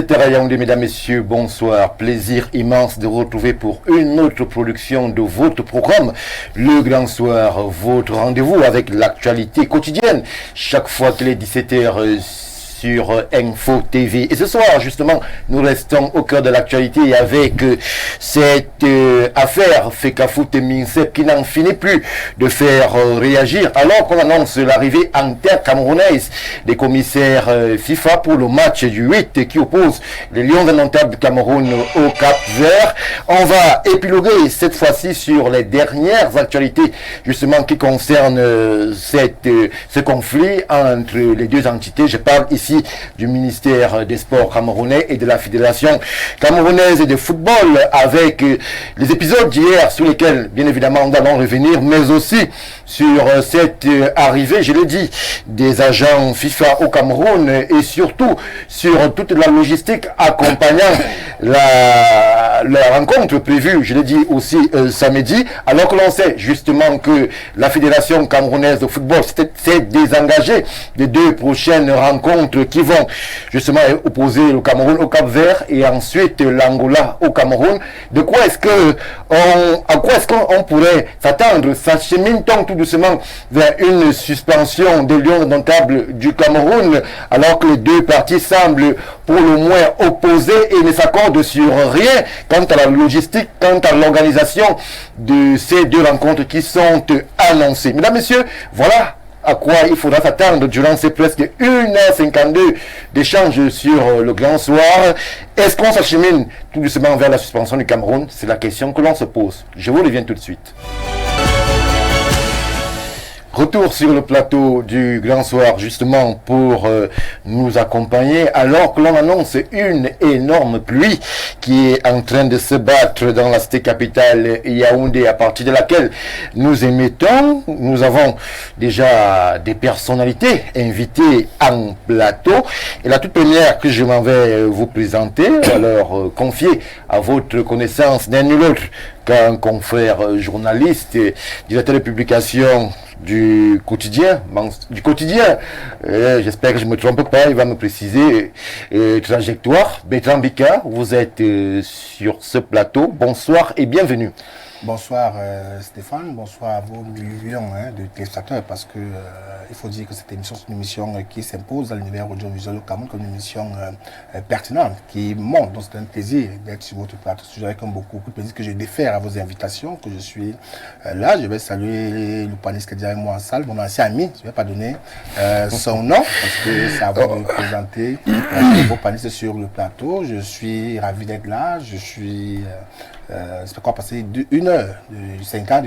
17h à Yaoundé, mesdames, messieurs, bonsoir. Plaisir immense de vous retrouver pour une autre production de votre programme, Le Grand Soir, votre rendez-vous avec l'actualité quotidienne. Chaque fois qu'il est 17h sur Info TV. Et ce soir, justement, nous restons au cœur de l'actualité avec cette affaire Fekafou Teminsep qui n'en finit plus de faire réagir alors qu'on annonce l'arrivée inter-camerounaise des commissaires FIFA pour le match du 8 qui oppose les Lions indomptables du Cameroun au Cap-Vert. On va épiloguer cette fois-ci sur les dernières actualités justement qui concernent ce conflit entre les deux entités. Je parle ici du ministère des Sports camerounais et de la Fédération camerounaise de football avec les épisodes d'hier sur lesquels, bien évidemment, nous allons revenir, mais aussi sur cette arrivée, je l'ai dit, des agents FIFA au Cameroun et surtout sur toute la logistique accompagnant la rencontre prévue, je l'ai dit aussi samedi, alors que l'on sait justement que la Fédération camerounaise de football s'est désengagée des deux prochaines rencontres qui vont justement opposer le Cameroun au Cap-Vert et ensuite l'Angola au Cameroun. À quoi est-ce qu'on pourrait s'attendre? S'achemine-t-on tout doucement vers une suspension des Lions indomptables du Cameroun alors que les deux parties semblent pour le moins opposées et ne s'accordent sur rien quant à la logistique, quant à l'organisation de ces deux rencontres qui sont annoncées. Mesdames, Messieurs, voilà à quoi il faudra s'attendre durant ces presque 1h52 d'échanges sur le Grand Soir. Est-ce qu'on s'achemine tout doucement vers la suspension du Cameroun? C'est la question que l'on se pose. Je vous reviens tout de suite. Retour sur le plateau du Grand Soir justement pour nous accompagner alors que l'on annonce une énorme pluie qui est en train de se battre dans la cité capitale Yaoundé, à partir de laquelle nous émettons. Nous avons déjà des personnalités invitées en plateau et la toute première que je m'en vais vous présenter, alors confier à votre connaissance d'un nul autre qu'un confrère journaliste, directeur de publication du quotidien. J'espère que je ne me trompe pas, il va me préciser. Trajectoire. Bertrand Bika, vous êtes sur ce plateau. Bonsoir et bienvenue. Bonsoir Stéphane, bonsoir à vos millions de téléspectateurs parce que il faut dire que cette émission c'est une émission qui s'impose dans l'univers audiovisuel au Cameroun comme une émission pertinente qui monte. Donc c'est un plaisir d'être sur votre plateau. C'est avec beaucoup de plaisir que je défère à vos invitations, que je suis là. Je vais saluer le panéliste qui est derrière moi en salle, mon ancien ami. Je ne vais pas donner son nom parce que c'est à vous de présenter vos panélistes sur le plateau. Je suis ravi d'être là. Je suis c'est quoi passer une heure, 5 ans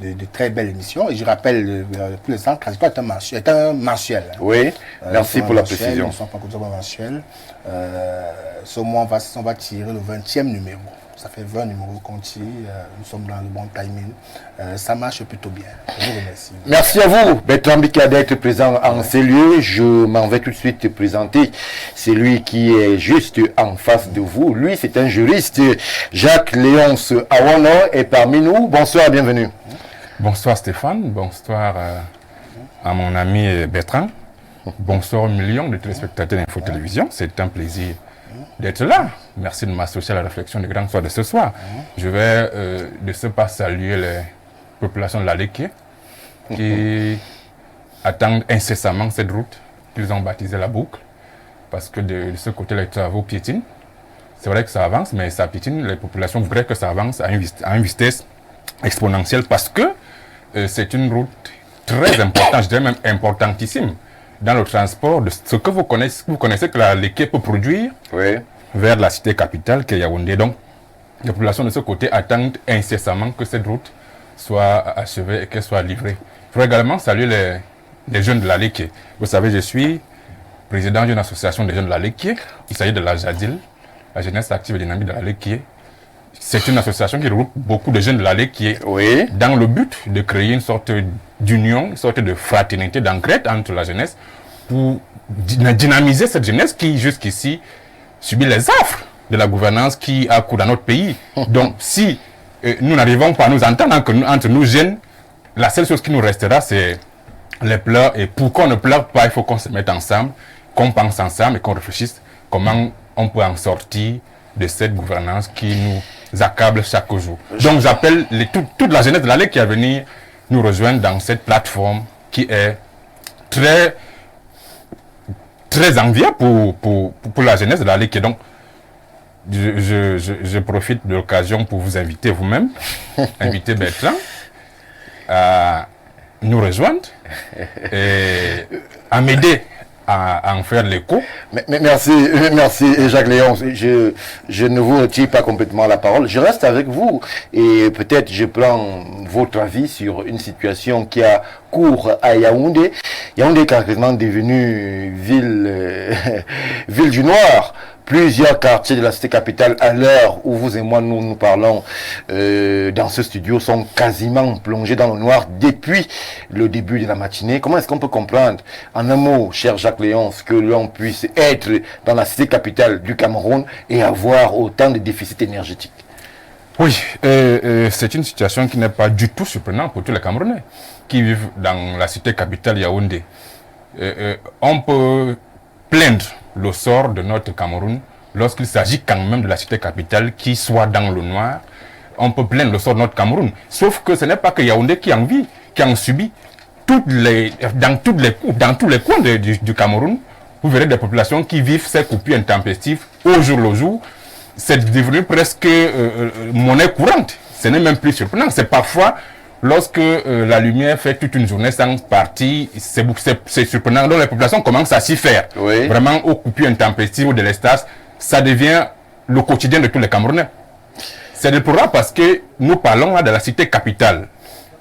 de très belles émissions. Et je rappelle pour l'instant, Trajectoire est un mensuel. Oui, merci pour la précision. Nous ne sommes pas mensuel. Ce mois, on va tirer le 20e numéro. Ça fait 20 numéros qu'on tire. Nous sommes dans le bon timing. Ça marche plutôt bien. Je vous remercie. Merci à vous, Bertrand Bika, d'être présent en ces lieux. Je m'en vais tout de suite te présenter. C'est lui qui est juste en face de vous. Lui, c'est un juriste. Jacques Léonce Awono est parmi nous. Bonsoir, bienvenue. Bonsoir Stéphane. Bonsoir à mon ami Bertrand. Bonsoir aux millions de téléspectateurs d'Info Télévision. C'est un plaisir d'être là. Merci de m'associer à la réflexion du Grand Soir de ce soir. Je vais de ce pas saluer les populations de la Léké qui attendent incessamment cette route qu'ils ont baptisée la boucle parce que de ce côté les travaux piétinent. C'est vrai que ça avance, mais ça piétine. Les populations voudraient que ça avance à une vitesse exponentielle parce que c'est une route très importante, je dirais même importantissime dans le transport de ce que vous connaissez que la Léké peut produire vers la cité capitale qui est Yaoundé. Donc, les populations de ce côté attendent incessamment que cette route soit achevée et qu'elle soit livrée. Je voudrais également saluer les jeunes de la Léké. Vous savez, je suis président d'une association des jeunes de la Léké. Il s'agit de la JADIL, la jeunesse active et dynamique de la Léké. C'est une association qui regroupe beaucoup de jeunes de la Léké dans le but de créer une sorte d'union, une sorte de fraternité, d'entraide entre la jeunesse pour dynamiser cette jeunesse qui, jusqu'ici, subit les affres de la gouvernance qui a cours dans notre pays. Donc, si nous n'arrivons pas à nous entendre entre nous jeunes, la seule chose qui nous restera, c'est les pleurs. Et pour qu'on ne pleure pas, il faut qu'on se mette ensemble, qu'on pense ensemble et qu'on réfléchisse comment on peut en sortir de cette gouvernance qui nous accable chaque jour. Donc j'appelle toute la jeunesse de l'allée qui est venue nous rejoindre dans cette plateforme qui est très enviable pour la jeunesse de l'allée. Donc je profite de l'occasion pour vous inviter vous-même, inviter Bertrand à nous rejoindre et à m'aider à en faire l'écho. Merci Jacques Léon. Je ne vous retire pas complètement la parole. Je reste avec vous et peut-être je prends votre avis sur une situation qui a cours à Yaoundé. Yaoundé est carrément devenue ville du noir. Plusieurs quartiers de la cité capitale, à l'heure où vous et moi nous parlons dans ce studio, sont quasiment plongés dans le noir depuis le début de la matinée. Comment est-ce qu'on peut comprendre, en un mot, cher Jacques Léon, que l'on puisse être dans la cité capitale du Cameroun et avoir autant de déficits énergétiques? Oui, c'est une situation qui n'est pas du tout surprenante pour tous les Camerounais qui vivent dans la cité capitale Yaoundé. On peut plaindre le sort de notre Cameroun lorsqu'il s'agit quand même de la cité capitale qui soit dans le noir. On peut plaindre le sort de notre Cameroun. Sauf que ce n'est pas que Yaoundé qui en vit, qui en subit. Dans tous les coins du Cameroun, vous verrez des populations qui vivent ces coupures intempestives au jour le jour. C'est devenu presque monnaie courante. Ce n'est même plus surprenant. C'est parfois, lorsque la lumière fait toute une journée sans partie, c'est surprenant. Donc les populations commencent à s'y faire. Oui. Vraiment, aux coupures intempestives ou de l'espace, ça devient le quotidien de tous les Camerounais. C'est déplorable parce que nous parlons là de la cité capitale.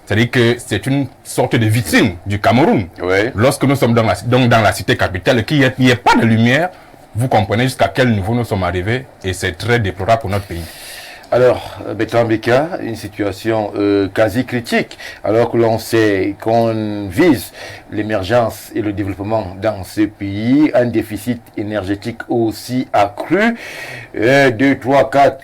C'est-à-dire que c'est une sorte de vitrine du Cameroun. Oui. Lorsque nous sommes dans la cité capitale, qu'il n'y ait pas de lumière, vous comprenez jusqu'à quel niveau nous sommes arrivés et c'est très déplorable pour notre pays. Alors, Bertrand Beka, une situation quasi critique, alors que l'on sait qu'on vise l'émergence et le développement dans ce pays, un déficit énergétique aussi accru, 2, 3, 4,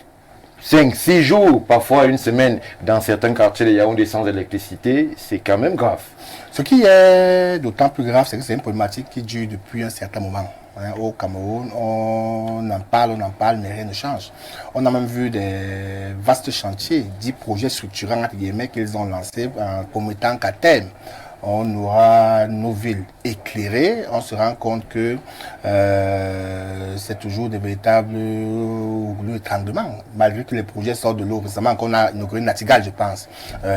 5, 6 jours, parfois une semaine, dans certains quartiers de Yaoundé sans électricité, c'est quand même grave. Ce qui est d'autant plus grave, c'est que c'est une problématique qui dure depuis un certain moment. Au Cameroun, on en parle, mais rien ne change. On a même vu des vastes chantiers, 10 projets structurants entre guillemets qu'ils ont lancés en promettant qu'à terme, on aura nos villes éclairées. On se rend compte que c'est toujours des véritables étranglements. Malgré que les projets sortent de l'eau, récemment qu'on a inauguré Natigal, je pense,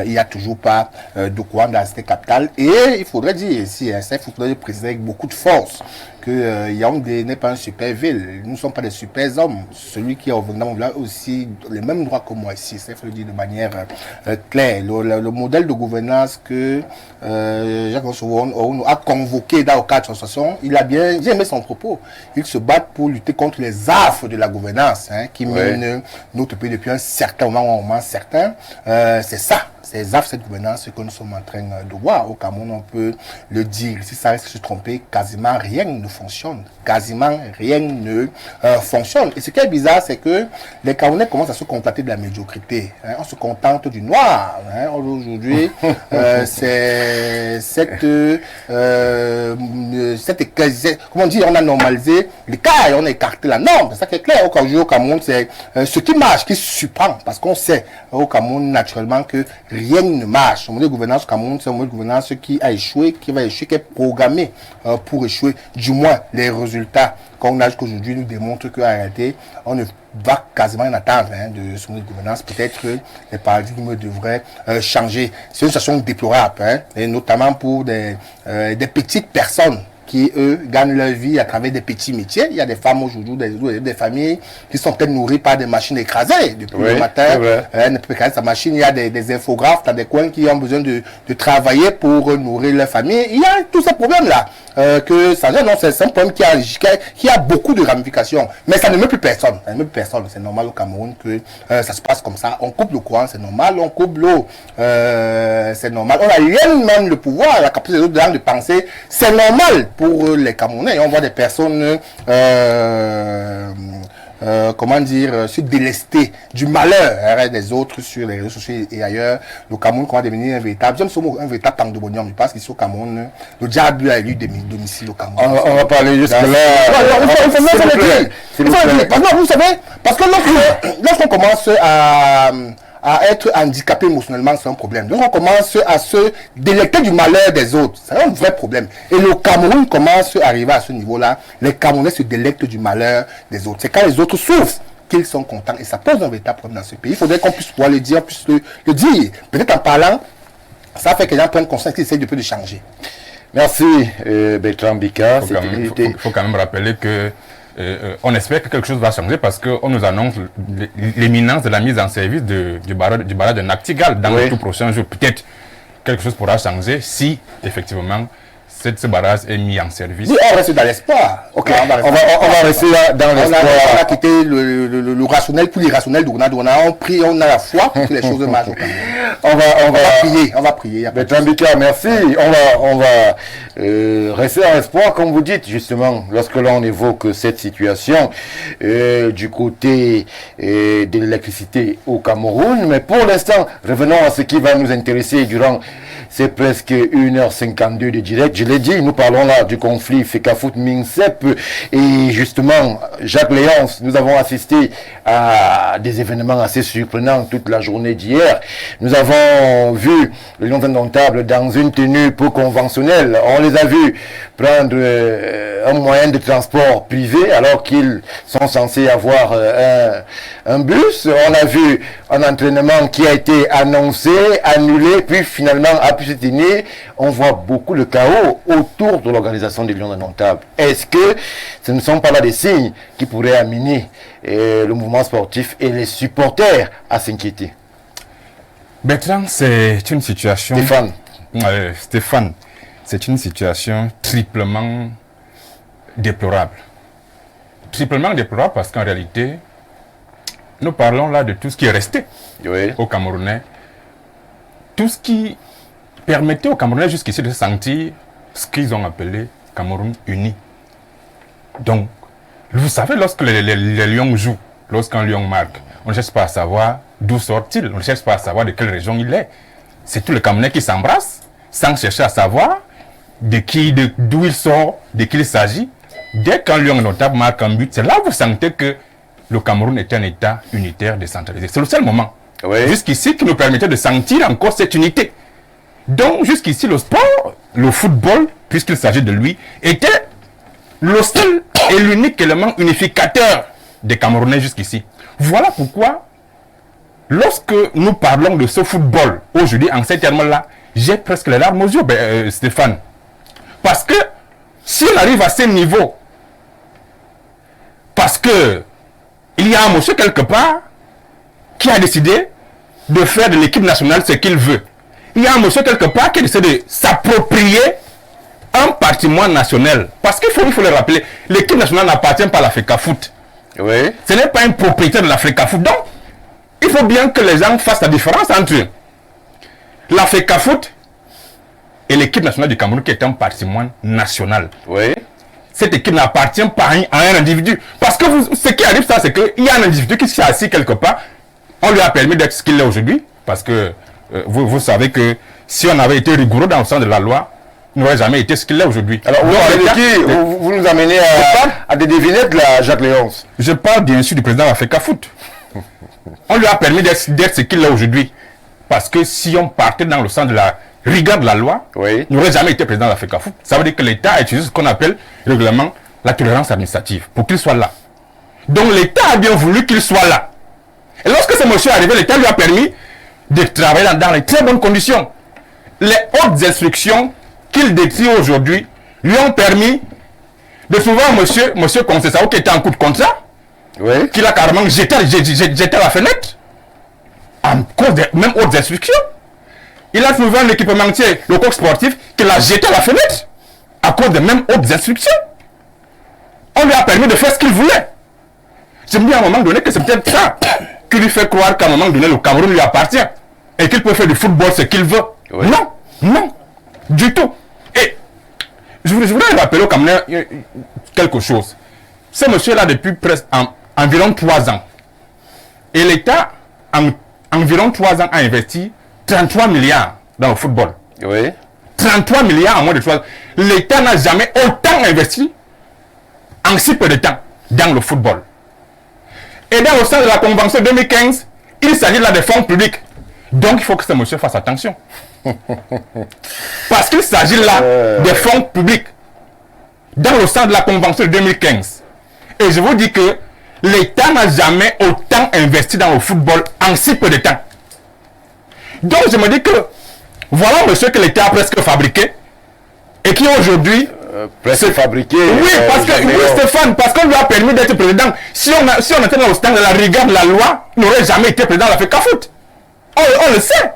il n'y a toujours pas de courant dans la cité capitale. Et il faudrait dire ici, ça il faudrait préciser avec beaucoup de force que Yaoundé n'est pas une super ville. Nous ne sommes pas des super hommes. Celui qui est au gouvernement a aussi les mêmes droits que moi ici. Ça il faut le dire de manière claire. Le modèle de gouvernance que Jacques Léon a convoqué dans le cadre de l'association, il a bien aimé son propos. Il se bat pour lutter contre les affres de la gouvernance qui mènent notre pays depuis un certain moment certain. C'est ça. Ces affres, cette gouvernance que nous sommes en train de voir au Cameroun, on peut le dire. Si ça risque de se tromper, quasiment rien ne fonctionne. Quasiment rien ne fonctionne. Et ce qui est bizarre, c'est que les Camerounais commencent à se contenter de la médiocrité. On se contente du noir. Aujourd'hui, c'est comment on dit, on a normalisé les cas et on a écarté la norme. C'est ça qui est clair. Aujourd'hui, au Cameroun, c'est ce qui marche, qui surprend. Parce qu'on sait au Cameroun, naturellement, que rien ne marche. Le modèle de gouvernance au Cameroun, c'est un modèle de gouvernance qui a échoué, qui va échouer, qui est programmé pour échouer. Du moins, les résultats qu'on a jusqu'aujourd'hui nous démontrent qu'en réalité, on ne va quasiment en attendre de ce modèle de gouvernance. Peut-être que les paradigmes devraient changer. C'est une situation déplorable, et notamment pour des petites personnes qui, eux, gagnent leur vie à travers des petits métiers. Il y a des femmes aujourd'hui, des familles qui sont peut-être nourries par des machines écrasées depuis le matin. Elles ne peuvent écraser sa machine. Il y a des infographes dans des coins qui ont besoin de travailler pour nourrir leur famille. Il y a tous ces problèmes-là. Que ça gêne, non, c'est un problème qui a beaucoup de ramifications. Mais ça ne met plus personne. Ça ne met plus personne. C'est normal au Cameroun que ça se passe comme ça. On coupe le courant, c'est normal. On coupe l'eau, c'est normal. On a rien même le pouvoir, la capacité des autres gens de penser. C'est normal pour les Camerounais. On voit des personnes comment dire, se délester du malheur des autres sur les réseaux sociaux et ailleurs. Le Cameroun va devenir un véritable, j'aime ce mot, un véritable pandemonium. Je pense qu'ici au Cameroun, le diable a élu domicile au Cameroun. On va parler jusque là. Vous savez, parce que lorsqu'on commence à être handicapé émotionnellement, c'est un problème. Donc on commence à se délecter du malheur des autres. C'est un vrai problème. Et le Cameroun commence à arriver à ce niveau-là. Les Camerounais se délectent du malheur des autres. C'est quand les autres souffrent qu'ils sont contents. Et ça pose un véritable problème dans ce pays. Il faudrait qu'on puisse pouvoir le dire, le dire. Peut-être en parlant, ça fait que les gens prennent conscience qu'ils essaient de changer. Merci Bertrand Bika. Il faut quand même rappeler que on espère que quelque chose va changer parce qu'on nous annonce l'imminence de la mise en service du barrage de Nachtigal dans les tout prochains jours. Peut-être quelque chose pourra changer si effectivement ce barrage est mis en service. Oui, on reste dans l'espoir. Okay. On va rester dans l'espoir. On a quitté le rationnel pour l'irrationnel. On prie, on a la foi pour que les choses marchent. On va prier. Bertrand Bika, merci. On va rester dans l'espoir, comme vous dites, justement, lorsque l'on évoque cette situation du côté de l'électricité au Cameroun. Mais pour l'instant, revenons à ce qui va nous intéresser durant c'est presque 1h52 de direct. Je l'ai dit, nous parlons là du conflit Fecafoot-Mincep. Et justement, Jacques Léonce, nous avons assisté à des événements assez surprenants toute la journée d'hier. Nous avons vu les Lions indomptables dans une tenue peu conventionnelle. On les a vus prendre un moyen de transport privé alors qu'ils sont censés avoir un bus. On a vu un entraînement qui a été annoncé, annulé, puis finalement a pu se tenir. On voit beaucoup de chaos autour de l'organisation des Lions indomptables. Est-ce que ce ne sont pas là des signes qui pourraient amener le mouvement sportif et les supporters à s'inquiéter? Bertrand, c'est une situation... Stéphane, c'est une situation triplement déplorable. Triplement déplorable parce qu'en réalité, nous parlons là de tout ce qui est resté aux Camerounais. Tout ce qui permettait aux Camerounais jusqu'ici de se sentir ce qu'ils ont appelé Cameroun uni. Donc, vous savez, lorsque les Lions jouent, lorsqu'un Lion marque, on ne cherche pas à savoir d'où sort-il, on ne cherche pas à savoir de quelle région il est. C'est tout le Camerounais qui s'embrasse, sans chercher à savoir d'où il sort, de qui il s'agit. Dès qu'un Lion notable marque un but, c'est là où vous sentez que le Cameroun est un État unitaire décentralisé. C'est le seul moment, jusqu'ici, qui nous permettait de sentir encore cette unité. Donc, jusqu'ici, le sport, le football, puisqu'il s'agit de lui, était le seul et l'unique élément unificateur des Camerounais jusqu'ici. Voilà pourquoi, lorsque nous parlons de ce football, aujourd'hui, en ces termes-là, j'ai presque les larmes aux yeux, Stéphane. Parce que, si on arrive à ce niveau, parce que il y a un monsieur quelque part qui a décidé de faire de l'équipe nationale ce qu'il veut. Il y a un monsieur quelque part qui a décidé de s'approprier un patrimoine national. Parce qu'il faut le rappeler, l'équipe nationale n'appartient pas à la Fecafoot. Ce n'est pas une propriété de la Fecafoot. Donc, il faut bien que les gens fassent la différence entre la Fecafoot et l'équipe nationale du Cameroun qui est un patrimoine national. Cette équipe n'appartient pas à un individu. Parce que ce qui arrive, ça, c'est qu'il y a un individu qui s'est assis quelque part. On lui a permis d'être ce qu'il est aujourd'hui. Parce que vous savez que si on avait été rigoureux dans le sens de la loi, il n'aurait jamais été ce qu'il est aujourd'hui. Alors, vous nous amenez à des devinettes, là, Jacques Léonce. Je parle bien sûr du président de la Fecafoot. On lui a permis d'être ce qu'il est aujourd'hui. Parce que si on partait dans le sens de la rigueur de la loi, il n'aurait jamais été président de la Fecafoot. Ça veut dire que l'État a utilisé ce qu'on appelle règlement la tolérance administrative pour qu'il soit là. Donc l'État a bien voulu qu'il soit là. Et lorsque ce monsieur est arrivé, l'État lui a permis de travailler dans les très bonnes conditions. Les hautes instructions qu'il détient aujourd'hui lui ont permis de trouver un monsieur Concessao qui était en coup de contrat, qu'il a carrément jeté à la fenêtre, en cause des mêmes hautes instructions. Il a trouvé un équipementier, le coq sportif, qu'il a jeté à la fenêtre, à cause des mêmes hautes instructions. On lui a permis de faire ce qu'il voulait. Je me dis à un moment donné que c'est peut-être ça qui lui fait croire qu'à un moment donné, le Cameroun lui appartient et qu'il peut faire du football ce qu'il veut. Non, du tout. Et je voudrais rappeler au Cameroun quelque chose. Ce monsieur-là, depuis presque environ 3 ans. Et l'État, en environ 3 ans, a investi 33 milliards dans le football. Oui. 33 milliards en moins de 3 ans. L'État n'a jamais autant investi en si peu de temps dans le football. Et dans le sens de la convention 2015, il s'agit là des fonds publics. Donc il faut que ce monsieur fasse attention. Parce qu'il s'agit là des fonds publics. Dans le sens de la convention de 2015. Et je vous dis que l'État n'a jamais autant investi dans le football en si peu de temps. Donc je me dis que voilà monsieur que l'État a presque fabriqué et qui aujourd'hui presque fabriqué. Oui, parce que oui, Stéphane, parce qu'on lui a permis d'être président. Si on était dans le stand de la rigueur de la loi, il n'aurait jamais été président de la FECAFOOT. On le sait.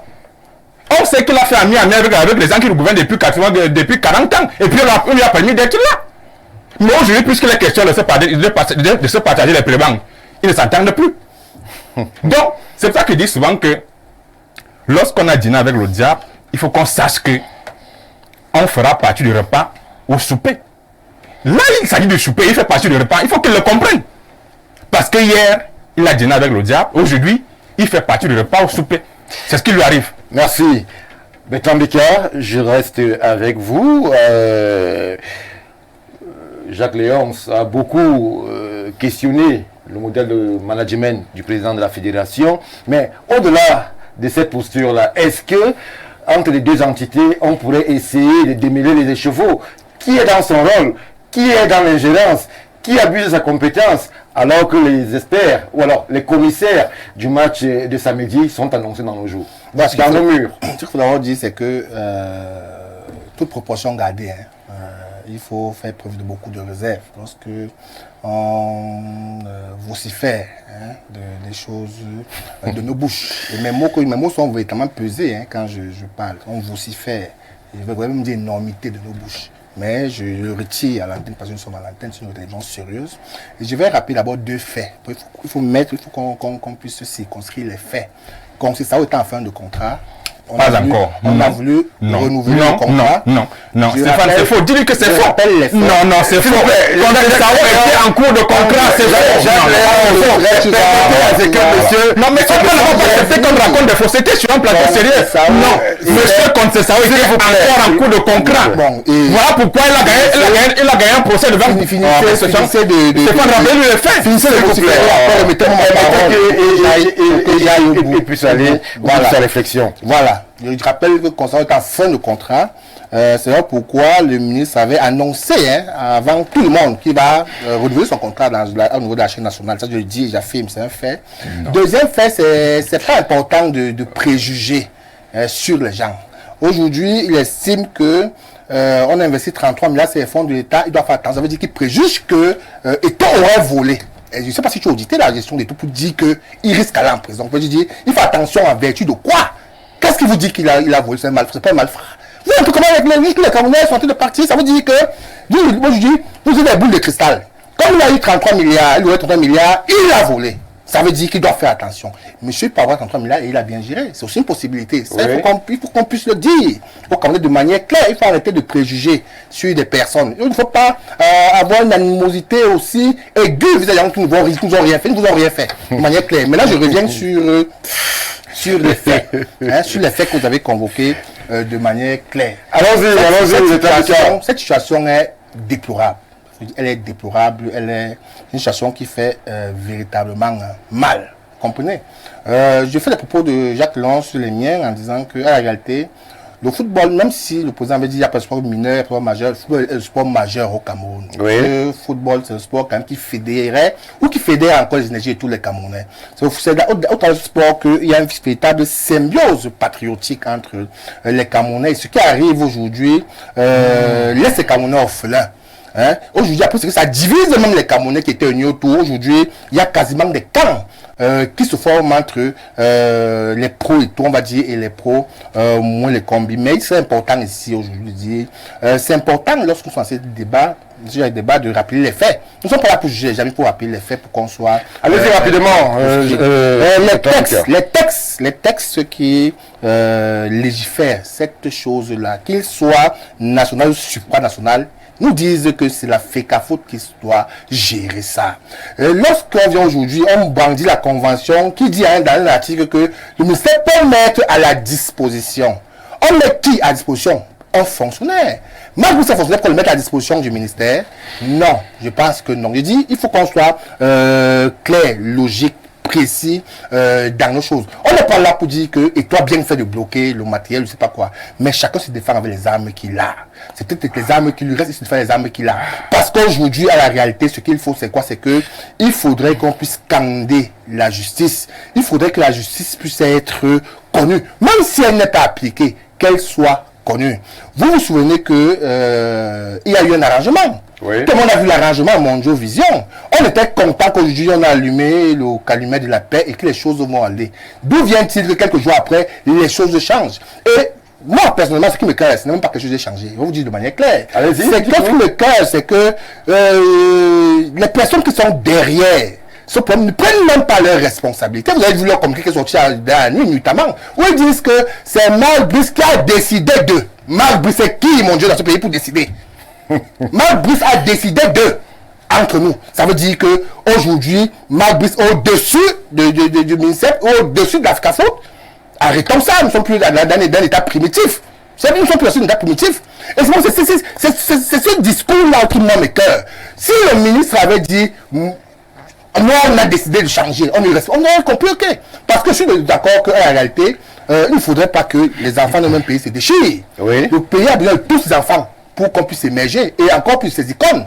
On sait qu'il a fait ami avec les gens qui le gouvernent depuis 40 ans. Et puis on lui a permis d'être là. Mais aujourd'hui, puisqu'il est question de se partager les prébendes, ils ne s'entendent plus. Donc, c'est pour ça que je dis souvent que lorsqu'on a dîné avec le diable, il faut qu'on sache que on fera partie du repas au souper. Là, il s'agit du souper, il fait partie du repas. Il faut qu'il le comprenne. Parce que hier, il a dîné avec le diable. Aujourd'hui, il fait partie du repas au souper. C'est ce qui lui arrive. Merci. Bertrand Beka, je reste avec vous. Jacques Léonce a beaucoup questionné le modèle de management du président de la fédération. Mais au-delà de cette posture-là, est-ce que entre les deux entités, on pourrait essayer de démêler les écheveaux? Qui est dans son rôle? Qui est dans l'ingérence? Qui abuse de sa compétence? Alors que les experts ou alors les commissaires du match de samedi sont annoncés dans nos jours, dans nos murs. Ce qu'il faut d'abord dire, c'est que toute proportion gardée, il faut faire preuve de beaucoup de réserve lorsque on vocifère des choses de nos bouches. Et mes mots sont véritablement pesés quand je parle. On vocifère. Je vais vraiment dire énormité de nos bouches. Mais je le retire à l'antenne parce que nous sommes à l'antenne, c'est une télévision sérieuse. Et je vais rappeler d'abord 2 faits. Il faut qu'on puisse circonscrire les faits. Comme si ça aurait été en fin de contrat. On a voulu renouveler le contrat. Non, Stéphane, c'est faux. Dis-lui que c'est faux. Non, c'est faux. Quand ça était en cours de contrat, c'est faux. Non, mais on ne peut pas accepter qu'on raconte des faussetés sur un plateau sérieux. Non, monsieur Concessao était encore en cours de contrat. Voilà pourquoi il a gagné un procès devant le Stéphane, rappelez-lui les faits. Finissez le procès. Et puis aller à sa réflexion. Voilà. Je rappelle que concernant en fin de contrat, c'est pourquoi le ministre avait annoncé avant tout le monde qu'il va renouveler son contrat au niveau de la chaîne nationale. Ça, je le dis, j'affirme, c'est un fait. Non. Deuxième fait, c'est pas important de préjuger sur les gens. Aujourd'hui, il estime que on a investi 33 milliards sur les fonds de l'État, il doit faire attention. Ça veut dire qu'il préjuge que État aurait volé. Et je ne sais pas si tu as audité la gestion des tout pour dire qu'il risque d'aller en prison. Je dire, il fait attention en vertu de quoi? Qu'est-ce qui vous dit qu'il a volé? C'est pas un malfrat. Vous êtes comment avec les Camerounais sont en train de partir? Ça veut dire que, moi je dis, vous avez des boules de cristal. Comme il a eu 33 milliards, il aurait 33 milliards, il a volé. Ça veut dire qu'il doit faire attention. Monsieur peut avoir 33 milliards et il a bien géré. C'est aussi une possibilité. Ça, oui. Il faut qu'on puisse le dire. Il faut qu'on ait de manière claire. Il faut arrêter de préjuger sur des personnes. Il ne faut pas avoir une animosité aussi aiguë vis-à-vis des gens qui nous ont rien fait. Ils nous ont rien fait. De manière claire. Maintenant, je reviens sur les faits. Sur les faits que vous avez convoqués de manière claire. Allons-y. Cette situation est déplorable. Elle est déplorable, elle est une situation qui fait véritablement mal. Vous comprenez? Je fais les propos de Jacques Léonce sur les miens en disant que, à la réalité, le football, même si le président avait dit qu'il n'y a pas de sport mineur, sport majeur, le football est le sport majeur au Cameroun. Oui. Le football, c'est le sport quand même qui fédérait ou qui fédère encore les énergies de tous les Camerounais. C'est autant sport qu'il y a une véritable symbiose patriotique entre les Camerounais. Et ce qui arrive aujourd'hui laisse les Camerounais orphelins. Aujourd'hui, après, ça divise même les Camerounais qui étaient unis autour. Aujourd'hui, il y a quasiment des camps qui se forment entre les pros et tout, on va dire, et les pros, moins les combis. Mais c'est important ici aujourd'hui de dire, c'est important lorsqu'on fait ce débat, de rappeler les faits. Nous ne sommes pas là pour juger, jamais pour rappeler les faits pour qu'on soit. Allez-y rapidement. Les textes qui légifèrent cette chose-là, qu'ils soient national ou supranational, nous disent que c'est la FECAFOOT qui doit gérer ça. Lorsqu'on vient aujourd'hui, on brandit la convention qui dit dans un article que le ministère peut mettre à la disposition. On met qui à disposition? Un fonctionnaire. Malgré ce fonctionnaire pour le mettre à disposition du ministère, non, je pense que non. Je dis, il faut qu'on soit clair, logique, précis dans nos choses. On n'est pas là pour dire que, et toi bien fait de bloquer le matériel, je sais pas quoi, mais chacun se défend avec les armes qu'il a. C'est peut-être les armes qui lui restent, il se défend les armes qu'il a. Parce qu'aujourd'hui, à la réalité, ce qu'il faut, c'est quoi? C'est que il faudrait qu'on puisse scander la justice. Il faudrait que la justice puisse être connue, même si elle n'est pas appliquée, qu'elle soit connue. Vous vous souvenez que il y a eu un arrangement. Oui. Tout le monde a vu l'arrangement Mondial Vision. On était content qu'aujourd'hui on a allumé le calumet de la paix et que les choses vont aller. D'où vient-il que quelques jours après, les choses changent? Et moi, personnellement, ce qui me casse, ce n'est même pas quelque chose de changé. Je vais vous dire de manière claire. Allez-y. Ce qui me casse, c'est que les personnes qui sont derrière ce problème ne prennent même pas leurs responsabilités. Vous avez vu leur communiqué qui est sorti dans la nuit, notamment, où ils disent que c'est Marc Brice qui a décidé de. Marc Brice, c'est qui, mon Dieu, dans ce pays pour décider? Marc Brice a décidé de. Entre nous. Ça veut dire que aujourd'hui, Marc Brice au-dessus du ministère, au-dessus de la FECAFOOT, arrêtons ça, nous ne sommes plus dans un état primitif. Nous ne sommes plus dans un état primitif. Et c'est ce discours-là qui me cœur. Si le ministre avait dit, moi on a décidé de changer, on aurait compris, ok. Parce que je suis d'accord qu'en réalité, il ne faudrait pas que les enfants de même pays se déchirent. Oui. Le pays a besoin de tous ces enfants pour qu'on puisse émerger et encore plus ces icônes.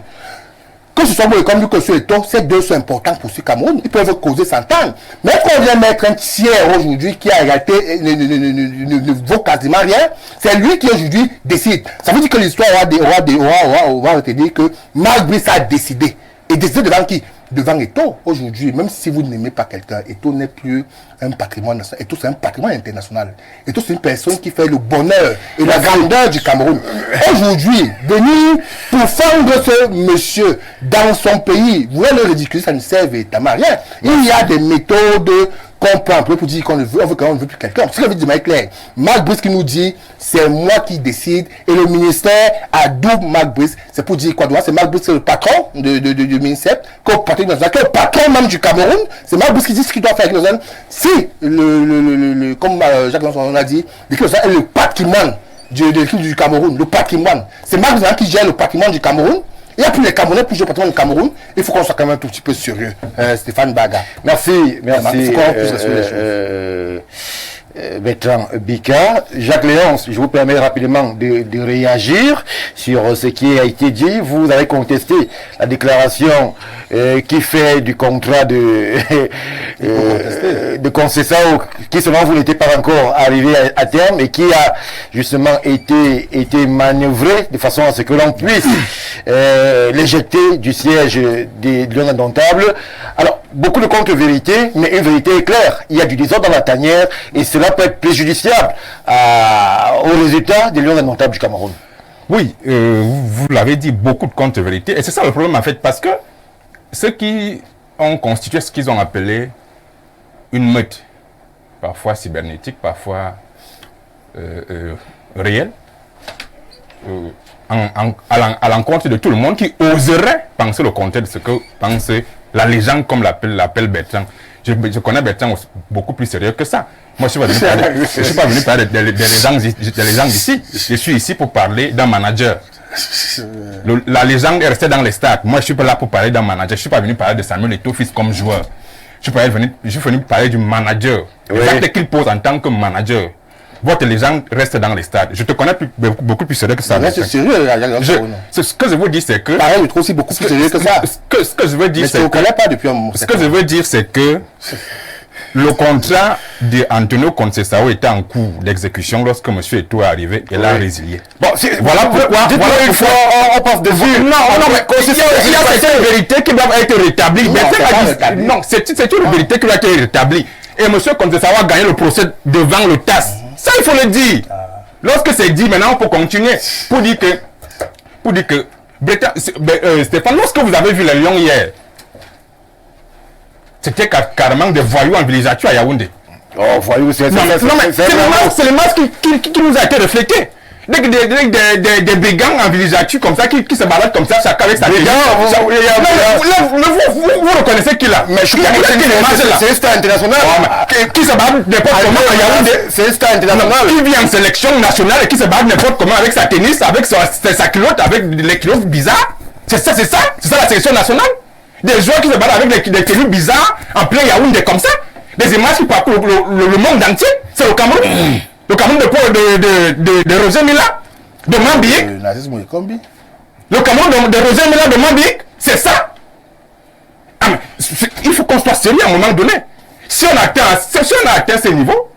Que ce soit moi comme que ce soit ces deux sont importants pour ce Cameroun, ils peuvent causer s'entendre. Mais qu'on vient mettre un tiers aujourd'hui qui en réalité ne vaut quasiment rien, c'est lui qui aujourd'hui décide. Ça veut dire que l'histoire va te dire que Marc Brice a décidé. Et décidé devant qui? Devant Eto'o. Aujourd'hui, même si vous n'aimez pas quelqu'un, Eto'o n'est plus un patrimoine national. Eto'o, c'est un patrimoine international. Eto'o, c'est une personne qui fait le bonheur et la grandeur du Cameroun. Aujourd'hui, venir pour fendre ce monsieur dans son pays, vous voyez le ridicule, ça ne sert véritablement à rien. Il y a des méthodes qu'on prend pour dire qu'on ne veut, on ne veut plus quelqu'un. C'est ce que je veux dire, Claire. Marc Brice qui nous dit, c'est moi qui décide, et le ministère a double Marc Brice. C'est pour dire quoi? C'est Marc Brice, c'est le patron du ministère, que le patron même du Cameroun, c'est Marc Brice qui dit ce qu'il doit faire avec les jeunes. Si, comme Jacques Lançon a dit, l'équipe est le patrimoine du Cameroun, le patrimoine. C'est Marc Brice qui gère le patrimoine du Cameroun. Il n'y a plus les Camerounais pour jouer au patrimoine du Cameroun. Il faut qu'on soit quand même un tout petit peu sérieux. Stéphane Baga. Merci. Il faut qu'on puisse assurer les choses. Bertrand Bika. Jacques Léonce, je vous permets rapidement de réagir sur ce qui a été dit. Vous avez contesté la déclaration qui fait du contrat de concession qui selon vous n'était pas encore arrivé à terme et qui a justement été manœuvré de façon à ce que l'on puisse l'éjecter du siège de l'Union indomptable. Alors, beaucoup de contre-vérités, mais une vérité est claire. Il y a du désordre dans la tanière et cela peut être préjudiciable au résultat de l'Union indomptable du Cameroun. Oui, vous l'avez dit, beaucoup de contre-vérités. Et c'est ça le problème en fait, parce que ceux qui ont constitué ce qu'ils ont appelé une meute, parfois cybernétique, parfois réelle, à l'encontre de tout le monde qui oserait penser le contraire de ce que pense la légende, comme l'appelle Bertrand. Je connais Bertrand beaucoup plus sérieux que ça. Moi, je ne suis pas venu parler des légendes d'ici. Je suis ici pour parler d'un manager. La légende est restée dans les stades. Moi, je suis pas là pour parler d'un manager. Je ne suis pas venu parler de Samuel Eto'o fils comme joueur. Je suis venu parler du manager. Oui. Les actes qu'il pose en tant que manager. Votre légende reste dans les stades. Je te connais beaucoup plus sérieux que ça. C'est sérieux. Ce que je veux dire, c'est que... Pareil, je trouve aussi beaucoup plus sérieux que ça. Ce que je veux dire, c'est que... connais pas depuis un moment. Ce que je veux dire, c'est que le contrat d'Antonio Conceição était en cours d'exécution lorsque M. Eto'o est arrivé et l'a résilié. Bon, voilà pourquoi... Voilà une fois, on passe de vue. Non, mais il y a certaines vérités qui doivent être rétablies. Non, c'est une vérité qui doit être rétablie. Et M. Conceição a gagné le procès devant le TAS. Ça, il faut le dire. Lorsque c'est dit, maintenant, on peut continuer. Pour dire que Stéphane, lorsque vous avez vu les Lions hier, c'était carrément des voyous en villégiature à Yaoundé. Oh, voyous, c'est le masque qui nous a été reflété. Des brigands en villégiature comme ça, qui se baladent comme ça, chacun avec sa télé. Vous reconnaissez qui là? Mais je crois que c'est un star international. Qui se balade n'importe comment à Yaoundé. C'est un star international. Qui vit en sélection nationale et qui se balade n'importe comment avec sa tennis, avec sa culotte, avec les culottes bizarres. C'est ça la sélection nationale. Des joueurs qui se baladent avec des tenues bizarres en plein Yaoundé comme ça. Des images qui parcourent le monde entier. C'est au Cameroun. Le Cameroun de Roger Mila, de Mambiek. Le nazisme est combi. Le Cameroun de Roger Mila, de Mambiek, c'est ça. Ah, mais il faut qu'on soit sérieux à un moment donné. Si on a atteint ce niveau,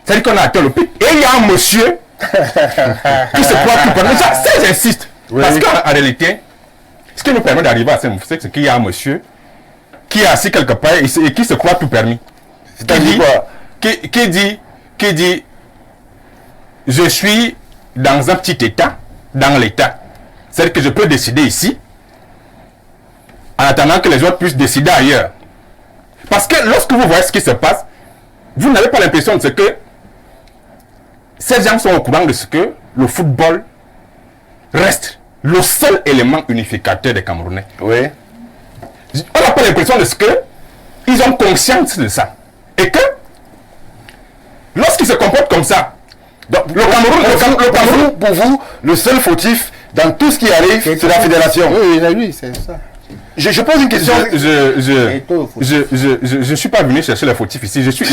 c'est-à-dire qu'on a atteint le pic. Et il y a un monsieur qui se croit tout connaître. Ça, j'insiste. Oui. Parce qu'en réalité, ce qui nous permet d'arriver à ce niveau, c'est qu'il y a un monsieur qui est assis quelque part et qui se croit tout permis. C'est-à-dire quoi? Qui dit je suis dans un petit état, dans l'état. C'est-à-dire que je peux décider ici, en attendant que les autres puissent décider ailleurs. Parce que lorsque vous voyez ce qui se passe, vous n'avez pas l'impression de ce que ces gens sont au courant de ce que le football reste le seul élément unificateur des Camerounais. Oui. On n'a pas l'impression de ce que ils ont conscience de ça. Et que lorsqu'ils se comportent comme ça, donc, le Cameroun, pour vous, le seul fautif dans tout ce qui arrive, c'est la fédération. Oui, c'est ça. Je pose une question. Je ne suis pas venu chercher les fautifs ici. Je suis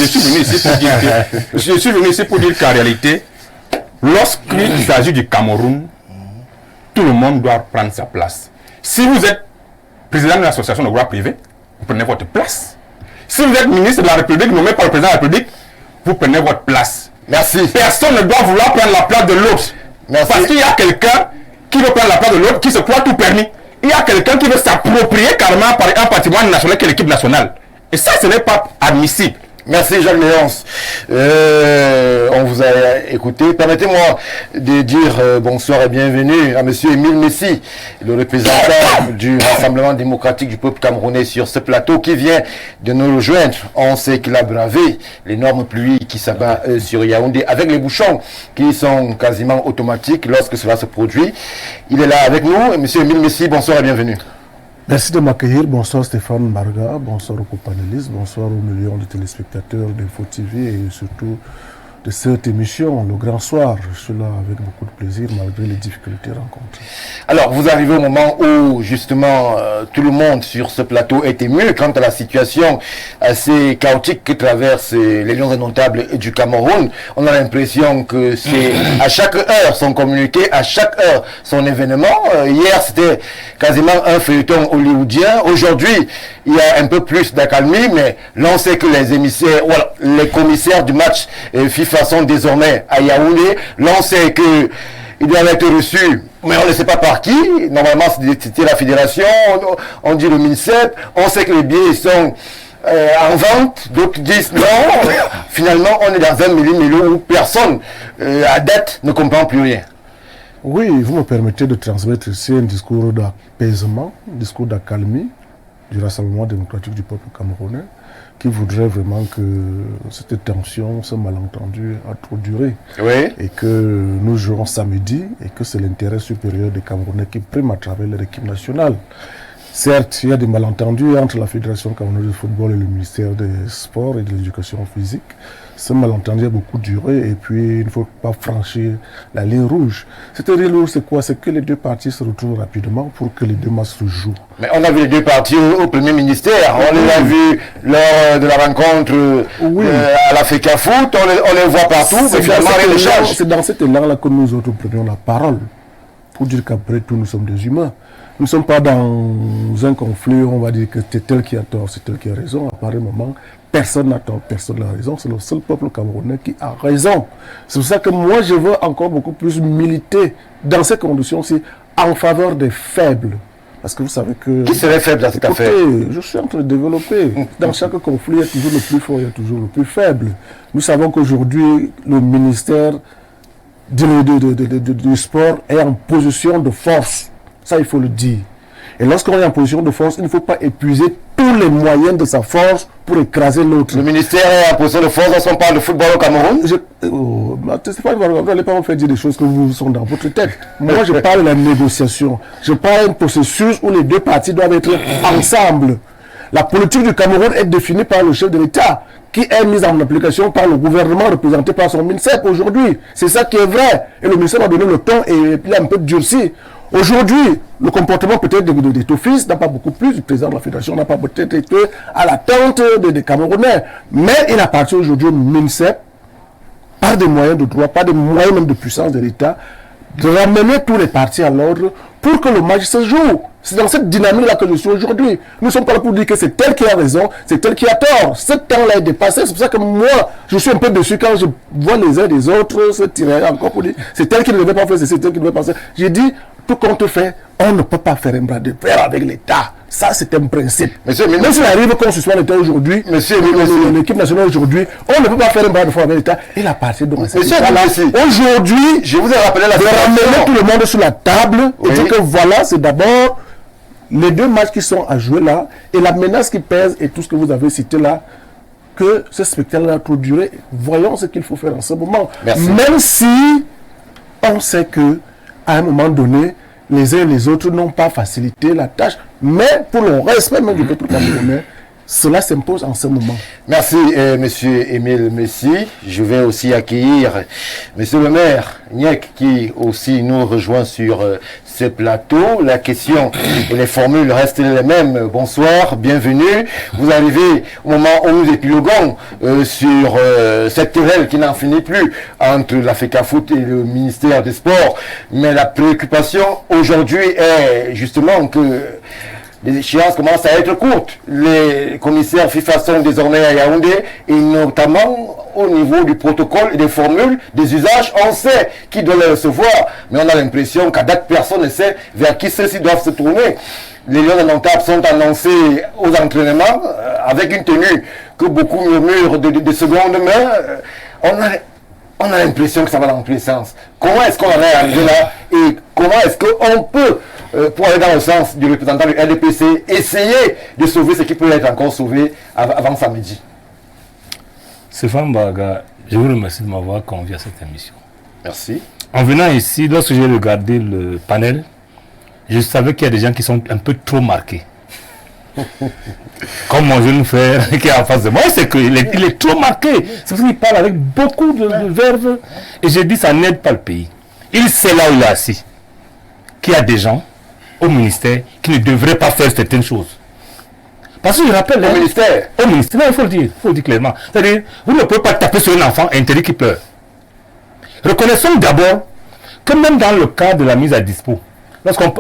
venu ici pour dire qu'en réalité, lorsqu'il s'agit du Cameroun, tout le monde doit prendre sa place. Si vous êtes président de l'association de droit privé, vous prenez votre place. Si vous êtes ministre de la République nommé par le président de la République, vous prenez votre place. Merci. Personne ne doit vouloir prendre la place de l'autre. Parce qu'il y a quelqu'un qui veut prendre la place de l'autre, qui se croit tout permis. Il y a quelqu'un qui veut s'approprier carrément un patrimoine national qui est l'équipe nationale. Et ça, ce n'est pas admissible. Merci Jacques Léonce. On vous a écouté. Permettez-moi de dire bonsoir et bienvenue à monsieur Émile Messi, le représentant du Rassemblement démocratique du peuple camerounais sur ce plateau qui vient de nous rejoindre. On sait qu'il a bravé l'énorme pluie qui s'abat sur Yaoundé avec les bouchons qui sont quasiment automatiques lorsque cela se produit. Il est là avec nous. Monsieur Émile Messi, bonsoir et bienvenue. Merci de m'accueillir. Bonsoir Stéphane Marga, bonsoir aux panélistes, bonsoir aux millions de téléspectateurs d'Info TV et surtout de cette émission, le grand soir. Je suis là avec beaucoup de plaisir malgré les difficultés rencontrées. Alors, vous arrivez au moment où, justement, tout le monde sur ce plateau est ému quant à la situation assez chaotique que traversent les Lions indomptables du Cameroun. On a l'impression que c'est à chaque heure son communiqué, à chaque heure son événement. Hier, c'était quasiment un feuilleton hollywoodien. Aujourd'hui, il y a un peu plus d'accalmie, mais l'on sait que les émissaires, voilà, les commissaires du match FIFA sont désormais à Yaoundé. L'on sait que ils doivent être reçus, mais on ne sait pas par qui. Normalement, c'était la fédération, on dit le MINCEP. On sait que les billets sont en vente, d'autres disent non. Finalement, on est dans un milieu où personne, à date, ne comprend plus rien. Oui, vous me permettez de transmettre ici un discours d'apaisement, un discours d'accalmie du Rassemblement démocratique du peuple camerounais, qui voudrait vraiment que cette tension, ce malentendu a trop duré. Oui. Et que nous jouerons samedi et que c'est l'intérêt supérieur des Camerounais qui prime à travers leur équipe nationale. Certes, il y a des malentendus entre la Fédération camerounaise de football et le ministère des Sports et de l'Éducation physique. Ce malentendu a beaucoup duré et puis il ne faut pas franchir la ligne rouge. Cette ligne rouge, c'est quoi? C'est que les deux parties se retrouvent rapidement pour que les deux matchs se jouent. Mais on a vu les deux parties au premier ministère. On les a vus lors de la rencontre à la FECA Foot. On les voit partout, mais finalement rien ne change. C'est dans cet élan-là que nous autres prenions la parole pour dire qu'après tout, nous sommes des humains. Nous ne sommes pas dans un conflit où on va dire que c'est tel qui a tort, c'est tel qui a raison. À pareil moment, personne n'a tort, personne n'a raison. C'est le seul peuple camerounais qui a raison. C'est pour ça que moi, je veux encore beaucoup plus militer dans ces conditions-ci en faveur des faibles. Parce que vous savez que... Qui serait faible dans cette affaire? Je suis en train de développer. Dans chaque conflit, il y a toujours le plus fort, il y a toujours le plus faible. Nous savons qu'aujourd'hui, le ministère du sport est en position de force. Ça, il faut le dire. Et lorsqu'on est en position de force, il ne faut pas épuiser tous les moyens de sa force pour écraser l'autre. Le ministère est en position de force lorsqu'on parle de football au Cameroun. Stéphane, vous n'allez pas me faire dire des choses que vous sont dans votre tête. Moi, je parle de la négociation. Je parle d'un processus où les deux parties doivent être ensemble. La politique du Cameroun est définie par le chef de l'État, qui est mise en application par le gouvernement représenté par son MINSEP aujourd'hui. C'est ça qui est vrai. Et le ministère a donné le ton et il a un peu durci. Aujourd'hui, le comportement peut-être de Tofis n'a pas beaucoup plus, du président de la Fédération n'a pas peut-être été à l'attente des Camerounais. Mais il appartient aujourd'hui au MINSEP, par des moyens de droit, par des moyens même de puissance de l'État, de ramener tous les partis à l'ordre pour que le match se joue. C'est dans cette dynamique-là que je suis aujourd'hui. Nous ne sommes pas là pour dire que c'est tel qui a raison, c'est tel qui a tort. Ce temps-là est dépassé. C'est pour ça que moi, je suis un peu dessus quand je vois les uns des autres se tirer encore pour dire c'est tel qui ne devait pas faire, c'est tel qui ne devait pas faire. J'ai dit, tout compte fait, on ne peut pas faire un bras de fer avec l'État. Ça, c'est un principe. Monsieur, même s'il arrive qu'on se soit l'État aujourd'hui, l'équipe nationale aujourd'hui, on ne peut pas faire un bras de fer avec l'État. Il appartient donc à cet État-là. Aujourd'hui, je vous ai rappelé la situation. Ramener tout le monde sur la table et dire que voilà, c'est d'abord les deux matchs qui sont à jouer là et la menace qui pèse et tout ce que vous avez cité là, que ce spectacle-là a trop duré. Voyons ce qu'il faut faire en ce moment. Merci. Même si on sait que à un moment donné, les uns et les autres n'ont pas facilité la tâche, mais pour le respect même du peuple camerounais, cela s'impose en ce moment. Merci, monsieur Émile Messi. Je vais aussi accueillir monsieur le maire Niek qui aussi nous rejoint sur ce plateau. La question et les formules restent les mêmes. Bonsoir, bienvenue. Vous arrivez au moment où nous épiloguons sur cette querelle qui n'en finit plus entre la FECAFOOT et le ministère des Sports. Mais la préoccupation aujourd'hui est justement que les échéances commencent à être courtes. Les commissaires FIFA sont désormais à Yaoundé et notamment au niveau du protocole et des formules, des usages, on sait qui doit les recevoir, mais on a l'impression qu'à date, personne ne sait vers qui ceux-ci doivent se tourner. Les Lions indomptables sont annoncés aux entraînements avec une tenue que beaucoup murmurent de seconde main. On a l'impression que ça va dans tous les sens. Comment est-ce qu'on en est arrivé là et comment est-ce qu'on peut, pour aller dans le sens du représentant du LDPC, essayer de sauver ce qui peut être encore sauvé avant samedi? Stéphane Baga, je vous remercie de m'avoir convié à cette émission. Merci. En venant ici, lorsque j'ai regardé le panel, je savais qu'il y a des gens qui sont un peu trop marqués. Comme mon jeune frère qui est en face de moi, c'est qu'il est trop marqué. C'est parce qu'il parle avec beaucoup de verve. Et j'ai dit, ça n'aide pas le pays. Il sait là où il est assis qu'il y a des gens au ministère qui ne devraient pas faire certaines choses. Parce que je rappelle... Au ministère, non, il faut le dire clairement. C'est-à-dire, vous ne pouvez pas taper sur un enfant interdit qui pleure. Reconnaissons d'abord que même dans le cas de la mise à dispo, lorsqu'on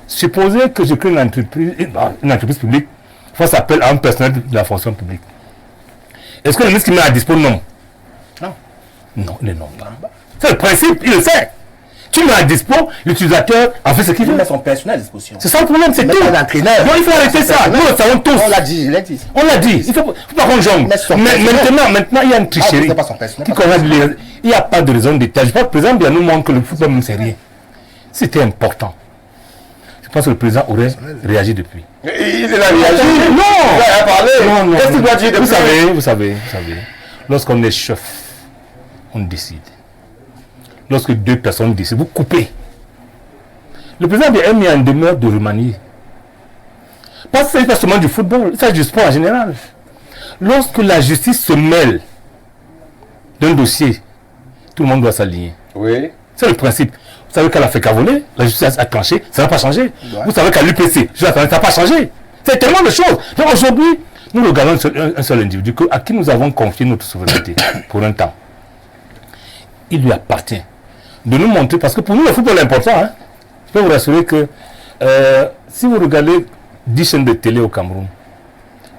supposer que je crée une entreprise publique, fasse appel à un personnel de la fonction publique. Est-ce que le ministre qui met à dispo, non? Non. Non, il ne nomme pas. C'est le principe, il le sait. Tu mets à dispo, l'utilisateur a fait ce qu'il veut. Il met son personnel à disposition. C'est ça le problème, c'est tout. Non, il faut arrêter ça. Nous le savons tous. On l'a dit, il l'a dit. On l'a dit. Il faut pas qu'on jongle. Maintenant, il y a une tricherie. Il n'y a pas de raison d'État. Je pense que le président bien nous montre que le football ne sait rien. C'était important. Je pense que le président aurait réagi depuis. il a réagi. Non. Il a parlé. Non. Qu'est-ce qu'il doit dire depuis? Vous savez. Lorsqu'on est chef, on décide. Lorsque deux personnes décident, vous coupez. Le président est mis en demeure de remanier. Parce que c'est pas seulement du football, c'est du sport en général. Lorsque la justice se mêle d'un dossier, tout le monde doit s'aligner. Oui. C'est le principe. Vous savez qu'à la FECAVOLE, la justice a tranché, ça n'a pas changé. Ouais. Vous savez qu'à l'UPC, ça n'a pas changé. C'est tellement de choses. Donc aujourd'hui, nous regardons un seul individu à qui nous avons confié notre souveraineté pour un temps. Il lui appartient de nous montrer, parce que pour nous le football est important. Hein. Je peux vous rassurer que si vous regardez 10 chaînes de télé au Cameroun,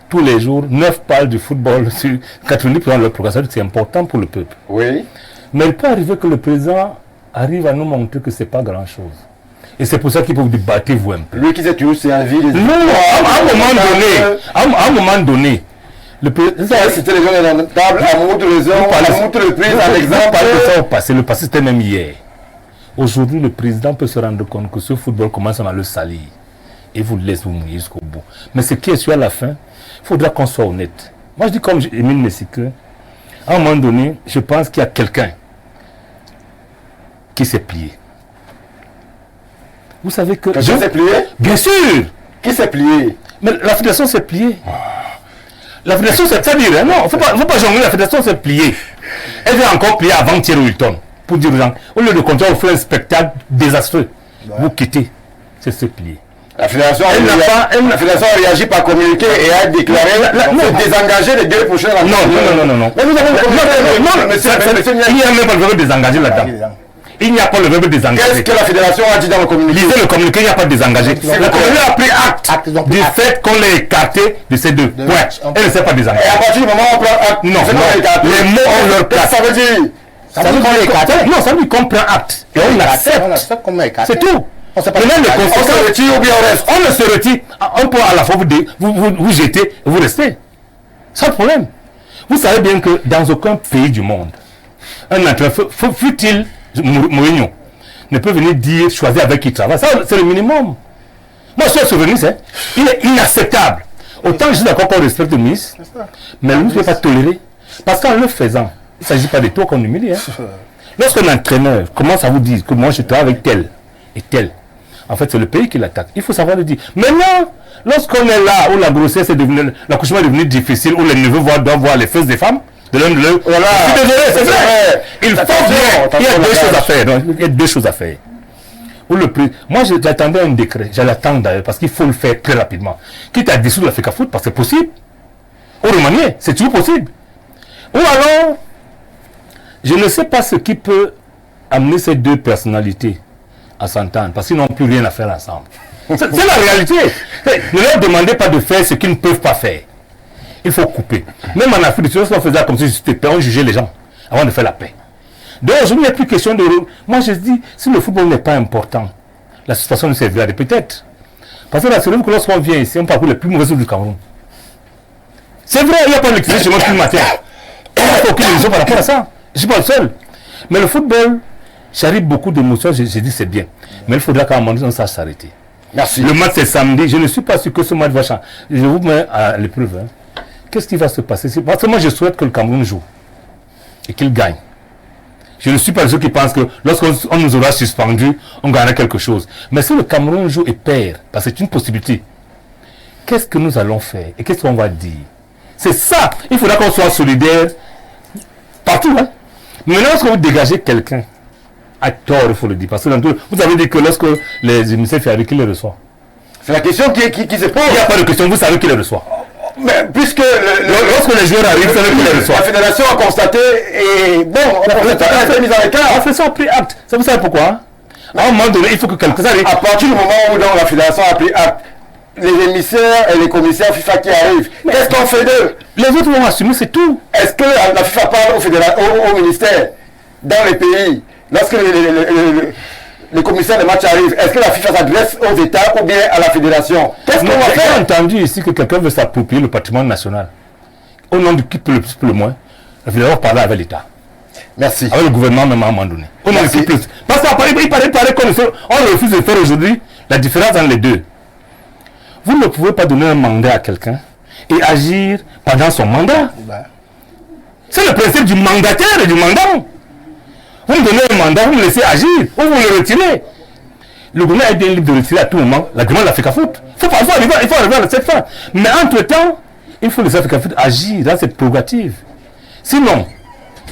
tous les jours, 9 parlent du football, sur 90% de leur programme, c'est important pour le peuple. Oui. Mais il peut arriver que le président arrive à nous montrer que ce n'est pas grand-chose. Et c'est pour ça qu'il faut vous débattre vous un peu. Lui qui s'est toujours servi. Non, à un moment donné, le président... C'était les gens indomptables, à montre raison, à montre le prix, à l'exemple. Le passé c'était même hier. Aujourd'hui, le président peut se rendre compte que ce football commence à le salir. et vous laisse vous mouiller jusqu'au bout. Mais ce qui est sûr à la fin, il faudra qu'on soit honnête. Moi, je dis comme Émile Messique, à un moment donné, je pense qu'il y a quelqu'un qui s'est plié. Vous savez que... Quelqu'un s'est plié? Bien sûr! Qui s'est plié? Mais la fédération s'est pliée. La fédération, c'est-à-dire, non, il ne faut pas jongler, la fédération s'est pliée. Elle va encore plier avant Thierry Wilton. Pour dire aux gens, au lieu de continuer à faire un spectacle désastreux, vous quittez. C'est se plier. La fédération a réagi par communiqué et a déclaré désengager les 2 prochaines rencontres. Non. Mais nous avons il n'y a même pas le verbe désengager là-dedans. Il n'y a pas le verbe désengager. Qu'est-ce que la fédération a dit dans le communiqué? Lisez le communiqué, il n'y a pas de désengager. La communauté a pris acte du fait qu'on l'ait écarté de ces 2 points. Elle ne s'est pas désengager. Et à partir du moment où on prend acte, non, les mots ont leur place. Ça veut dire? Ça veut dire qu'on l'écarte. Non, ça veut dire qu'on prend acte. Et on accepte. C'est tout. On se retire ou bien on reste? On ne se retire. On peut à la fois vous jeter et vous restez. Sans problème. Vous savez bien que dans aucun pays du monde, un entraîneur, fut-il Mourinho, ne peut venir dire choisir avec qui il travaille. Ça, c'est le minimum. Moi, je suis souverainiste. Il est inacceptable. Autant je suis d'accord qu'on respecte le ministre, mais lui ne peut pas tolérer. Parce qu'en le faisant, il ne s'agit pas de toi qu'on humilie. Lorsqu'un entraîneur commence à vous dire que moi je travaille avec tel et tel, en fait c'est le pays qui l'attaque. Il faut savoir le dire. Maintenant, lorsqu'on est là où la grossesse est devenue, l'accouchement est devenu difficile, où les neveux doivent voir les fesses des femmes, de l'un de l'autre. Voilà. Je suis désolé, c'est vrai. Il faut bien. Il y a 2 choses à faire. Il y a 2 choses à faire. Moi, j'attendais un décret. Je l'attends d'ailleurs parce qu'il faut le faire très rapidement. Quitte à dissoudre la FECAFOOT, parce que c'est possible. Au remanier, c'est toujours possible. Ou alors, je ne sais pas ce qui peut amener ces 2 personnalités à s'entendre, parce qu'ils n'ont plus rien à faire ensemble. C'est la réalité. Ne leur demandez pas de faire ce qu'ils ne peuvent pas faire. Il faut couper. Même en Afrique du Sud, on faisait comme si c'était paix, on jugeait les gens avant de faire la paix. Donc aujourd'hui, il n'y a plus question de... Moi, je dis, si le football n'est pas important, la situation ne servira peut-être. Parce que là, c'est vrai que lorsqu'on vient ici, on parcourt les plus mauvaises du Cameroun. C'est vrai, il n'y a pas d'électricité chez moi tout le matin. Il n'y a aucune émission par rapport à ça. Je ne suis pas le seul. Mais le football, j'arrive beaucoup d'émotions, j'ai dit c'est bien. Mais il faudra qu'à un moment donné, on sache s'arrêter. Merci. Le match c'est samedi, je ne suis pas sûr que ce match va changer. Je vous mets à l'épreuve. Qu'est-ce qui va se passer? Parce que moi je souhaite que le Cameroun joue et qu'il gagne. Je ne suis pas ceux qui pensent que lorsqu'on nous aura suspendu, on gagnera quelque chose. Mais si le Cameroun joue et perd, parce que c'est une possibilité, qu'est-ce que nous allons faire et qu'est-ce qu'on va dire? C'est ça. Il faudra qu'on soit solidaire partout. Maintenant, lorsque vous dégagez quelqu'un, à tort, il faut le dire, parce que vous avez dit que lorsque les émissaires arrivent, qui les reçoit? C'est la question qui se pose. Il n'y a pas de question, vous savez qui les reçoit. Mais puisque lorsque les joueurs arrivent, vous savez qui les reçoit. La fédération a constaté et bon, on a mis à l'écart. La fédération a pris acte. Vous savez pourquoi? À un moment donné, il faut que quelqu'un arrive. À partir du moment où donc, la fédération a pris acte, les émissaires et les commissaires FIFA qui arrivent, qu'est-ce qu'on fait d'eux? Les autres vont assumer, c'est tout. Est-ce que la FIFA parle au ministère, dans les pays, lorsque les commissaires de match arrivent, est-ce que la FIFA s'adresse aux États ou bien à la fédération? Qu'est-ce qu'on va faire? J'ai entendu ici que quelqu'un veut s'approprier le patrimoine national. Au nom de qui peut le plus, peut le moins, la fédération parler avec l'État. Merci. Avec le gouvernement même à un moment donné. Au nom de qui plus. Parce qu'il paraît qu'on refuse de faire aujourd'hui la différence entre les deux. Vous ne pouvez pas donner un mandat à quelqu'un et agir pendant son mandat. C'est le principe du mandataire et du mandant. Vous me donnez un mandat, vous me laissez agir, ou vous le retirez. Le gouvernement est bien libre de retirer à tout moment l'agrément de la FECAFOOT. Il faut arriver à cette fin. Mais entre-temps, il faut laisser la FECAFOOT agir dans cette prérogative. Sinon,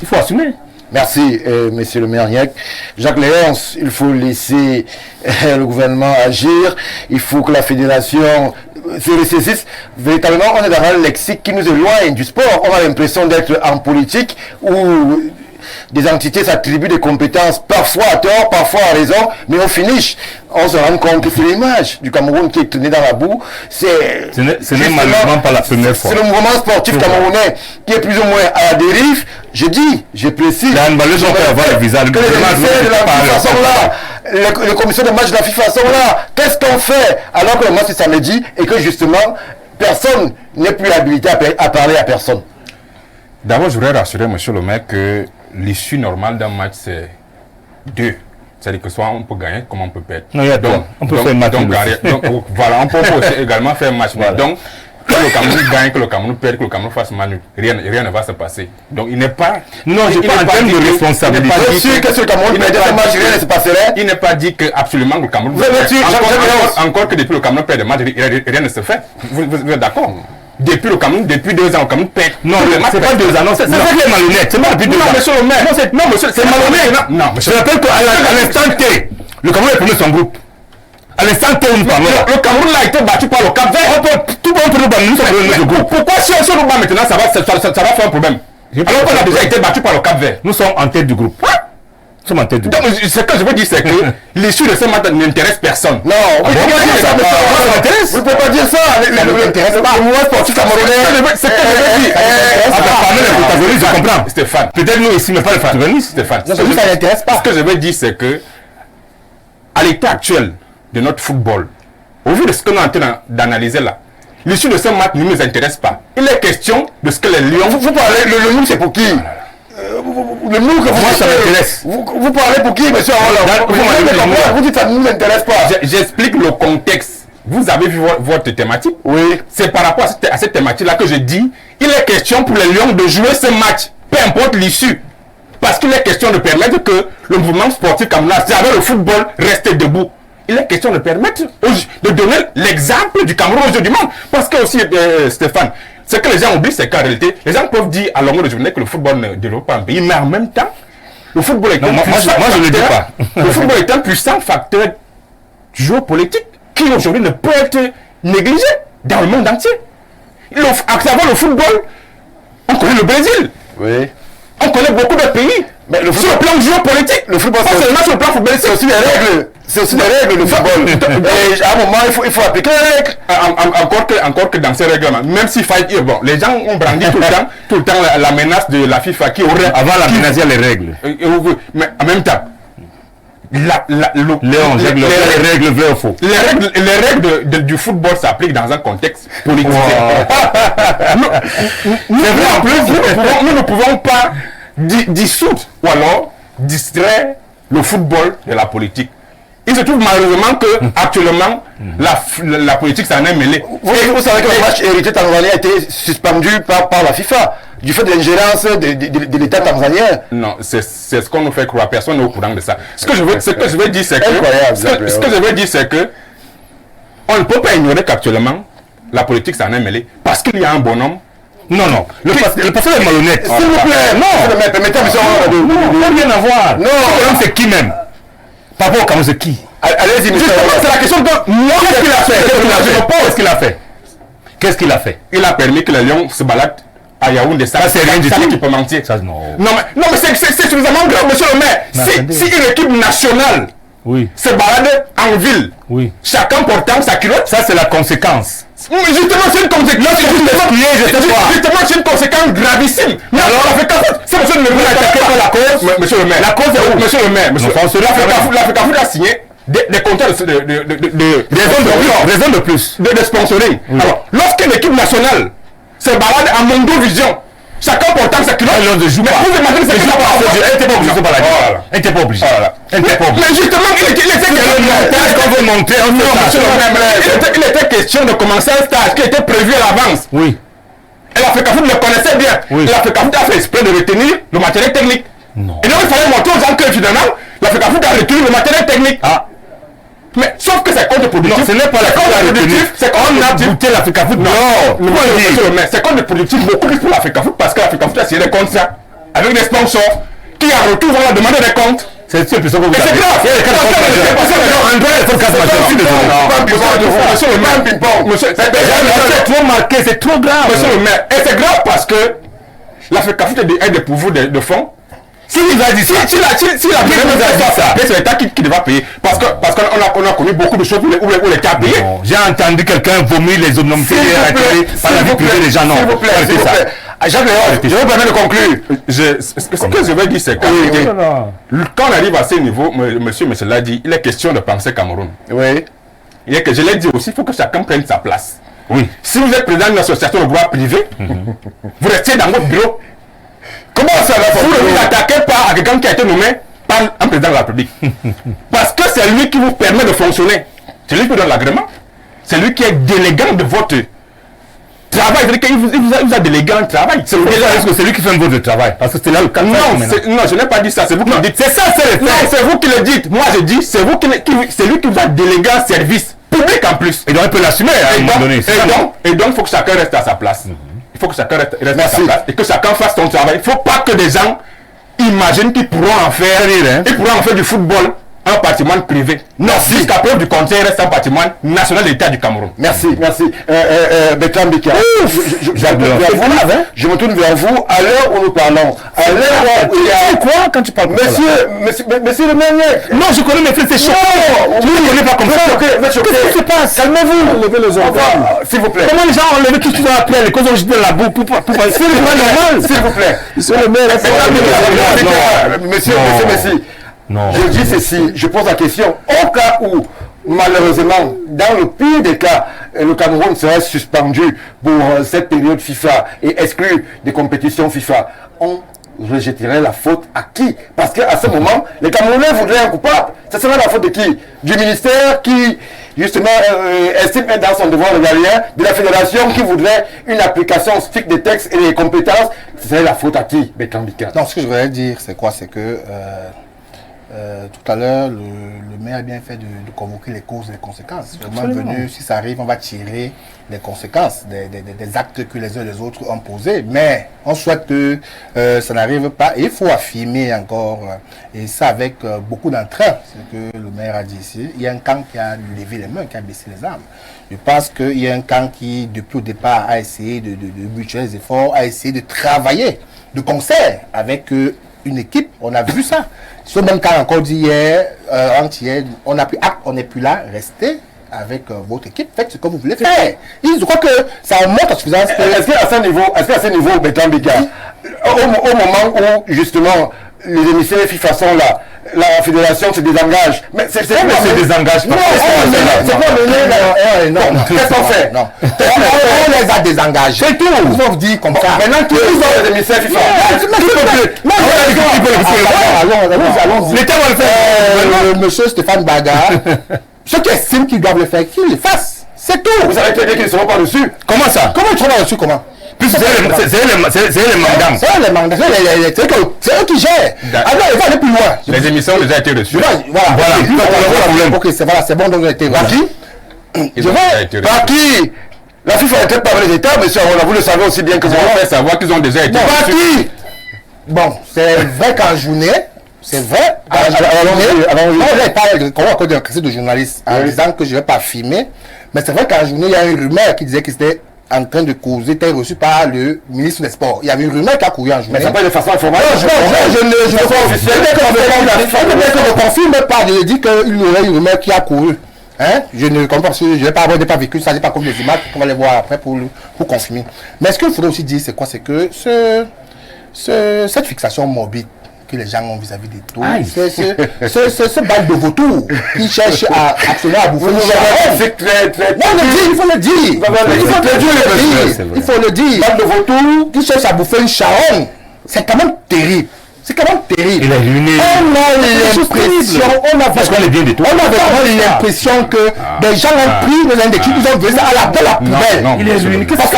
il faut assumer. Merci, monsieur le maire Niek. Jacques Léonce, il faut laisser le gouvernement agir. Il faut que la fédération se ressaisisse. Véritablement, on est dans un lexique qui nous éloigne du sport. On a l'impression d'être en politique où des entités s'attribuent des compétences, parfois à tort, parfois à raison, mais au finish, on se rend compte que c'est l'image du Cameroun qui est traîné dans la boue. Ce n'est malheureusement pas la première fois. C'est le mouvement sportif camerounais qui est plus ou moins à la dérive. Je précise. Les handballeuses ont fait avoir le visage. Que les émissaires de la FIFA sont là. Les commissions de match de la FIFA sont là. Qu'est-ce qu'on fait alors que le match c'est samedi et que justement, personne n'est plus habilité à parler à personne? D'abord, je voudrais rassurer M. le maire que l'issue normale d'un match, c'est 2 C'est-à-dire que soit on peut gagner, comme on peut perdre. Non, il y a donc, on peut faire un match. Donc, voilà, on peut aussi également faire un match. Voilà. Donc, que le Cameroun gagne, que le Cameroun perde, que le Cameroun fasse manu, rien ne va se passer. Donc il n'est pas... Non, je parle en termes de responsabilité. Bien sûr que ce Cameroun perdait ce match, rien ne se passerait. Il n'est pas dit que absolument le Cameroun... Encore que depuis le Cameroun perd des matchs, rien ne se fait. Vous êtes d'accord? Depuis le Cameroun, depuis 2 ans, le Cameroun perd. Non, c'est pas 2 ans, non, c'est ça qui est malhonnête. C'est pas depuis 2 ans. Non, monsieur le maire. Non, monsieur, c'est malhonnête. Non, je rappelle qu'à l'instant T, le Cameroun est premier son groupe. À l'instant T, nous parlons. Le Cameroun a été battu par le Cap Vert. Tout le monde peut nous battre, nous sommes le groupe. Pourquoi si on se nous bat maintenant, ça va faire un problème? Alors qu'on a déjà été battu par le Cap Vert. Nous sommes en tête du groupe. Nous sommes en tête du groupe. Donc, ce que je veux dire, c'est que l'issue de ce match n'intéresse personne. Non, vous ne pouvez pas dire ça, monsieur. Vous ne pouvez pas dire ça. Ça ne m'intéresse pas. Le mouvement sportif camerounais. C'est ce que je veux dire. Parmi les protagonistes, je comprends. Stéphane. Peut-être nous ici, mais pas les protagonistes, Stéphane. Ça n'intéresse pas. Ce que je veux dire, c'est que, à l'état actuel de notre football, au vu de ce que nous sommes en train d'analyser là, l'issue de ce match ne nous intéresse pas. Il est question de ce que les Lions... Vous parlez, le nous c'est pour qui? Le nous que moi ça m'intéresse. Vous parlez pour qui, monsieur? Vous dites que ça ne nous intéresse pas. J'explique le contexte. Vous avez vu votre thématique? Oui. C'est par rapport à cette thématique-là que je dis, il est question pour les Lions de jouer ce match, peu importe l'issue. Parce qu'il est question de permettre que le mouvement sportif comme là, avec le football, reste debout. Il est question de permettre, de donner l'exemple du Cameroun aux yeux du monde. Parce que aussi, Stéphane, ce que les gens oublient, c'est qu'en réalité, les gens peuvent dire à longueur de journée que le football ne développe pas un pays, mais en même temps, le football est moi je ne le dis pas. Le football est un puissant facteur géopolitique qui aujourd'hui ne peut être négligé dans le monde entier. À travers le football, on connaît le Brésil. Oui. On connaît beaucoup de pays. Mais sur le plan géopolitique, le football, pas seulement sur le plan football, c'est aussi des règles. C'est aussi des règles, le football. Et à un moment, il faut appliquer les règles. Encore que dans ces règlements, même s'il faut dire, bon, les gens ont brandi tout le temps la menace de la FIFA qui aurait... Avant la menace, il y a les règles. Mais en même temps, les règles vraies ou faux. Les règles du football s'appliquent dans un contexte politique. C'est vrai, en plus, nous ne pouvons pas dissoudre ou alors distraire le football de la politique. Il se trouve malheureusement que actuellement la politique s'en est mêlée. Vous savez que le match hérité tanzanien a été suspendu par la FIFA du fait de l'ingérence de l'État tanzanien. Non, c'est ce qu'on nous fait croire. Personne n'est au courant de ça. Ce que je veux dire, c'est que on ne peut pas ignorer qu'actuellement la politique s'en est mêlée parce qu'il y a un bonhomme. Non, le passé est malhonnête. S'il vous plaît, non. Permettez-moi, non, rien à voir. Non, c'est qui même? Par rapport au Cameroun, c'est qui? Allez-y, monsieur. C'est la question de moi. Qu'est-ce qu'il a fait? Qu'est-ce qu'il a fait? Il a permis que les Lions se baladent à Yaoundé. Ça, c'est rien du tout. Équipementier. Ça, non. Non, mais c'est suffisamment grave, monsieur le maire. Si une équipe nationale se balade en ville, chacun portant sa culotte, ça, c'est la conséquence. Justement, c'est une conséquence. Justement, c'est une conséquence gravissime. Mais alors, c'est monsieur le maire attaqué par la cause. Monsieur le maire. La cause est où? Monsieur le maire. La FECAFOOT a signé des contrats raison de plus. De sponsoring. Alors, lorsqu'une équipe nationale se balade en Mondovision, chacun portant sa culotte, elle ne joue pas. Vous imaginez ce qu'il a pas. Elle n'était pas obligée de baladre. Elle n'était pas obligée. Mais justement, il était question de commencer un stage qui était prévu à l'avance. Oui. Et la FECAFOOT le connaissait bien. La FECAFOOT a fait exprès de retenir le matériel technique. Non. Et donc il fallait montrer aux gens que finalement, la FECAFOOT a retenu le matériel technique. Mais sauf que c'est contre-productif. Non, ce n'est pas la contre-productif. C'est qu'on a bouté la FECAFOOT. Non, c'est contre-productif beaucoup plus pour la FECAFOOT parce que la FECAFOOT a signé des contrats avec des sponsors qui en retour vont leur demander des comptes. C'est sûr que vous avez. C'est grave. C'est trop marqué, c'est trop grave. Monsieur le maire, et c'est grave parce que la FECAFOOT est dépourvue de fonds. Si il a dit ça, si la c'est l'État qui devra payer. Parce qu'on a connu beaucoup de choses où l'État a payé. J'ai entendu quelqu'un vomir les indemnités par la vie privée des gens. Non, s'il vous plaît. Jacques Léon, je vais vous permettre de conclure. Ce que je veux dire, c'est que quand on arrive à ce niveau, monsieur l'a dit, il est question de penser Cameroun. Oui. Je l'ai dit aussi, il faut que chacun prenne sa place. Oui. Si vous êtes président d'une association de droit privé, vous restez dans votre bureau. Comment ça va? Vous ne vous attaquez pas à quelqu'un qui a été nommé par un président de la République. Parce que c'est lui qui vous permet de fonctionner. C'est lui qui vous donne l'agrément. C'est lui qui est délégant de votre travail. C'est-à-dire qu'il vous a délégué un travail. C'est lui qui fait votre travail. Parce que c'est là le cas. Non, je n'ai pas dit ça. C'est vous qui le dites. C'est ça, c'est vous qui le dites. Moi, je dis, c'est lui qui vous a délégué un service public en plus. Et donc, il peut l'assumer à un moment donné. Et donc, il faut que chacun reste à sa place. Il faut que chacun reste à sa place. Et que chacun fasse son travail. Il ne faut pas que des gens imaginent qu'ils pourront en faire. Ils pourront en faire du football un patrimoine privé. Non, jusqu'à preuve du contraire, il reste un patrimoine national de l'État du Cameroun. Merci. Bertrand Bika. Je me tourne vers vous à l'heure où nous parlons. À l'heure où il y a... quoi quand tu parles Monsieur le maire. Non, je connais mes frères, c'est chaud. Tu ne connais pas comme ça. Qu'est-ce qui se passe? Calmez-vous. Levez les oreilles. S'il vous plaît. Comment les gens ont levé tout ce qu'ils ont appelé les causes ont jeté la boue pour c'est pas normal. S'il vous plaît. Monsieur le maire, Monsieur. Non. Je dis ceci, je pose la question, au cas où, malheureusement, dans le pire des cas, le Cameroun serait suspendu pour cette période FIFA et exclu des compétitions FIFA, on rejetterait la faute à qui? Parce qu'à ce moment, les Camerounais voudraient un coupable. Ce serait la faute de qui? Du ministère qui, justement, estime être dans son devoir régalien, de la fédération qui voudrait une application stricte des textes et des compétences. Ce serait la faute à qui, Bertrand Bika? Non, ce que je voudrais dire, c'est quoi? C'est que tout à l'heure, le maire a bien fait de convoquer les causes et les conséquences. Le moment venu, si ça arrive, on va tirer les conséquences des actes que les uns et les autres ont posés. Mais on souhaite que ça n'arrive pas. Et il faut affirmer encore, et ça avec beaucoup d'entrain, ce que le maire a dit ici. Il y a un camp qui a levé les mains, qui a baissé les armes. Je pense qu'il y a un camp qui, depuis le départ, a essayé de mutualiser les efforts, a essayé de travailler de concert avec une équipe. On a vu ça. Ce même cas encore dit hier, on n'a plus acte, on n'est plus là. Restez avec votre équipe, faites ce que vous voulez faire. Je crois que ça montre en suffisance. Est-ce qu'à ce niveau, Bertrand Bika, au moment où justement les émissaires FIFA sont là, la fédération se désengage. Mais c'est quoi se désengage? Non, c'est quoi mener? Non. Qu'est-ce qu'on fait? Non. On les a désengagés. C'est tout. Ils vont vous dire comme ça. Maintenant, tous les émissaires FIFA. Allons-y. L'État va le faire. Monsieur Stéphane Baga, ceux qui estiment qu'ils doivent le faire, qu'ils le fassent. C'est tout. Vous savez très bien qu'ils ne seront pas dessus. Comment ça? Comment ils seront pas dessus? Comment? C'est les mandats. C'est les mandats. C'est eux qui gèrent. Alors, il va aller plus loin. Les émissions ont déjà été reçues. Voilà. Ok, c'est bon, donc ils ont été reçus. Par qui? La FIFA n'était pas les États, monsieur, vous le savez aussi bien que vous fait savoir qu'ils ont déjà été reçus. Par qui? Bon, c'est vrai qu'en journée, c'est vrai. On va cause d'un crise de journaliste en disant que je ne vais pas filmer. Mais c'est vrai qu'en journée, il y a une rumeur qui disait que c'était en train de causer, était reçu par le ministre des Sports. Il y avait une rumeur qui a couru en journée. Mais c'est pas de façon informaelle. Je ne confirme pas. Je dis qu'il y aurait une rumeur qui a couru. Hein? Je ne comprends pas, je n'ai pas vécu ça, je n'ai pas comme les images, on va les voir après pour confirmer. Mais ce qu'il faudrait aussi dire, c'est quoi? C'est que cette fixation morbide que les gens ont vis-à-vis des taux, ce bail de vautour qui cherche absolument à bouffer. Il faut le dire. Il faut le dire. Bail de vautour qui cherche à bouffer une charonne. C'est quand même terrible. C'est quand même terrible. Il est ruiné. On a vraiment l'impression que des gens ont pris les indices, ils ont versé à la poubelle. Il est ruiné. Parce qu'à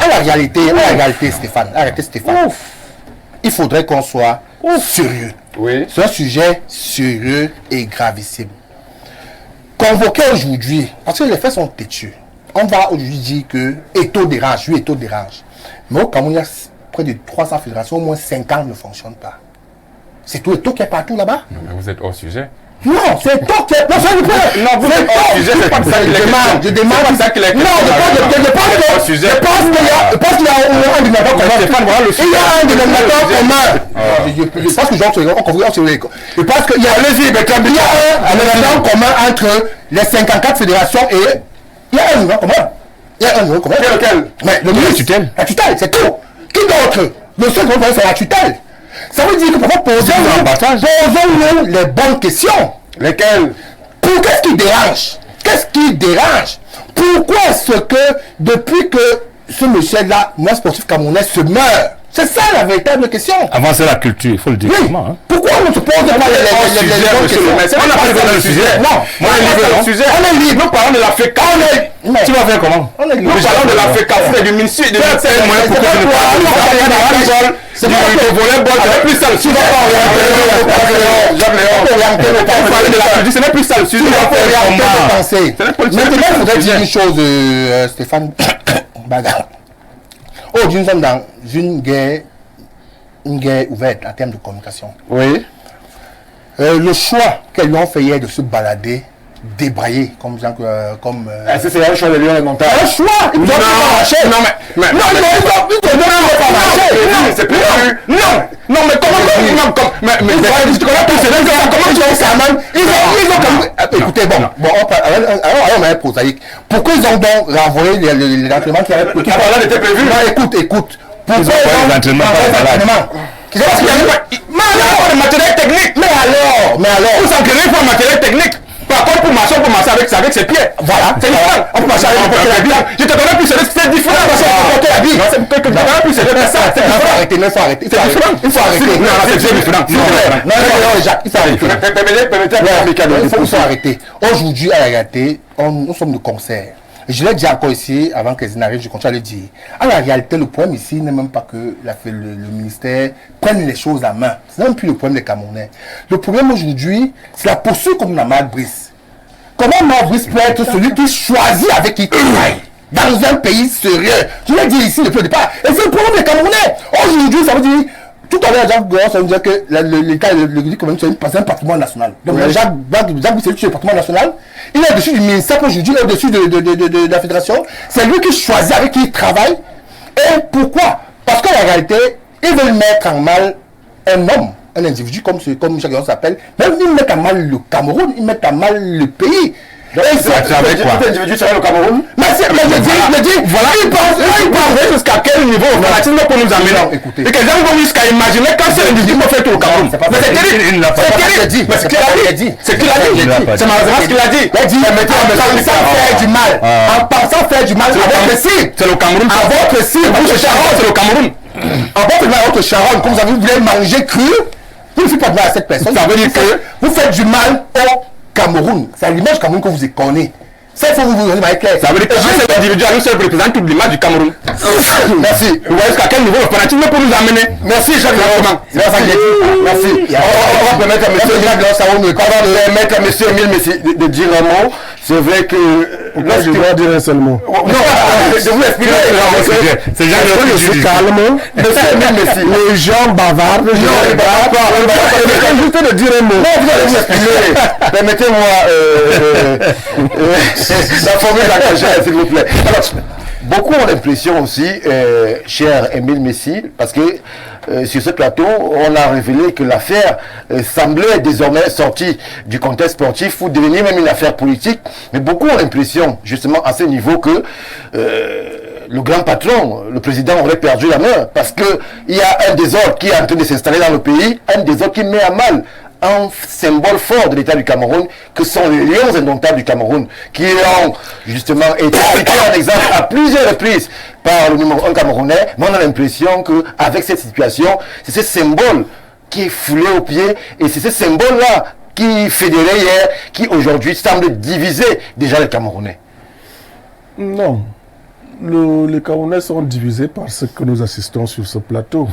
la réalité, Stéphane, arrêtez Stéphane. Il faudrait qu'on soit sérieux. Oui. C'est un sujet sérieux et gravissime. Convoquer aujourd'hui, parce que les faits sont têtus, on va aujourd'hui dire que Eto dérange, Eto dérange. Mais au Cameroun, il y a près de 300 fédérations, au moins 50 ne fonctionnent pas. C'est tout Eto qui est partout là-bas. Mais vous êtes hors sujet. Non, c'est Eto qui est... Non, vous êtes hors sujet, c'est pas ça. Je demande... Non, je pense qu'il y a un dénominateur commun. Il y a un dénominateur commun. Je pense que je pense qu'il y a un dénominateur commun entre les 54 fédérations et... Il y a un dénominateur commun. Lequel? Mais le ministre, la tutelle, c'est tout. Qui d'autre? Le seul problème, c'est la tutelle. Ça veut dire que pour posons-nous les bonnes questions. Lesquelles? Qu'est-ce qui dérange? Qu'est-ce qui dérange? Pourquoi est-ce que depuis que ce monsieur-là, moi sportif camerounais, se meurt? C'est ça la véritable question. Avant c'est la culture, il faut le dire. Oui. Pourquoi on ne se pose pas On n'a pas dans le sujet. Non, on est libre. Nous parlons de la FECA. Tu vas faire comment? Nous parlons de la FECA, c'est du ministère de c'est pas le volleyball, c'est plus ça le sujet. Ce n'est plus ça le sujet. Maintenant, il faudrait dire une chose, Stéphane Baga. Aujourd'hui, nous sommes dans une guerre ouverte en termes de communication. Oui. Le choix qu'elles lui ont fait hier de se balader, débrailler, comme c'est un choix de Lyon et Montagne. un choix. Ils doivent pas marcher. Non, mais c'est plus. Non, mais comment écoutez, bon, alors on a un prosaïque. Pourquoi ils ont donc renvoyé les entraînements qui avaient prévu? était prévu. Non, écoute. Pourquoi ils ont pas d'entraînement? Parce qu'il y a le matériel technique. Mais alors Vous s'entraînez pour le matériel technique. Par contre, pour marcher, on peut marcher avec ses pieds. Voilà. C'est différent. On peut marcher avec la vie. Je te connais plus, c'est différent. porter la vie. C'est Il faut arrêter. Il faut arrêter. Il faut arrêter. Aujourd'hui, à la réalité, nous sommes de concert. Et je l'ai dit encore ici, avant que les n'arrivent, je continue à le dire. En réalité, le problème ici n'est même pas que le ministère prenne les choses à main. Ce n'est même plus le problème des Camerounais. Le problème aujourd'hui, c'est la poursuite comme la Marc Brice. Comment Marc Brice peut être celui qui choisit avec qui travaille dans un pays sérieux? Je l'ai dit ici depuis le départ. Et c'est le problème des Camerounais. Aujourd'hui, ça veut dire... Tout à l'heure, Jacques Goron, ça veut dire que l'État le dit quand même c'est un patrimoine national. Donc Jacques c'est le patrimoine national. Il est au-dessus du ministère aujourd'hui, il est au-dessus de la fédération. C'est lui qui choisit avec qui il travaille. Et pourquoi? Parce qu'en réalité, ils veulent mettre en mal un homme, un individu comme Jacques Goron s'appelle. Même ils mettent en mal le Cameroun, ils mettent en mal le pays. C'est avec quoi? Cet individu serait le Cameroun? Mais je dis, voilà, il pense jusqu'à quel niveau le fanatisme peut nous amener. Écoutez. Et que les gens vont jusqu'à imaginer quand cet individu peut faire tout au Cameroun. Mais c'est terrible. C'est terrible. Mais c'est ce qu'il a dit. C'est ce qu'il a dit. C'est malheureusement ce qu'il a dit. Il a dit, en pensant faire du mal. En pensant faire du mal à votre cible. C'est le Cameroun. À votre cible. C'est le Cameroun. En votre Charonne, comme vous voulez manger cru, vous ne faites pas de mal à cette personne. Ça veut dire que vous faites du mal au Cameroun. C'est l'image Cameroun que vous connaissez. Ça, il faut vous dire clair. Ça veut dire que cet individu à nous seul représente toute l'image du Cameroun. Merci. Vous voyez jusqu'à quel niveau le fanatisme peut nous amener. Merci, Jacques Laurent. Merci. On va permettre à monsieur Emile Messi de dire un mot. C'est vrai que... Là, je dois dire un seul mot. Non, je vous explique. C'est Jacques Laurent. Je suis calme. Monsieur Emile Messi. Les gens bavardent. Je vais juste de dire un mot. Non, vous allez vous expliquer. Permettez-moi la formule d'accueil, s'il vous plaît. Alors, beaucoup ont l'impression aussi, cher Emile Messi, parce que sur ce plateau, on a révélé que l'affaire semblait désormais sortie du contexte sportif ou devenir même une affaire politique. Mais beaucoup ont l'impression, justement, à ce niveau, que le grand patron, le président, aurait perdu la main parce qu'il y a un désordre qui est en train de s'installer dans le pays, un désordre qui met à mal un symbole fort de l'État du Cameroun, que sont les lions indomptables du Cameroun, qui ont justement été cités en exemple à plusieurs reprises par le numéro 1 camerounais. Mais on a l'impression qu'avec cette situation, c'est ce symbole qui est foulé au pied, et c'est ce symbole-là qui fédérait hier, qui aujourd'hui semble diviser déjà les Camerounais. Non. Les Camerounais sont divisés par ce que nous assistons sur ce plateau.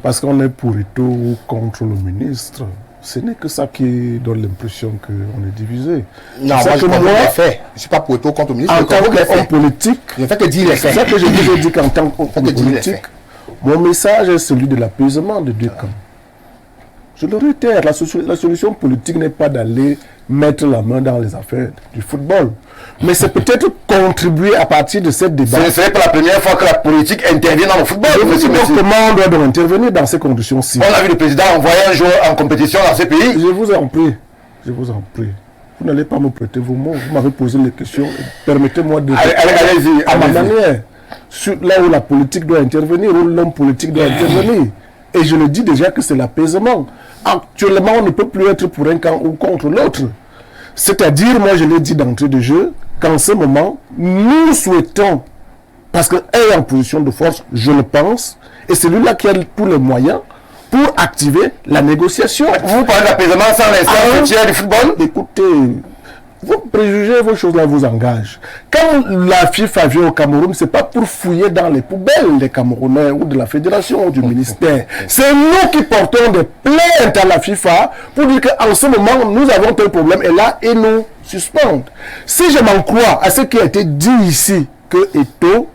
Parce qu'on est pour et ou contre le ministre. Ce n'est que ça qui donne l'impression qu'on est divisé. Non, moi je ne suis pas pour et contre le ministre. En tant qu'homme politique, je fais que dire les faits. C'est ça que je vous ai dit qu'en tant qu'homme politique, mon message est celui de l'apaisement des deux camps. Je le réitère, la solution politique n'est pas d'aller mettre la main dans les affaires du football. Mais c'est peut-être contribuer à partir de cette débat. Ce n'est pas la première fois que la politique intervient dans le football. Comment on doit donc intervenir dans ces conditions-ci? On a vu le président envoyer un joueur en compétition dans ces pays. Je vous en prie. Je vous en prie. Vous n'allez pas me prêter vos mots. Vous m'avez posé les questions. Permettez-moi de... Allez-y. À ma manière. Là où la politique doit intervenir, où l'homme politique doit intervenir. Et je le dis déjà que c'est l'apaisement. Actuellement, on ne peut plus être pour un camp ou contre l'autre. C'est-à-dire, moi je l'ai dit d'entrée de jeu, qu'en ce moment, nous souhaitons, parce qu'elle est en position de force, je le pense, et c'est lui-là qui a tous les moyens pour activer la négociation. Vous parlez d'apaisement sans l'instance du football? Écoutez, vos préjugés, vos choses-là vous engagent. Quand la FIFA vient au Cameroun, ce n'est pas pour fouiller dans les poubelles des Camerounais ou de la fédération ou du ministère. C'est nous qui portons des plaintes à la FIFA pour dire qu'en ce moment, nous avons tel problème et là, et nous suspendent. Si je m'en crois à ce qui a été dit ici, que Eto'o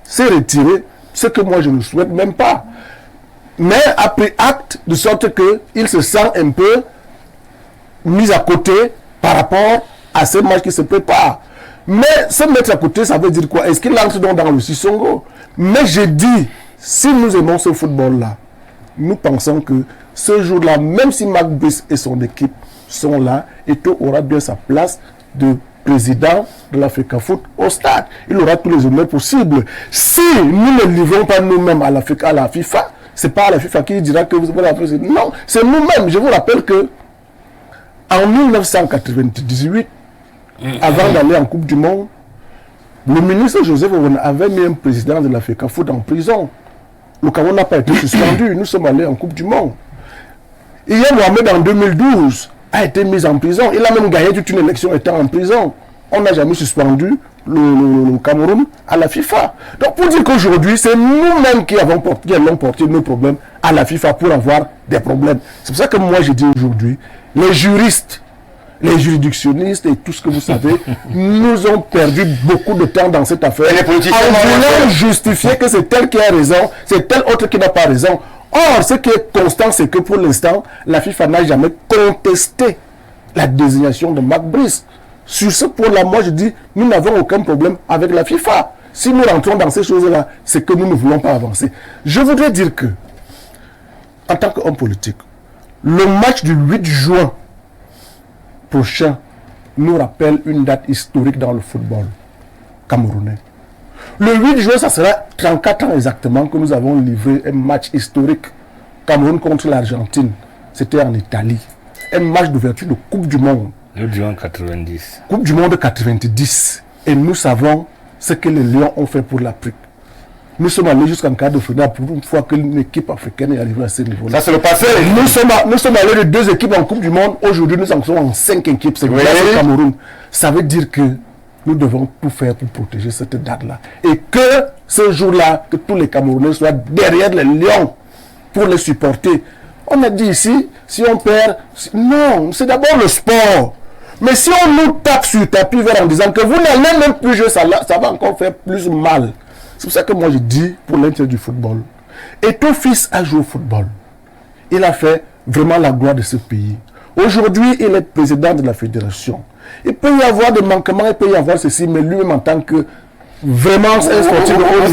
s'est retiré, ce que moi je ne souhaite même pas, mais a pris acte de sorte qu'il se sent un peu mis à côté par rapport à ce match qui se prépare. Mais se mettre à côté, ça veut dire quoi? Est-ce qu'il entre donc dans le Sissongo? Mais je dis, si nous aimons ce football-là, nous pensons que ce jour-là, même si Marc Brice et son équipe sont là, Eto'o aura bien sa place de président de l'Africa Foot au stade. Il aura tous les honneurs possibles. Si nous ne livrons pas nous-mêmes à la FIFA, c'est pas la FIFA qui dira que vous avez la FIFA. Non, c'est nous-mêmes. Je vous rappelle que en 1998, avant d'aller en Coupe du Monde, le ministre Joseph Owen avait mis un président de l'Africa Foot en prison. Le Cameroun n'a pas été suspendu. Nous sommes allés en Coupe du Monde. Hier, Mohamed, en 2012, a été mis en prison. Il a même gagné toute une élection étant en prison. On n'a jamais suspendu le Cameroun à la FIFA. Donc, pour dire qu'aujourd'hui, c'est nous-mêmes qui allons porter nos problèmes à la FIFA pour avoir des problèmes. C'est pour ça que moi, je dis aujourd'hui, les juristes, les juridictionnistes et tout ce que vous savez, nous ont perdu beaucoup de temps dans cette affaire. Et les politiciens en voulant justifier que c'est tel qui a raison, c'est tel autre qui n'a pas raison. Or, ce qui est constant, c'est que pour l'instant, la FIFA n'a jamais contesté la désignation de Marc Brice. Sur ce point-là, moi je dis, nous n'avons aucun problème avec la FIFA. Si nous rentrons dans ces choses-là, c'est que nous ne voulons pas avancer. Je voudrais dire que, en tant qu'homme politique, le match du 8 juin prochain nous rappelle une date historique dans le football camerounais. Le 8 juin, ça sera 34 ans exactement que nous avons livré un match historique. Cameroun contre l'Argentine. C'était en Italie. Un match d'ouverture de Coupe du Monde. Nous disons 90. Coupe du Monde 90. Et nous savons ce que les Lions ont fait pour l'Afrique. Nous sommes allés jusqu'en quart de finale pour une fois qu'une équipe africaine est arrivée à ce niveau-là. Ça, c'est le passé. Nous sommes allés de 2 équipes en Coupe du Monde. Aujourd'hui, nous en sommes en 5 équipes. C'est grâce au Cameroun. Ça veut dire que nous devons tout faire pour protéger cette date-là. Et que ce jour-là, que tous les Camerounais soient derrière les Lions pour les supporter. On a dit ici, si on perd... Non, c'est d'abord le sport. Mais si on nous tape sur le tapis vert en disant que vous n'allez même plus jouer, ça va encore faire plus mal. C'est pour ça que moi je dis, pour l'intérêt du football, Eto'o fils a joué au football. Il a fait vraiment la gloire de ce pays. Aujourd'hui, il est président de la fédération. Il peut y avoir des manquements, il peut y avoir ceci, mais lui-même en tant que vraiment un sportif de haut niveau,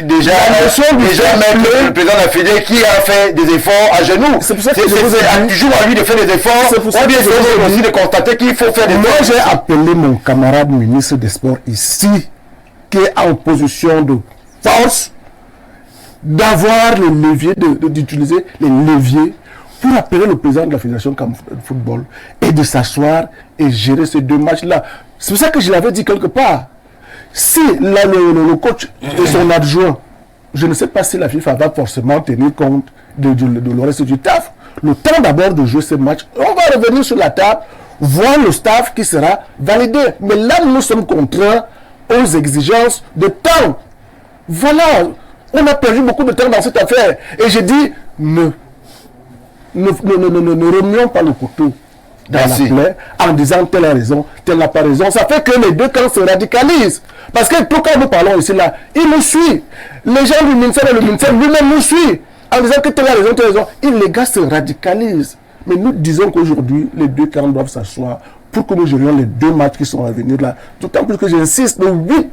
déjà le président de la Fédé qui a fait des efforts à genoux. C'est pour ça que c'est toujours à lui de faire des efforts. C'est pour ça que je aussi de constater qu'il faut faire des efforts. Moi, j'ai appelé mon camarade ministre des Sports ici, qui est en position de force, d'avoir les leviers, d'utiliser les leviers pour appeler le président de la Fédération de football et de s'asseoir et gérer ces 2 matchs-là. C'est pour ça que je l'avais dit quelque part. Si le coach et son adjoint, je ne sais pas si la FIFA va forcément tenir compte de le reste du taf. Le temps d'abord de jouer ce match, on va revenir sur la table, voir le staff qui sera validé. Mais là, nous sommes contraints aux exigences de temps. Voilà, on a perdu beaucoup de temps dans cette affaire. Et je dis, ne remuons pas le couteau dans la plaie en disant telle a raison, telle n'a pas raison. Ça fait que les 2 camps se radicalisent. Parce que tout quand nous parlons ici là, il nous suit. Les gens du ministère et le ministère lui-même nous suit en disant que telle a raison, telle a raison. Et les gars se radicalisent. Mais nous disons qu'aujourd'hui, les 2 camps doivent s'asseoir pour que nous gérions les 2 matchs qui sont à venir là. D'autant plus que j'insiste, le 8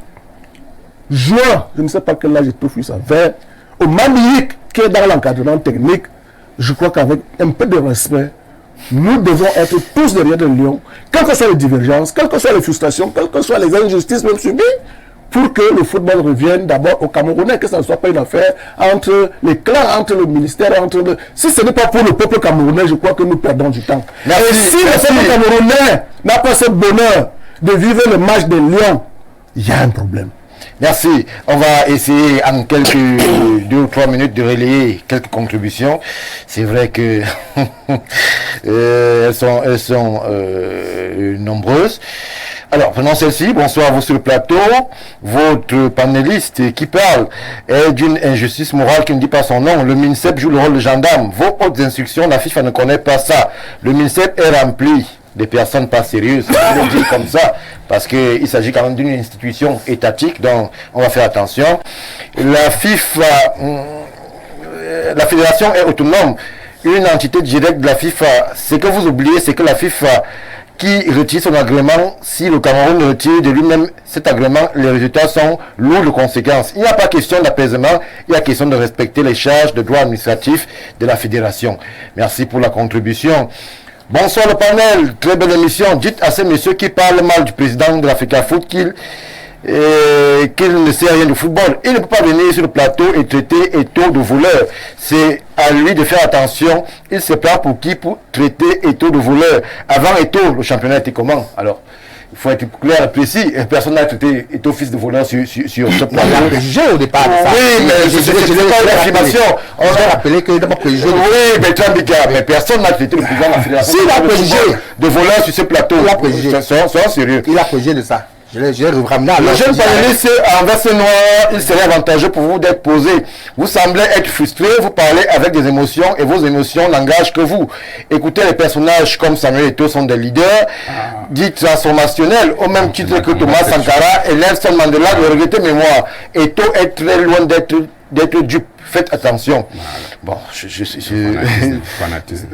juin, je ne sais pas quel âge Eto'o fils avait, au Mamiyik, qui est dans l'encadrement technique, je crois qu'avec un peu de respect, nous devons être tous derrière les Lions, quelles que soient les divergences, quelles que soient les frustrations, quelles que soient les injustices même subies, pour que le football revienne d'abord aux Camerounais, que ça ne soit pas une affaire entre les clans, entre le ministère, Si ce n'est pas pour le peuple camerounais, je crois que nous perdons du temps. Et si le peuple camerounais n'a pas ce bonheur de vivre le match des Lions, il y a un problème. Merci. On va essayer en quelques 2 ou 3 minutes de relayer quelques contributions. C'est vrai que elles sont nombreuses. Alors, prenons celle-ci. Bonsoir à vous sur le plateau. Votre panéliste qui parle est d'une injustice morale qui ne dit pas son nom. Le MINSEP joue le rôle de gendarme. Vos hautes instructions, la FIFA ne connaît pas ça. Le MINSEP est rempli des personnes pas sérieuses. Je le dis comme ça, parce qu'il s'agit quand même d'une institution étatique, donc on va faire attention. La FIFA, la fédération est autonome. Une entité directe de la FIFA. Ce que vous oubliez, c'est que la FIFA qui retire son agrément, si le Cameroun retire de lui-même cet agrément, les résultats sont lourds de conséquences. Il n'y a pas question d'apaisement, il y a question de respecter les charges de droit administratif de la fédération. Merci pour la contribution. Bonsoir le panel, très belle émission. Dites à ces messieurs qui parlent mal du président de l'Africa Foot qu'il ne sait rien du football. Il ne peut pas venir sur le plateau et traiter Eto'o de voleur. C'est à lui de faire attention. Il se prend pour qui pour traiter Eto'o de voleur. Avant Eto'o, le championnat était comment? Alors, il faut être clair et précis. Personne n'a traité Eto'o fils de voleur sur ce plateau. On l'a préjugé au départ de ça. Oui, mais je n'ai pas l'affirmation. On va rappeler qu'il n'a pas préjugé. Oui, Bertrand Bicard, mais personne n'a traité le président de la fédération. S'il a préjugé de voleur sur ce plateau. Il a préjugé. Soyons sérieux. Il a préjugé de ça. Je l'ai ramené à le jeune panéliste en veste noire, il serait avantageux pour vous d'être posé. Vous semblez être frustré, vous parlez avec des émotions et vos émotions n'engagent que vous. Écoutez, les personnages comme Samuel Eto'o sont des leaders dits transformationnels, au même titre que Thomas Sankara et Nelson Mandela de regretter mémoire. Eto'o est très loin d'être dupe. Faites attention. Bon, Fanatisme.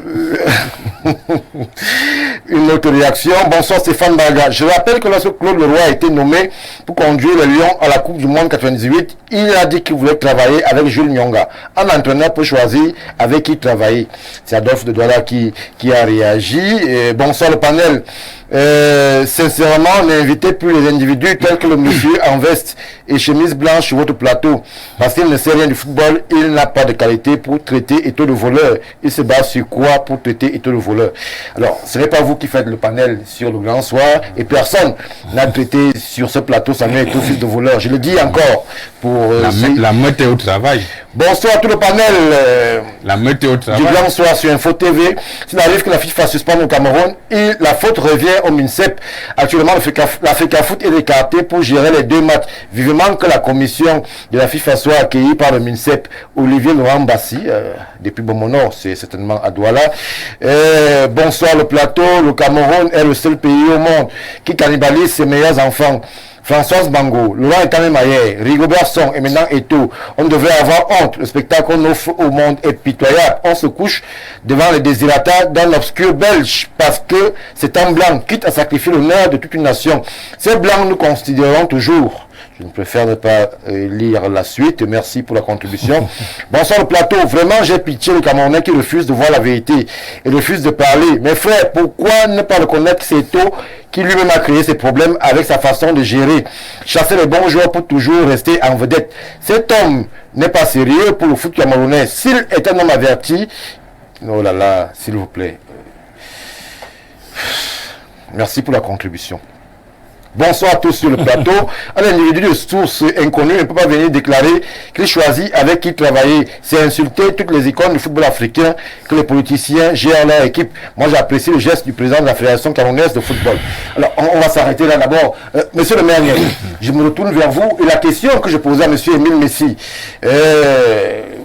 Une autre réaction. Bonsoir Stéphane Baga. Je rappelle que lorsque Claude Leroy a été nommé pour conduire les Lions à la Coupe du Monde 98, il a dit qu'il voulait travailler avec Jules Nyonga. Un entraîneur peut choisir avec qui travailler. C'est Adolphe de Douala qui a réagi. Et bonsoir le panel. Sincèrement, n'invitez plus les individus tels que le monsieur en veste et chemise blanche sur votre plateau. Parce qu'il ne sait rien du football, il n'a pas de qualité pour traiter Eto'o de voleur. Il se base sur quoi pour traiter Eto'o de voleur? Alors, ce n'est pas vous qui faites le panel sur le grand soir et personne n'a traité sur ce plateau Samuel Eto'o fils de voleur. Je le dis encore pour... la meute est au travail. Bonsoir à tout le panel. La meute est au travail. Du grand soir sur Info TV. S'il arrive que la FIFA suspende au Cameroun, la faute revient au MINSEP. Actuellement, l'Africa Foot est écarté pour gérer les 2 matchs. Vivement que la commission de la FIFA soit accueillie par le MINSEP. Olivier Laurent Bassi, depuis Bomono, c'est certainement à Douala. Bonsoir le plateau. Le Cameroun est le seul pays au monde qui cannibalise ses meilleurs enfants. Françoise Bango, Laurent Etamemaye, Rigobert Song et maintenant Eto'o. On devrait avoir honte. Le spectacle qu'on offre au monde est pitoyable. On se couche devant les désirata dans l'obscur belge parce que c'est un blanc, quitte à sacrifier l'honneur de toute une nation. Ces blancs nous considérons toujours. Je ne préfère ne pas lire la suite. Merci pour la contribution. Bonsoir le plateau. Vraiment, j'ai pitié le Camerounais qui refuse de voir la vérité et refuse de parler. Mes frères, pourquoi ne pas reconnaître que c'est Eto'o qui lui-même a créé ces problèmes avec sa façon de gérer? Chasser les bons joueurs pour toujours rester en vedette. Cet homme n'est pas sérieux pour le foot camerounais. S'il est un homme averti... Oh là là, s'il vous plaît. Merci pour la contribution. Bonsoir à tous sur le plateau. Un individu de source inconnue ne peut pas venir déclarer qu'il choisit avec qui travailler. C'est insulter toutes les icônes du football africain que les politiciens gèrent leur équipe. Moi, j'apprécie le geste du président de la Fédération camerounaise de football. Alors, on va s'arrêter là d'abord. Monsieur le maire, je me retourne vers vous. Et la question que je posais à monsieur Émile Messi,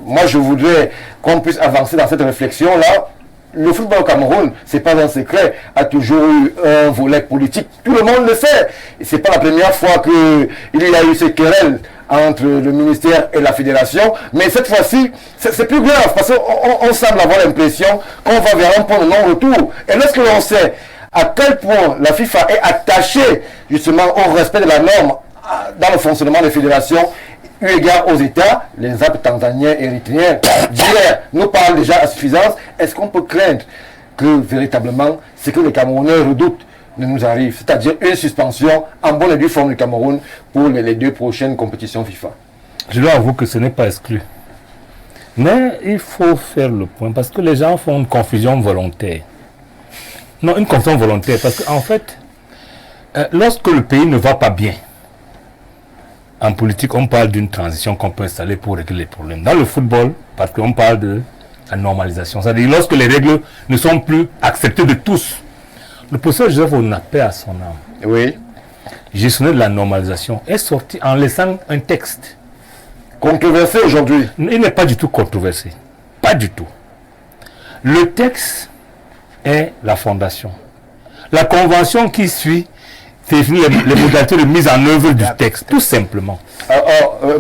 moi, je voudrais qu'on puisse avancer dans cette réflexion-là. Le football au Cameroun, c'est pas un secret, a toujours eu un volet politique. Tout le monde le sait. C'est pas la première fois qu'il y a eu ces querelles entre le ministère et la fédération. Mais cette fois-ci, c'est plus grave parce qu'on semble avoir l'impression qu'on va vers un point de non-retour. Et lorsque l'on sait à quel point la FIFA est attachée justement au respect de la norme dans le fonctionnement des fédérations, eu égard aux États, les Alpes tanzaniens et érythréens, d'hier nous parlent déjà à suffisance. Est-ce qu'on peut craindre que véritablement ce que les Camerounais redoutent ne nous arrive, c'est-à-dire une suspension en bonne et due forme du Cameroun pour les 2 prochaines compétitions FIFA? Je dois avouer que ce n'est pas exclu. Mais il faut faire le point parce que les gens font une confusion volontaire. Non, une confusion volontaire parce qu'en fait, lorsque le pays ne va pas bien, En politique, on parle d'une transition qu'on peut installer pour régler les problèmes. Dans le football, parce qu'on parle de la normalisation, c'est-à-dire lorsque les règles ne sont plus acceptées de tous. Le professeur Joseph Onapé, à son âme, Oui. gestionnaire de la normalisation, est sorti en laissant un texte. Controversé aujourd'hui. Il n'est pas du tout controversé. Pas du tout. Le texte est la fondation. La convention qui suit définit les modalités de mise en œuvre du texte, tout simplement.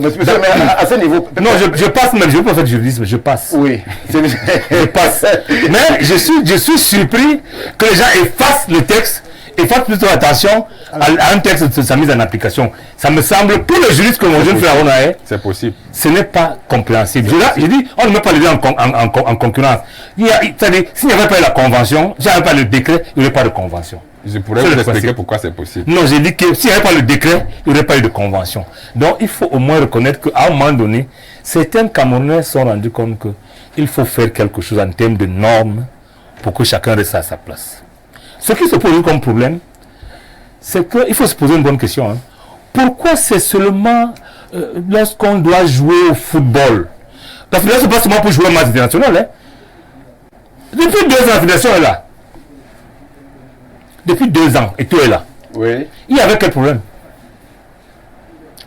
Monsieur, mais à ce niveau... Non, je passe même, je ne veux pas faire de juridisme, je passe. Oui. Je passe. Mais je suis surpris que les gens effacent le texte et fassent plutôt attention à un texte de sa mise en application. Ça me semble, pour les juristes que mon jeune frère Aronae, C'est possible. ce n'est pas compréhensible. J'ai dit, on ne met pas les deux en concurrence. C'est-à-dire, s'il n'y avait pas eu la convention, s'il n'y avait pas le décret, il n'y aurait pas de convention. Je pourrais C'est vous le expliquer principe. pourquoi c'est possible. Non, j'ai dit que s'il n'y avait pas le décret, il n'y aurait pas eu de convention. Donc, il faut au moins reconnaître qu'à un moment donné, certains Camerounais se sont rendus compte qu'il faut faire quelque chose en termes de normes pour que chacun reste à sa place. Ce qui se pose comme problème, c'est qu'il faut se poser une bonne question. Hein. Pourquoi c'est seulement lorsqu'on doit jouer au football? La fédération, c'est pas seulement pour jouer au match international. Hein. Depuis 2 ans, la fédération est là. Depuis 2 ans, et tout est là. Oui. Il y avait quel problème?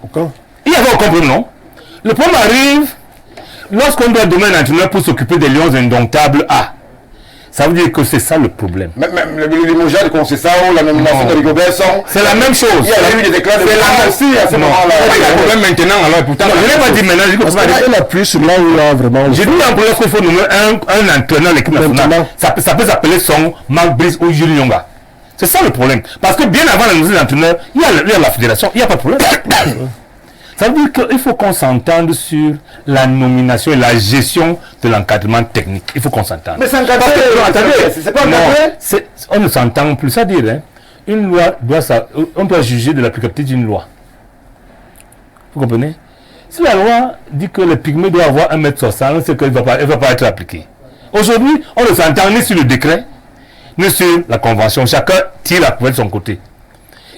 Aucun. Il y avait aucun problème, non? Le problème arrive lorsqu'on doit donner un entraîneur pour s'occuper des lions indomptables A. Ça veut dire que c'est ça le problème. Même les Moja de Concessao, la nomination de Rigobert sont... C'est la même chose. Il y a eu des éclats de blanc aussi à ce moment-là. Il y a un problème maintenant, alors pourtant. Non, je n'ai pas dit maintenant, je dis que Parce c'est pas qu'il appuie sur là où il y a vraiment... j'ai dit en premier qu'il faut nommer un entraîneur de l'équipe nationale. Maintenant. Ça peut s'appeler Song, Marc Brice ou Jules Nyonga. C'est ça le problème. Parce que bien avant la nomination d'entraîneur, il y a la fédération, il n'y a pas de problème. Ça veut dire qu'il faut qu'on s'entende sur la nomination et la gestion de l'encadrement technique. Il faut qu'on s'entende. Mais c'est encadré, c'est pas Non, encadré. on ne s'entend plus. C'est-à-dire, hein, une loi on doit juger de l'applicabilité d'une loi. Vous comprenez? Si la loi dit que le pygmée doit avoir 1m60, c'est qu'elle ne va pas être appliquée. Aujourd'hui, on ne s'entend ni sur le décret, ni sur la convention. Chacun tire la poubelle de son côté.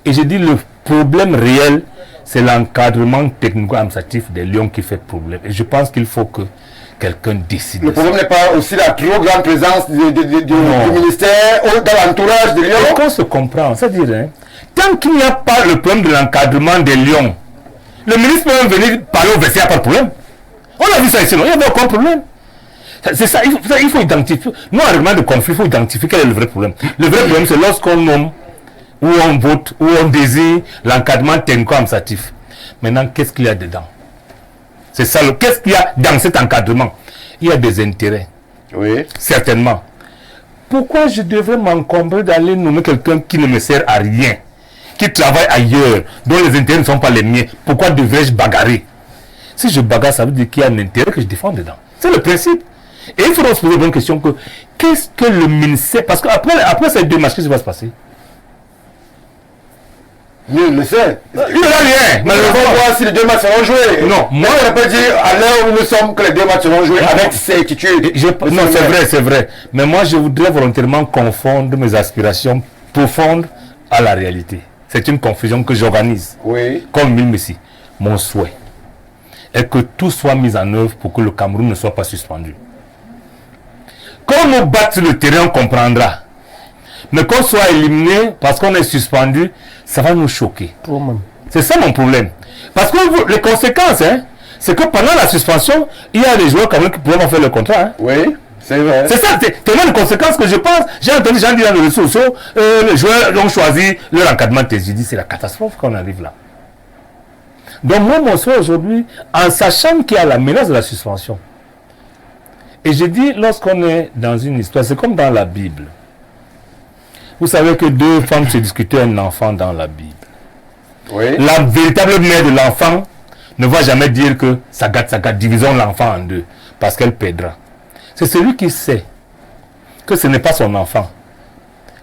Et j'ai dit, le problème réel, c'est l'encadrement technico-administratif des lions qui fait problème. Et je pense qu'il faut que quelqu'un décide. Le problème n'est pas aussi la trop grande présence du ministère dans l'entourage des lions. Qu'on se comprend, c'est-à-dire, hein, tant qu'il n'y a pas le problème de l'encadrement des lions, le ministre peut même venir parler au vestiaire, il n'y a pas de problème. On a vu ça ici, non? Il n'y a pas aucun problème. C'est ça, il faut identifier. Nous, en règlement de conflit, il faut identifier quel est le vrai problème. Le vrai problème, c'est lorsqu'on nomme, où on vote, où on désire l'encadrement technico-administratif. Maintenant, qu'est-ce qu'il y a dedans? C'est ça, qu'est-ce qu'il y a dans cet encadrement? Il y a des intérêts. Oui. Certainement. Pourquoi je devrais m'encombrer d'aller nommer quelqu'un qui ne me sert à rien, qui travaille ailleurs, dont les intérêts ne sont pas les miens? Pourquoi devrais-je bagarrer? Si je bagarre, ça veut dire qu'il y a un intérêt que je défends dedans. C'est le principe. Et il faudra se poser une bonne question que qu'est-ce que le ministère... Parce qu'après ces 2 matchs, qu'est-ce qui va se passer? Nul ne sait. Il n'y a rien. Mais on va voir si les 2 matchs seront joués. Non, moi, on ne peut pas dire à l'heure où nous sommes que les 2 matchs seront joués avec certitude. non, c'est vrai. Mais moi, je voudrais volontairement confondre mes aspirations profondes à la réalité. C'est une confusion que j'organise. Oui. Comme Mille Messi. Mon souhait est que tout soit mis en œuvre pour que le Cameroun ne soit pas suspendu. Quand on bat sur le terrain, on comprendra. Mais qu'on soit éliminé parce qu'on est suspendu, ça va nous choquer. C'est ça mon problème. Parce que les conséquences, hein, c'est que pendant la suspension, il y a des joueurs quand même qui pourront pas faire le contrat. Hein. Oui, c'est vrai. C'est ça, c'est tellement de conséquences que je pense. J'ai entendu des gens dire dans les réseaux sociaux, les joueurs ont choisi leur encadrement. J'ai dit, c'est la catastrophe qu'on arrive là. Donc moi, mon souhait aujourd'hui, en sachant qu'il y a la menace de la suspension, et je dis, lorsqu'on est dans une histoire, c'est comme dans la Bible. Vous savez que 2 femmes se discutaient un enfant dans la Bible. Oui. La véritable mère de l'enfant ne va jamais dire que ça gâte, divisons l'enfant en 2, parce qu'elle perdra. C'est celui qui sait que ce n'est pas son enfant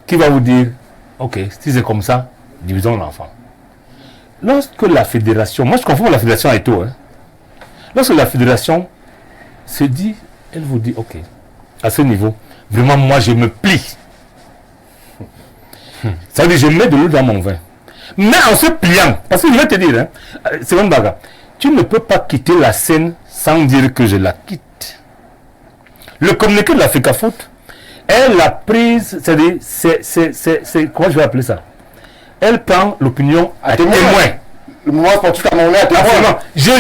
qui va vous dire, ok, si c'est comme ça, divisons l'enfant. Lorsque la fédération, moi je confonds la fédération à Eto'o, hein. Lorsque la fédération se dit, elle vous dit, ok, à ce niveau, vraiment moi je me plie. Ça veut dire, je mets de l'eau dans mon vin. Mais en se pliant, parce que je vais te dire, c'est une bagarre, tu ne peux pas quitter la scène sans dire que je la quitte. Le communiqué de la FECAFOOT, elle a prise, c'est-à-dire, comment je vais appeler ça? Elle prend l'opinion à témoin. Le mouvement sportif camerounais à témoin. J'ai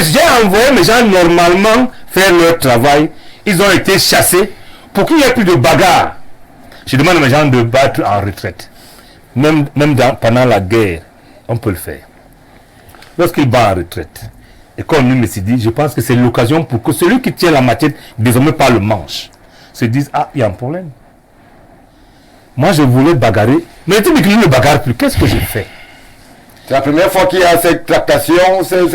envoyé mes gens normalement faire leur travail. Ils ont été chassés pour qu'il n'y ait plus de bagarre. Je demande à mes gens de battre en retraite. Même pendant la guerre, on peut le faire. Lorsqu'ils battent en retraite, et comme lui me s'est dit, je pense que c'est l'occasion pour que celui qui tient la machette, désormais par le manche, se dise, ah, il y a un problème. Moi, je voulais bagarrer, mais il ne bagarre plus. Qu'est-ce que j'ai fait? C'est la première fois qu'il y a cette tractation.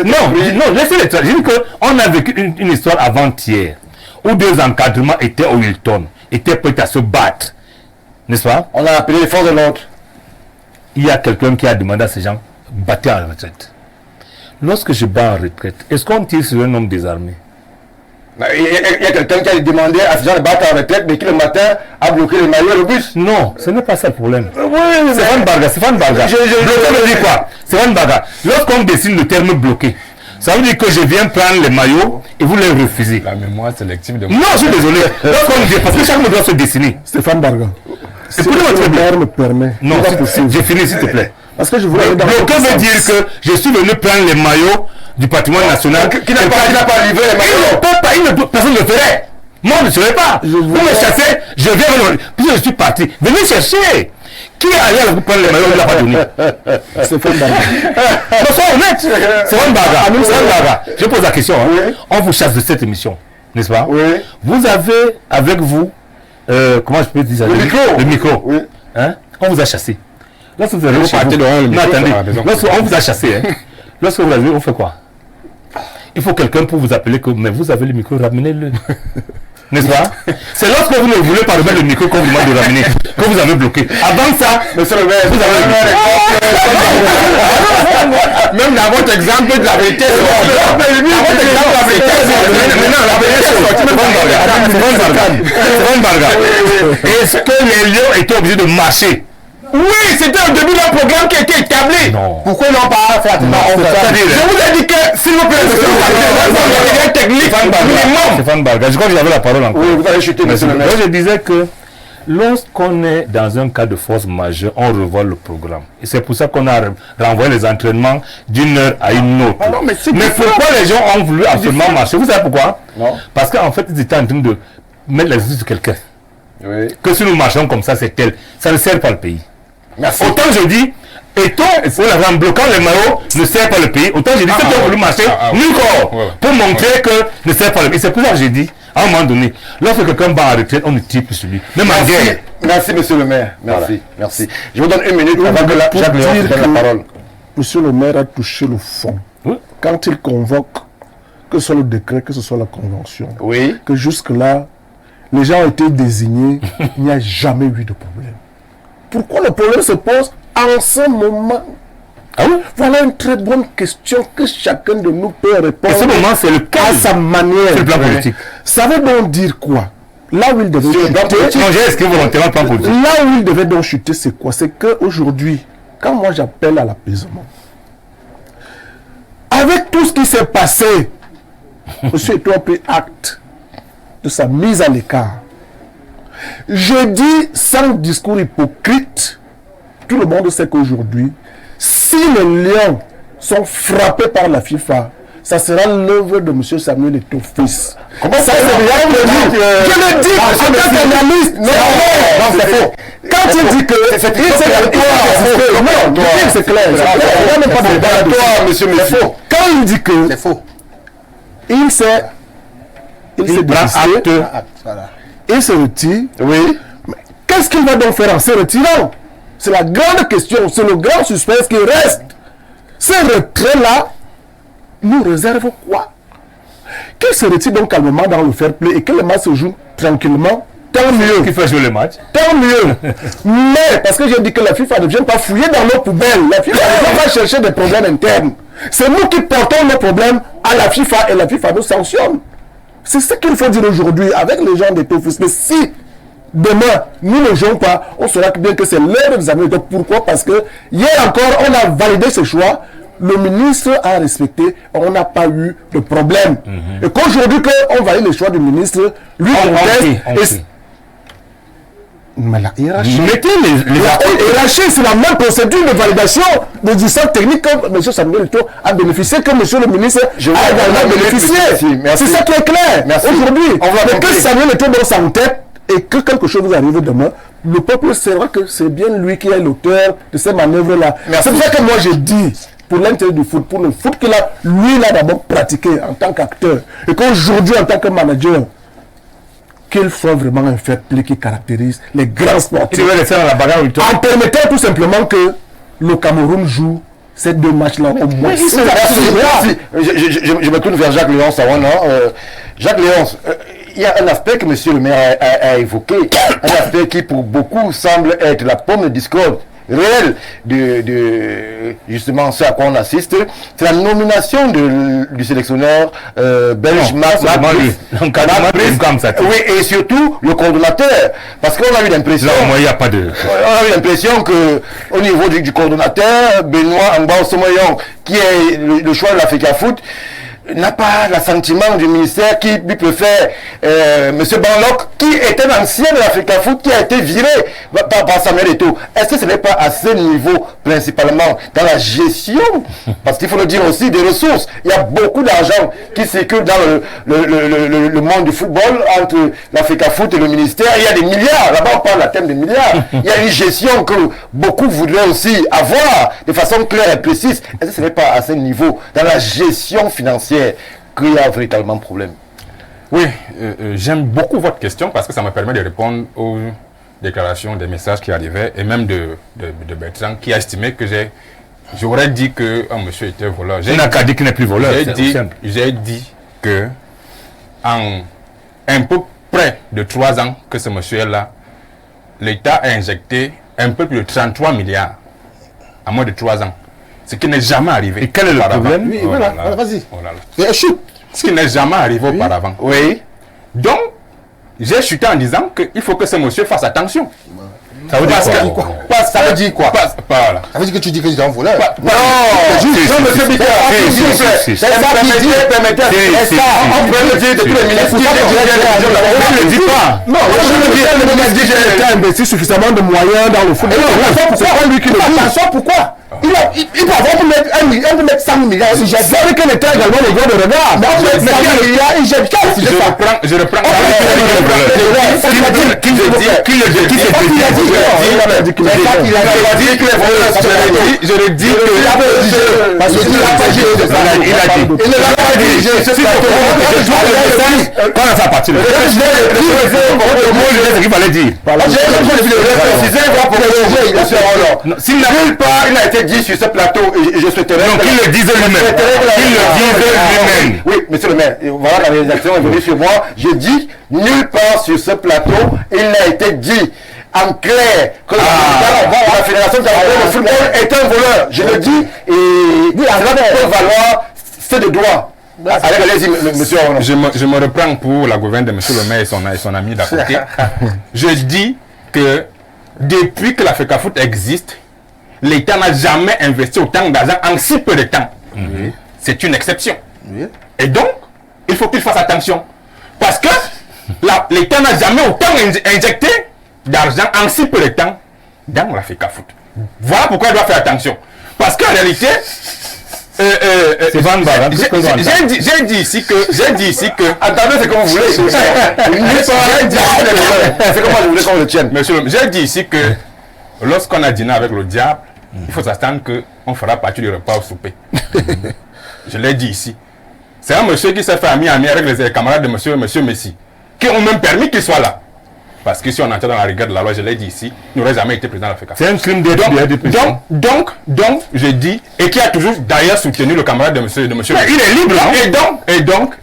Non, laissez-les tracter. Je dis qu'on a vécu une histoire avant-hier, où 2 encadrements étaient au Hilton, étaient prêts à se battre. N'est-ce pas? On a appelé les forces de l'ordre. Il y a quelqu'un qui a demandé à ces gens, battez en retraite. Lorsque je bats en retraite, est-ce qu'on tire sur un homme désarmé? Il y a quelqu'un qui a demandé à ces gens de battre en retraite, mais qui le matin a bloqué le maillot et le bus. Non, ce n'est pas ça le problème. Oui, Stéphane Barga. Bloqué veut dire quoi? Stéphane Barga. Lorsqu'on dessine le terme bloqué, ça veut dire que je viens prendre les maillots et vous les refusez. La mémoire sélective de... Non, je suis désolé. Lorsqu'on dit, parce que chaque mot doit se dessiner. Stéphane Barga. C'est Si pour le le maire me permet. Non, j'ai fini s'il te plaît. Parce que je voulais aller dans Bloqué votre veut sens. dire que je suis venu prendre les maillots du patrimoine national. Qui n'a pas livré les maillots. Personne ne le ferait. Moi, je ne serais pas. Vous me chassez, je viens. Puis je suis parti. Venez chercher. Qui est allé vous prendre les maillots, il ne l'a pas donné. Stéphane Barga. Non, sois honnête. C'est un bagarre. Je pose la question. Hein. Oui. On vous chasse de cette émission, n'est-ce pas? Oui. Vous avez avec vous, comment je peux dire ça? Le micro. Oui. Hein? On vous a chassé. Lorsque vous avez partez devant le micro, attendez. c'est la raison. Lorsque on vous a chassé, hein? Lorsque vous l'avez, on fait quoi? Il faut quelqu'un pour vous appeler que, mais vous avez le micro, ramenez-le. N'est-ce pas? C'est lorsque vous ne voulez pas remettre le micro qu'on vous demande de ramener, que vous avez bloqué. Avant ça, Monsieur le maire, vous avez le micro. Même dans votre exemple de la vérité, est-ce que les lions étaient obligés de marcher? oui, c'était au début d'un programme qui a été établi. Non. pourquoi ils n'ont pas fait attention? Je vous ai dit que, s'il vous plaît, monsieur le président, technique minimum. Stéphane Barga, je crois que j'avais la parole encore. Oui, vous allez chuter, monsieur le maire. Moi, je disais que lorsqu'on est dans un cas de force majeure, on revoit le programme. Et c'est pour ça qu'on a renvoyé les entraînements d'une heure à une autre. non, mais c'est mais pourquoi les gens ont voulu absolument marcher? Vous savez pourquoi? Non. Parce qu'en fait, ils étaient en train de mettre les yeux sur quelqu'un. Oui. Que si nous marchons comme ça, c'est tel. Ça ne sert pas le pays. Merci. Autant je dis, en bloquant les maillots, ne sert pas le pays. Autant je dis, ceux qui ont voulu marcher, nul corps, pour montrer que ne sert pas le pays. C'est pour ça que j'ai dit, à un moment donné, lorsque quelqu'un bat en retraite, on ne tire plus sur lui. Même en guerre. Merci, monsieur le maire. Merci. Voilà. Merci. Je vous donne 1 minute avant que Pour Jacques Léon dire se donne la que parole. Monsieur le maire a touché le fond. Oui. Quand il convoque, que ce soit le décret, que ce soit la convention, Oui. que jusque-là, les gens ont été désignés, il n'y a jamais eu de problème. Pourquoi le problème se pose en ce moment? Ah oui? Voilà une très bonne question que chacun de nous peut répondre Et ce moment, c'est le cas à sa manière. sur le plan politique. Ça veut donc dire quoi? Là où il devait Sur le plan chuter, politique. Non, j'ai inscrit volontairement le plan politique. là où il devait donc chuter, c'est quoi? C'est qu'aujourd'hui, quand moi j'appelle à l'apaisement, avec tout ce qui s'est passé, M. Eto'o a pris acte de sa mise à l'écart. Je dis sans discours hypocrite, tout le monde sait qu'aujourd'hui, si les Lions sont frappés par la FIFA, ça sera l'œuvre de M. Samuel Eto'o fils. Comment ça, c'est rien de dire. Je le dis en tant qu'analyste. Non, c'est faux. Quand il dit que c'est il sait que non, c'est clair. Il n'y a même pas de débat là-dessus. monsieur C'est faux. Quand il dit que C'est faux. il s'est désisté, Voilà. il se retire. Oui. Qu'est-ce qu'il va donc faire en se retirant? C'est la grande question, c'est le grand suspense qui reste. Ce retrait-là nous réserve quoi? Qu'il se retire donc calmement dans le fair play et que le match se joue tranquillement, tant mieux. Qui fait jouer le match? Tant mieux. Mais, parce que j'ai dit que la FIFA ne vient pas fouiller dans nos poubelles. La FIFA ne vient pas chercher des problèmes internes. C'est nous qui portons nos problèmes à la FIFA et la FIFA nous sanctionne. C'est ce qu'il faut dire aujourd'hui avec les gens des Tofus. Mais si demain, nous ne jouons pas, on saura bien que c'est l'heure des Américains. Pourquoi? Parce que hier encore, on a validé ce choix. Le ministre a respecté, on n'a pas eu de problème. Et qu'aujourd'hui, on valide le choix du ministre, lui conteste. Mais la hiérarchie, c'est la même procédure de validation de distance technique que M. Samuel Eto'o a bénéficié, que M. le ministre a également bénéficié. C'est ça qui est clair. Aujourd'hui, que Samuel Eto'o dans sa tête et que quelque chose vous arrive demain, le peuple saura que c'est bien lui qui est l'auteur de ces manœuvres-là. C'est pour ça que moi je dis, pour l'intérêt du foot, pour le foot qu'il a, lui, il a d'abord pratiqué en tant qu'acteur. Et qu'aujourd'hui, en tant que manager, qu'il soit vraiment un fair play qui caractérise les grands sportifs. En permettant tout simplement que le Cameroun joue ces 2 matchs-là au moins. Je me tourne vers Jacques Léonce. Jacques Léonce, il y a un aspect que M. le maire a évoqué, un aspect qui pour beaucoup semble être la pomme de discorde réel de justement ce à quoi on assiste, c'est la nomination du sélectionneur belge Max oui, et surtout le coordonnateur, parce qu'on a eu l'impression que au niveau du coordonnateur Benoît Mbao Somoyon, qui est le choix de l'Africa Foot, n'a pas l'assentiment du ministère qui lui préfère M. Banlock, qui est un ancien de l'Africa Foot, qui a été viré par Samuel Eto'o. Est-ce que ce n'est pas à ce niveau, principalement, dans la gestion, parce qu'il faut le dire aussi, des ressources. Il y a beaucoup d'argent qui circule dans le monde du football, entre l'Africa Foot et le ministère. Il y a des milliards, là-bas on parle à thème de milliards. Il y a une gestion que beaucoup voudraient aussi avoir, de façon claire et précise. Est-ce que ce n'est pas à ce niveau, dans la gestion financière, qu'il y a véritablement problème? Oui, j'aime beaucoup votre question parce que ça me permet de répondre aux déclarations, des messages qui arrivaient, et même de Bertrand qui a estimé que j'aurais dit que monsieur était voleur. Je n'ai qu'à dire qu'il n'est plus voleur. J'ai dit que en un peu près de 3 ans que ce monsieur est là, l'État a injecté un peu plus de 33 milliards en moins de 3 ans. Ce qui n'est jamais arrivé. Et quel est le problème? Oui, voilà, vas-y. Ce qui n'est jamais arrivé auparavant. Oui. Donc, j'ai chuté en disant qu'il faut que ce monsieur fasse attention. Ça veut dire quoi? Ça veut dire quoi? Voilà. Ça veut dire que tu dis que tu es un voleur? Non, monsieur Bicard, c'est ça qui dit, permettez, on peut le dire de tous les ministres qui ne le dit pas. Non, le ministre dit qu'il a investi suffisamment de moyens dans le football. C'est pas lui qui le dit. Attention, pourquoi? Il peut avoir pour mettre 1 milliard, on peut mettre 5 milliards. J'ai vu que l'État également le droit de regard. Mais on peut mettre 5 milliards, il jette quoi? Je reprends. Je le dis que parce que il a dit. Il ne l'a pas dit. Quand on fait partie de ce qu'il fallait dire. S'il n'a nulle part, il a été dit sur ce plateau, et je souhaiterais... Donc il le disait lui-même. Oui, monsieur le maire, voilà, la réalisation est venue sur moi. J'ai dit, nulle part sur ce plateau, il n'a été dit en clair que la Fédération camerounaise de football est un voleur. Je le dis, et cela peut valoir ce de droit. Allez-y, monsieur. Je me reprends pour la gouverne de monsieur le maire et son ami d'à côté. Je dis que depuis que l'Africa Foot existe, l'État n'a jamais investi autant d'argent en si peu de temps. C'est une exception. Et donc, il faut qu'il fasse attention. Parce que l'État n'a jamais autant injecté d'argent en si peu de temps dans l'Africa Foot. Voilà pourquoi il doit faire attention. Parce qu'en réalité, j'ai dit ici que attendez, c'est comme vous voulez. C'est comme vous voulez qu'on le tienne. Monsieur, j'ai dit ici que lorsqu'on a dîné avec le diable, il faut s'attendre qu'on fera partie du repas au souper. Je l'ai dit ici. C'est un monsieur qui s'est fait ami avec les camarades de monsieur Messi, qui ont même permis qu'il soit là. Parce que si on entrait dans la rigueur de la loi, je l'ai dit ici, il n'aurait jamais été président de l'Afrique. C'est un crime de donc, je dis, et qui a toujours d'ailleurs soutenu le camarade de monsieur Messi. Il est libre, hein?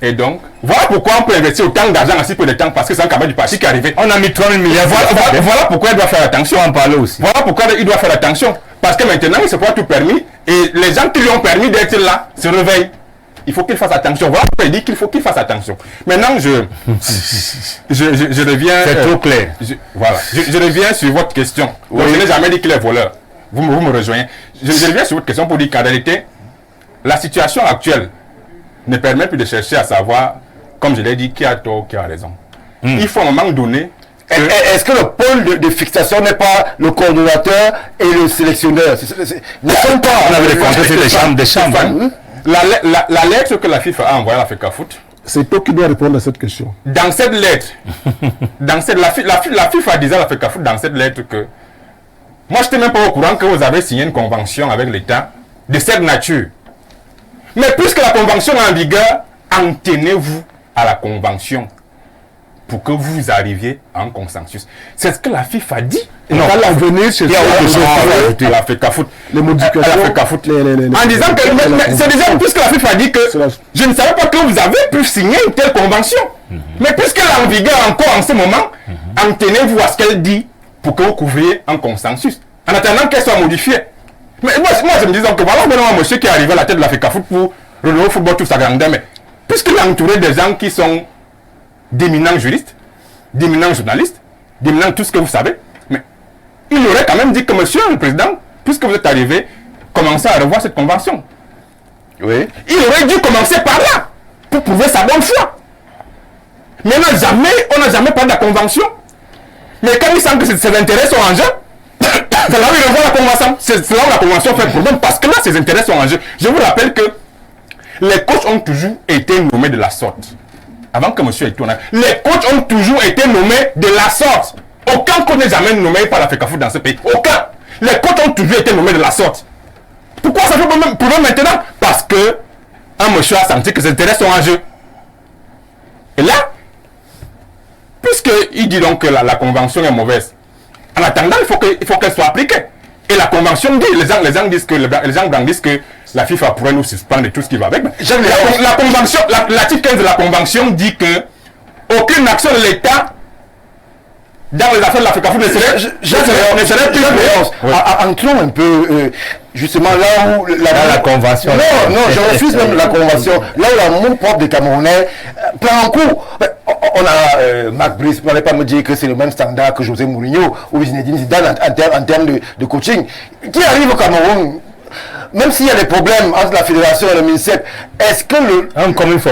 Et donc, voilà pourquoi on peut investir autant d'argent en si peu de temps, parce que c'est un camarade du parti qui est arrivé. On a mis 30 milliards. Voilà pourquoi il doit faire attention. On en parler aussi. Voilà pourquoi il doit faire attention. Parce que maintenant, il ne s'est pas tout permis, et les gens qui lui ont permis d'être là se réveillent. il faut qu'il fasse attention. Voilà pourquoi il dit qu'il faut qu'il fasse attention. Maintenant, je reviens... C'est trop clair. Je reviens sur votre question. Oui. Donc, je n'ai jamais dit qu'il est voleur. Vous me rejoignez. Je reviens sur votre question pour dire qu'en réalité, la situation actuelle ne permet plus de chercher à savoir, comme je l'ai dit, qui a tort, qui a raison. Il faut à un moment donné... Est-ce que le pôle de fixation n'est pas le coordonnateur et le sélectionneur? Ne sont pas... On avait les contrats des chambres. Hein? La lettre que la FIFA a envoyée à la FECAFOOT, C'est toi qui dois répondre à cette question. dans cette lettre, la FIFA disait à la FECAFOOT dans cette lettre que moi je n'étais même pas au courant que vous avez signé une convention avec l'État de cette nature. Mais puisque la convention est en vigueur, en tenez-vous à la convention pour que vous arriviez à un consensus. C'est ce que la FIFA dit. Non, à l'avenir, c'est À la FECAFOOT. les modifications. À la FECAFOOT. En disant que, c'est déjà puisque la FIFA dit que je ne savais pas que vous avez pu signer une telle convention. Mais puisqu'elle est en vigueur encore en ce moment, en tenez-vous à ce qu'elle dit pour que vous couvriez un consensus. En attendant qu'elle soit modifiée. Mais moi je me dis donc que voilà maintenant un monsieur qui est arrivé à la tête de la FECAFOOT pour renouveler le football toute sa grandeur. Mais puisqu'il est entouré des gens qui sont d'éminents juristes, d'éminents journalistes, d'éminents tout ce que vous savez, mais il aurait quand même dit que monsieur le président, puisque vous êtes arrivé, commencez à revoir cette convention. Oui. Il aurait dû commencer par là, pour prouver sa bonne foi. Mais on n'a jamais parlé de la convention. Mais quand il sent que ses intérêts sont en jeu, c'est là où il revoit la convention. C'est là où la convention fait problème, parce que là, ses intérêts sont en jeu. Je vous rappelle que les coachs ont toujours été nommés de la sorte. Avant que monsieur ait tourné, les coachs ont toujours été nommés de la sorte. Aucun coach n'est jamais nommé par la FECAFOOT dans ce pays. Aucun. Les coachs ont toujours été nommés de la sorte. Pourquoi ça fait problème maintenant? Parce que un monsieur a senti que ses intérêts sont en jeu. Et là, puisqu'il dit donc que la convention est mauvaise, en attendant, il faut qu'elle soit appliquée. Et la convention dit, les gens disent que les gens disent que la FIFA pourrait nous suspendre et tout ce qui va avec. La convention, l'article 15 de la convention dit que aucune action de l'État dans les affaires de la FECAFOOT ne serait plus. Entrons un peu justement là où la convention. Non, je refuse même la convention. Là où l'amour propre des Camerounais prend un coup. On a Marc Brice, vous n'allez pas me dire que c'est le même standard que José Mourinho ou Zinedine Zidane en termes de coaching. Qui arrive au Cameroun, même s'il y a des problèmes entre la fédération et le ministère, est-ce que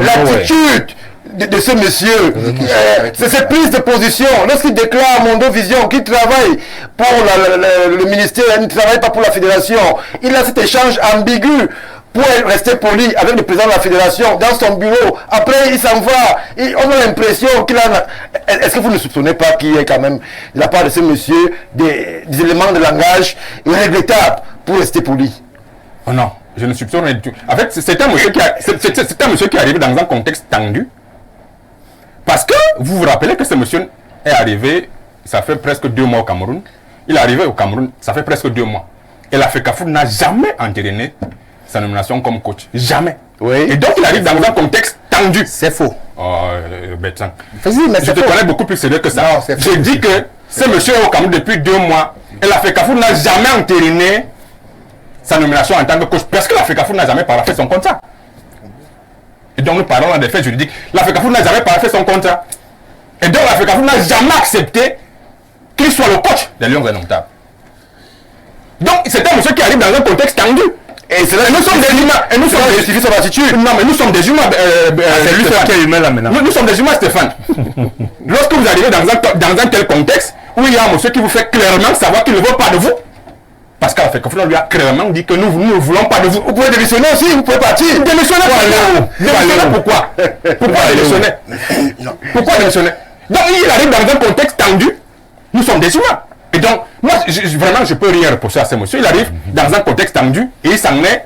l'attitude de ce monsieur, c'est cette prise de position, lorsqu'il déclare Mondovision qu'il travaille pour le ministère, il ne travaille pas pour la fédération, il a cet échange ambigu pour rester poli avec le président de la fédération dans son bureau. Après, il s'en va. On a l'impression qu'il a... Est-ce que vous ne soupçonnez pas qu'il y ait quand même, de la part de ce monsieur, des éléments de langage regrettables pour rester poli? Oh non, je ne soupçonne rien du tout. En fait, c'est un monsieur qui est arrivé dans un contexte tendu. Parce que vous vous rappelez que ce monsieur est arrivé, ça fait presque 2 mois au Cameroun. Il est arrivé au Cameroun, ça fait presque 2 mois. Et la FECAFOOT n'a jamais entériné sa nomination comme coach. Jamais. Oui. Et donc il arrive dans un contexte tendu. C'est faux. Oh, Bertrand. Mais Je te connais beaucoup plus sérieux que ça. Non, c'est faux. Je dis que ce monsieur est au Cameroun depuis 2 mois. Et la FECAFOOT n'a jamais entériné sa nomination en tant que coach. Parce que la FECAFOOT n'a jamais paraphé son contrat. Et donc nous parlons dans des faits juridiques. La FECAFOOT n'a jamais paraphé son contrat. Et donc la FECAFOOT n'a jamais accepté qu'il soit le coach des Lions Indomptables. Donc c'est un monsieur qui arrive dans un contexte tendu. Et nous sommes des humains. Et nous sommes justifie son attitude. Non, mais nous sommes des humains. C'est lui qui est humain là maintenant. Nous sommes des humains, Stéphane. Lorsque vous arrivez dans un tel contexte où il y a un monsieur qui vous fait clairement savoir qu'il ne veut pas de vous, parce qu'à la FECAFOOT, on lui a clairement dit que nous ne voulons pas de vous. Vous pouvez démissionner aussi, vous pouvez partir. Démissionner pourquoi? Pourquoi démissionner? Pourquoi démissionner? Donc il arrive dans un contexte tendu. Nous sommes des humains. Et donc, moi, vraiment, je ne peux rien reprocher à ce monsieur. Il arrive dans un contexte tendu et il s'en est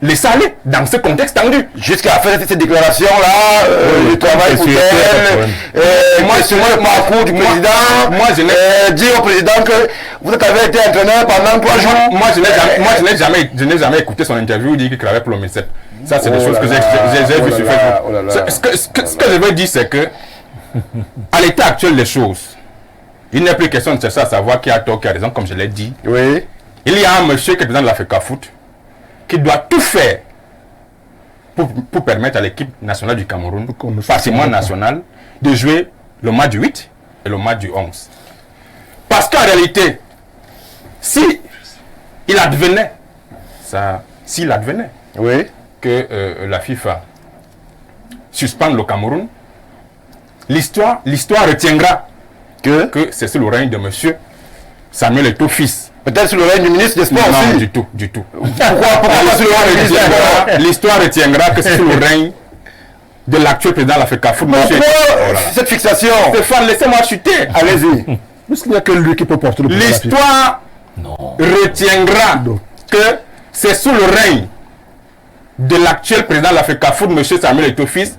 laissé aller dans ce contexte tendu. Jusqu'à faire cette déclaration-là, le travail pour elle, moi, du président, dire au président que vous avez été entraîneur pendant 3 jours. Moi, je n'ai jamais écouté son interview, il dit qu'il travaillait pour le ministère. Ça, c'est des choses que j'ai vues sur Facebook. Ce que je veux dire, c'est que, à l'état actuel des choses, il n'est plus question de chercher à savoir qui a tort, qui a raison, comme je l'ai dit. Oui. Il y a un monsieur qui est président de la FECAFOOT qui doit tout faire pour permettre à l'équipe nationale du Cameroun, Qu'on ne patrimoine soit pas. national, de jouer le match du 8 et le match du 11. Parce qu'en réalité, si il advenait, Oui. que la FIFA suspende le Cameroun, l'histoire retiendra que c'est sous le règne de monsieur Samuel Eto'o fils. Peut-être sous le règne du ministre des Sports Non, aussi. du tout. Pourquoi sous le règne du ministre des Sports? L'histoire retiendra que c'est sous le règne de l'actuel président de l'Afrique Foot, monsieur. Pourquoi Voilà. cette fixation? Stéphane, laissez-moi chuter. Allez-y. Parce qu'il n'y a que lui qui peut porter le pouvoir. L'histoire retiendra Non. que c'est sous le règne de l'actuel président de l'Afrique Foot, M. Samuel Eto'o fils,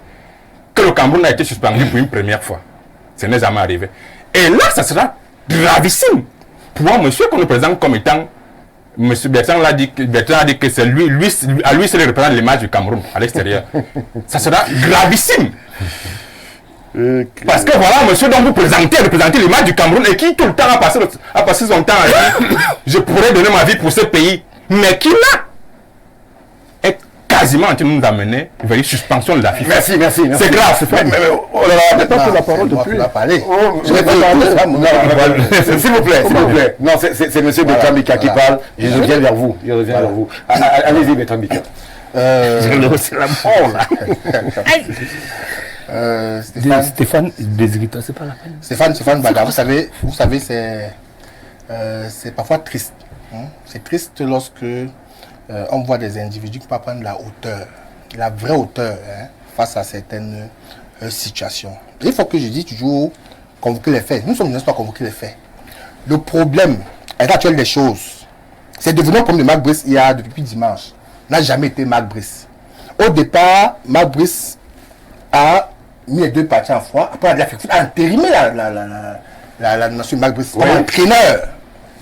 que le Cameroun a été suspendu pour une première fois. Ce n'est jamais arrivé. Et là, ça sera gravissime pour un monsieur qu'on nous présente comme étant. M. Bertrand a dit que c'est à lui seul représente l'image du Cameroun à l'extérieur. Ça sera gravissime. Parce que voilà, monsieur dont vous représentez l'image du Cameroun et qui tout le temps a passé son temps à dire je pourrais donner ma vie pour ce pays, mais qui là est quasiment en train de nous amener vers une suspension de la FIFA. Merci. C'est grave. Oh là là, J'ai pas pris la parole C'est moi depuis. qui va parler. Je vais pas s'il vous plaît. Non, c'est monsieur Bertrand Bika qui parle. Je reviens vers vous. Allez-y, Bertrand Bika. Stéphane, déshérite, c'est pas la peine. Stéphane Baga, vous savez, c'est parfois triste. Hein. C'est triste lorsque on voit des individus qui ne peuvent pas prendre la hauteur, la vraie hauteur, hein, face à certaines situations. Et il faut que je dise toujours convoquer les faits. Nous sommes une histoire convoquer les faits. Le problème actuel des choses, c'est devenu un problème de Marc Brice depuis dimanche. N'a jamais été Marc Brice. Au départ, Marc Brice a mis les deux parties en foi. Après, il a entérimé la nation Marc Brice comme entraîneur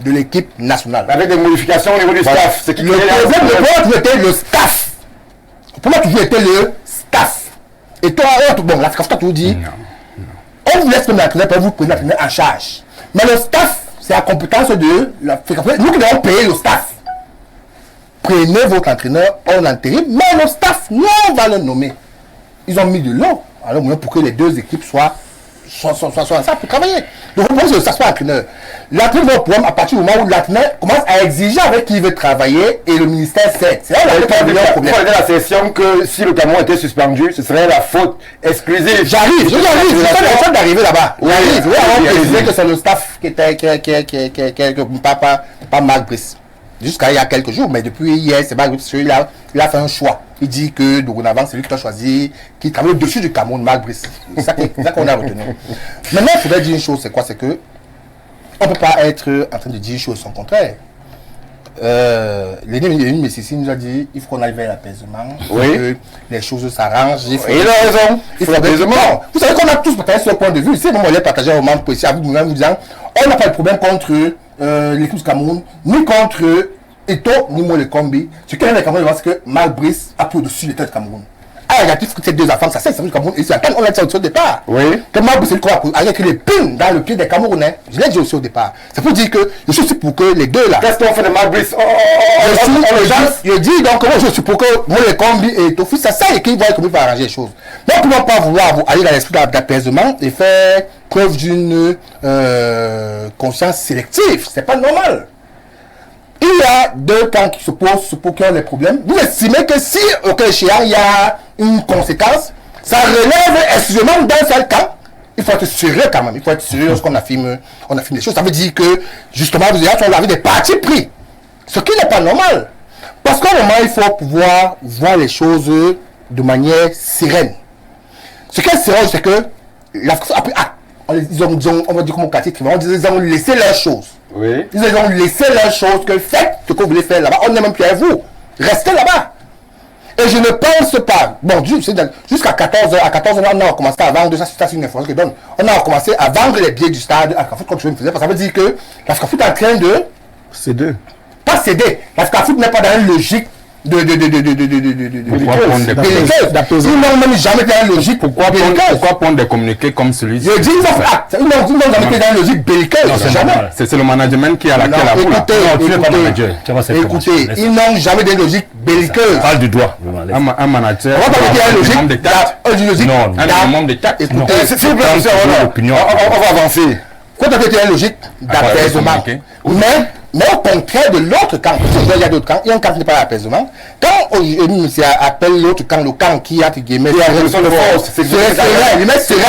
de l'équipe nationale. Avec des modifications au niveau du staff. Le problème était le staff. Pour moi, toujours été le staff. Et toi, bon, la FICAF t'a toujours dit, on vous laisse comme l'entraîneur pour vous prendre l'entraîneur en charge. Mais le staff, c'est la compétence de la FICAF. Nous qui devons payer le staff. Prenez votre entraîneur en intérim, mais le staff, nous, on va le nommer. Ils ont mis de l'eau. Alors, pour que les deux équipes soient ensemble pour travailler. Le problème, c'est que ça soit l'entraîneur. L'entraîneur va au problème à partir du moment où l'entraîneur commence à exiger avec qui il veut travailler et le ministère sait. C'est là où il y a un problème. Il faut dire la session que si le Cameroun était suspendu, ce serait la faute exclusive. J'arrive. Je suis en train d'arriver là-bas. J'arrive. On va préciser que c'est le staff qui était pas Marc Brice. Jusqu'à il y a quelques jours, mais depuis hier, c'est Marc Brice. Il a fait un choix. Il dit que dorénavant, c'est lui qui a choisi, qui travaille au-dessus du Cameroun, Marc Brice. C'est ça qu'on a retenu. Maintenant, il faudrait dire une chose, c'est quoi? C'est que on ne peut pas être en train de dire une chose sans contraire. L'aîné Messissi nous a dit il faut qu'on aille vers l'apaisement, que les choses s'arrangent. Il a raison. Il faut l'apaisement. Vous savez qu'on a tous partagé ce point de vue. C'est moment de partager au membre précis à vous-même, vous disant on n'a pas de problème contre l'équipe du Cameroun, ni contre Eto'o, ni moi le Combi. Ce qu'il y a dans le Cameroun, c'est que Marc Brice a pris au-dessus de l'État du Cameroun. Ah, il y a ces deux enfants, ça c'est le Cameroun. Et on l'a dit au départ. Oui. Que Marc Brice avec les pins dans le pied des Camerounais. Je l'ai dit aussi au départ. C'est pour dire que je suis aussi pour que les deux là. Qu'est-ce qu'on fait de Marc Brice? Je dis donc moi je suis pour que moi le Combi et Eto'o, c'est ça et qu'ils voient comment il va arranger les choses. Mais on ne peut pas vouloir aller dans l'esprit d'apaisement et faire preuve d'une conscience sélective. C'est pas normal. Il y a deux camps qui se posent pour qu'il y ait des problèmes. Vous estimez que si, au cas échéant, il y a une conséquence, ça relève exclusivement d'un seul camp. Il faut être sérieux quand même. Il faut être sérieux lorsqu'on affirme les choses. Ça veut dire que, justement, vous avez des partis pris. Ce qui n'est pas normal. Parce qu'à un moment, il faut pouvoir voir les choses de manière sereine. Ce qui est serein, c'est que ils ont, on va dire comme au quartier, ils ont laissé leurs choses. Oui. Ils ont laissé leurs choses, que faites ce que vous voulez faire là-bas. On n'est même plus à vous. Restez là-bas. Et je ne pense pas. Bon, jusqu'à 14h, on a commencé à vendre, ça c'est une information que je donne. On a commencé à vendre les billets du stade à Africafoot comme je me faisais. Parce que ça veut dire que l'Africafoot est en train de. C'est deux. Pas céder. L'Africafoot n'est pas dans une logique Ils n'ont même jamais été dans une logique belliqueuse. Pourquoi prendre des communiqués comme celui-ci? Je dis, ils n'ont jamais été dans une logique belliqueuse. C'est le management qui a la boule. Écoutez, ils n'ont jamais été dans une logique belliqueuse. Parle du doigt. Un manager. On va pas mettre une membre de tact. logique. Non, Un membre de tact. Écoutez, S'il vous plaît, monsieur, on va avancer. quand on a fait une logique d'apaisement, mais au contraire de l'autre camp, il y a d'autres camps, il y a un camp qui n'est pas d'apaisement. Quand monsieur appelle l'autre camp, le camp qui a entre guillemets la révolution de force, c'est serait, le mec serait